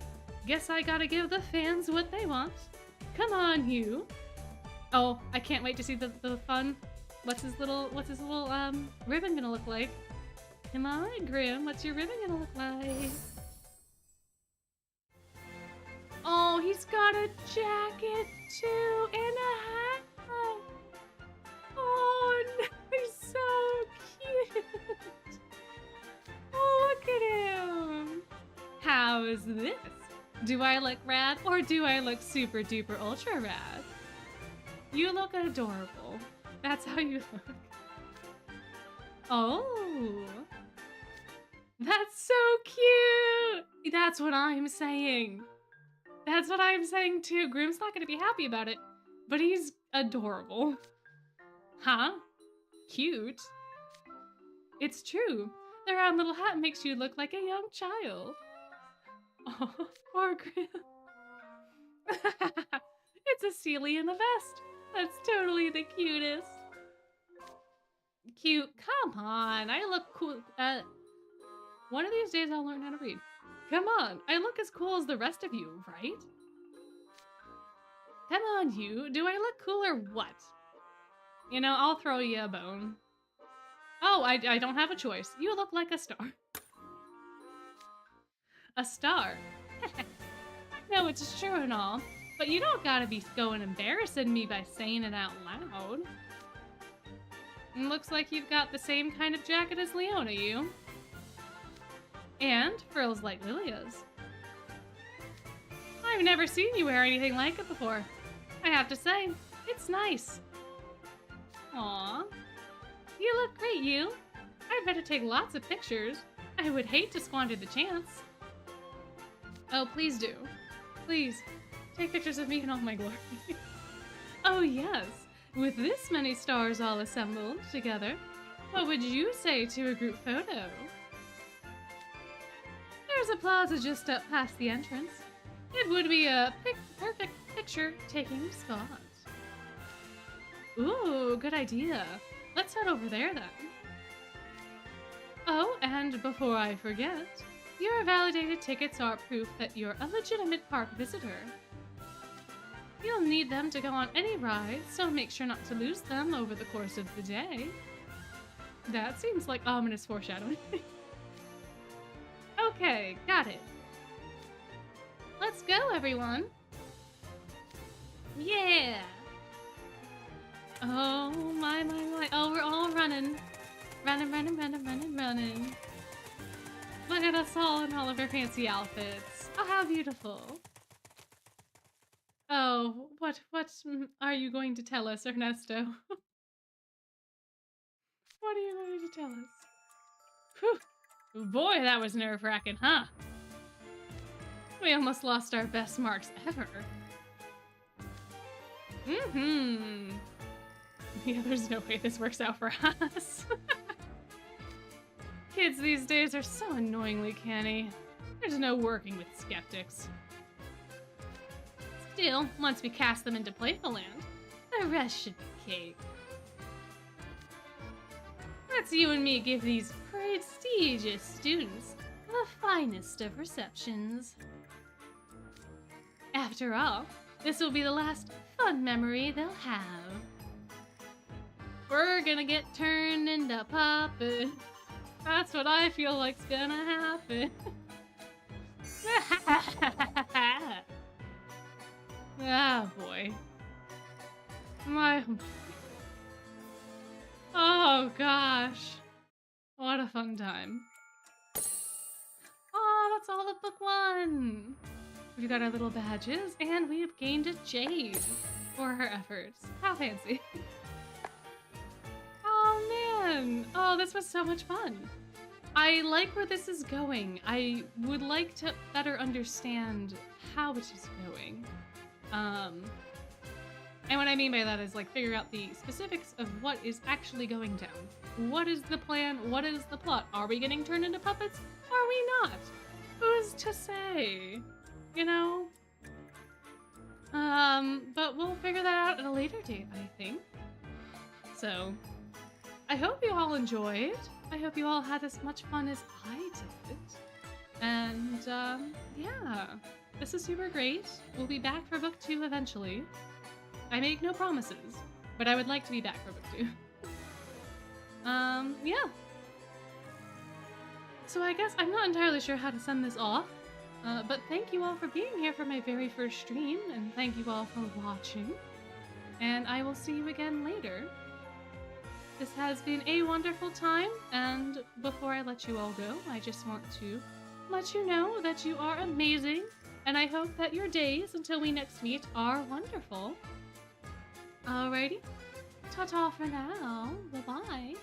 Speaker 1: guess I gotta give the fans what they want. Come on, you. Oh, I can't wait to see the fun. What's his little ribbon gonna look like? Come on, Grim, what's your ribbon gonna look like? Oh, he's got a jacket too and a hat. Oh, no, he's so cute. Oh, look at him. How is this? Do I look rad or do I look super duper ultra rad? You look adorable. That's how you look. Oh, that's so cute. That's what I'm saying. That's what I'm saying too. Grim's not gonna be happy about it, but he's adorable. Huh? Cute? It's true. The round little hat makes you look like a young child. Oh, poor Grim. It's a Sealy in a vest. That's totally the cutest. Cute. Come on. I look cool. One of these days I'll learn how to read. Come on. I look as cool as the rest of you, right? Come on, you. Do I look cool or what? You know, I'll throw you a bone. Oh, I don't have a choice. You look like a star. A star? No, it's true and all, but you don't gotta be going embarrassing me by saying it out loud. And looks like you've got the same kind of jacket as Leona, you. And frills like Lilia's. I've never seen you wear anything like it before. I have to say, it's nice. Aw. You look great, you. I'd better take lots of pictures. I would hate to squander the chance. Oh, please do. Please, take pictures of me in all my glory. Oh yes, with this many stars all assembled together, what would you say to a group photo? There's a plaza just up past the entrance. It would be a perfect picture-taking spot. Ooh, good idea. Let's head over there then. Oh, and before I forget, your validated tickets are proof that you're a legitimate park visitor. You'll need them to go on any ride, so make sure not to lose them over the course of the day. That seems like ominous foreshadowing. Okay, got it. Let's go, everyone. Yeah. Oh, my. Oh, we're all running. Running. Look at us all in all of our fancy outfits. Oh, how beautiful. Oh, what are you going to tell us, Ernesto? What are you going to tell us? Whew. Boy, that was nerve-wracking, huh? We almost lost our best marks ever. Mm-hmm. Yeah, there's no way this works out for us. Kids these days are so annoyingly canny. There's no working with skeptics. Still, once we cast them into Playful Land, the rest should be cake. Let's you and me give these prestigious students the finest of receptions. After all, this will be the last fun memory they'll have. We're gonna get turned into puppets. That's what I feel like's gonna happen. Ah, boy. Oh, gosh. What a fun time. Oh, that's all of book 1. We've got our little badges, and we've gained a jade for our efforts. How fancy. Oh, man. Oh, this was so much fun. I like where this is going. I would like to better understand how it is going. And what I mean by that is like figure out the specifics of what is actually going down. What is the plan? What is the plot? Are we getting turned into puppets? Are we not? Who's to say? You know? But we'll figure that out at a later date, I think. So, I hope you all enjoyed. I hope you all had as much fun as I did. And, yeah. This is super great. We'll be back for book 2 eventually. I make no promises, but I would like to be back for book 2. Yeah. So I guess I'm not entirely sure how to send this off, but thank you all for being here for my very first stream, and thank you all for watching. And I will see you again later. This has been a wonderful time, and before I let you all go, I just want to let you know that you are amazing, and I hope that your days until we next meet are wonderful. Alrighty, ta-ta for now. Bye-bye.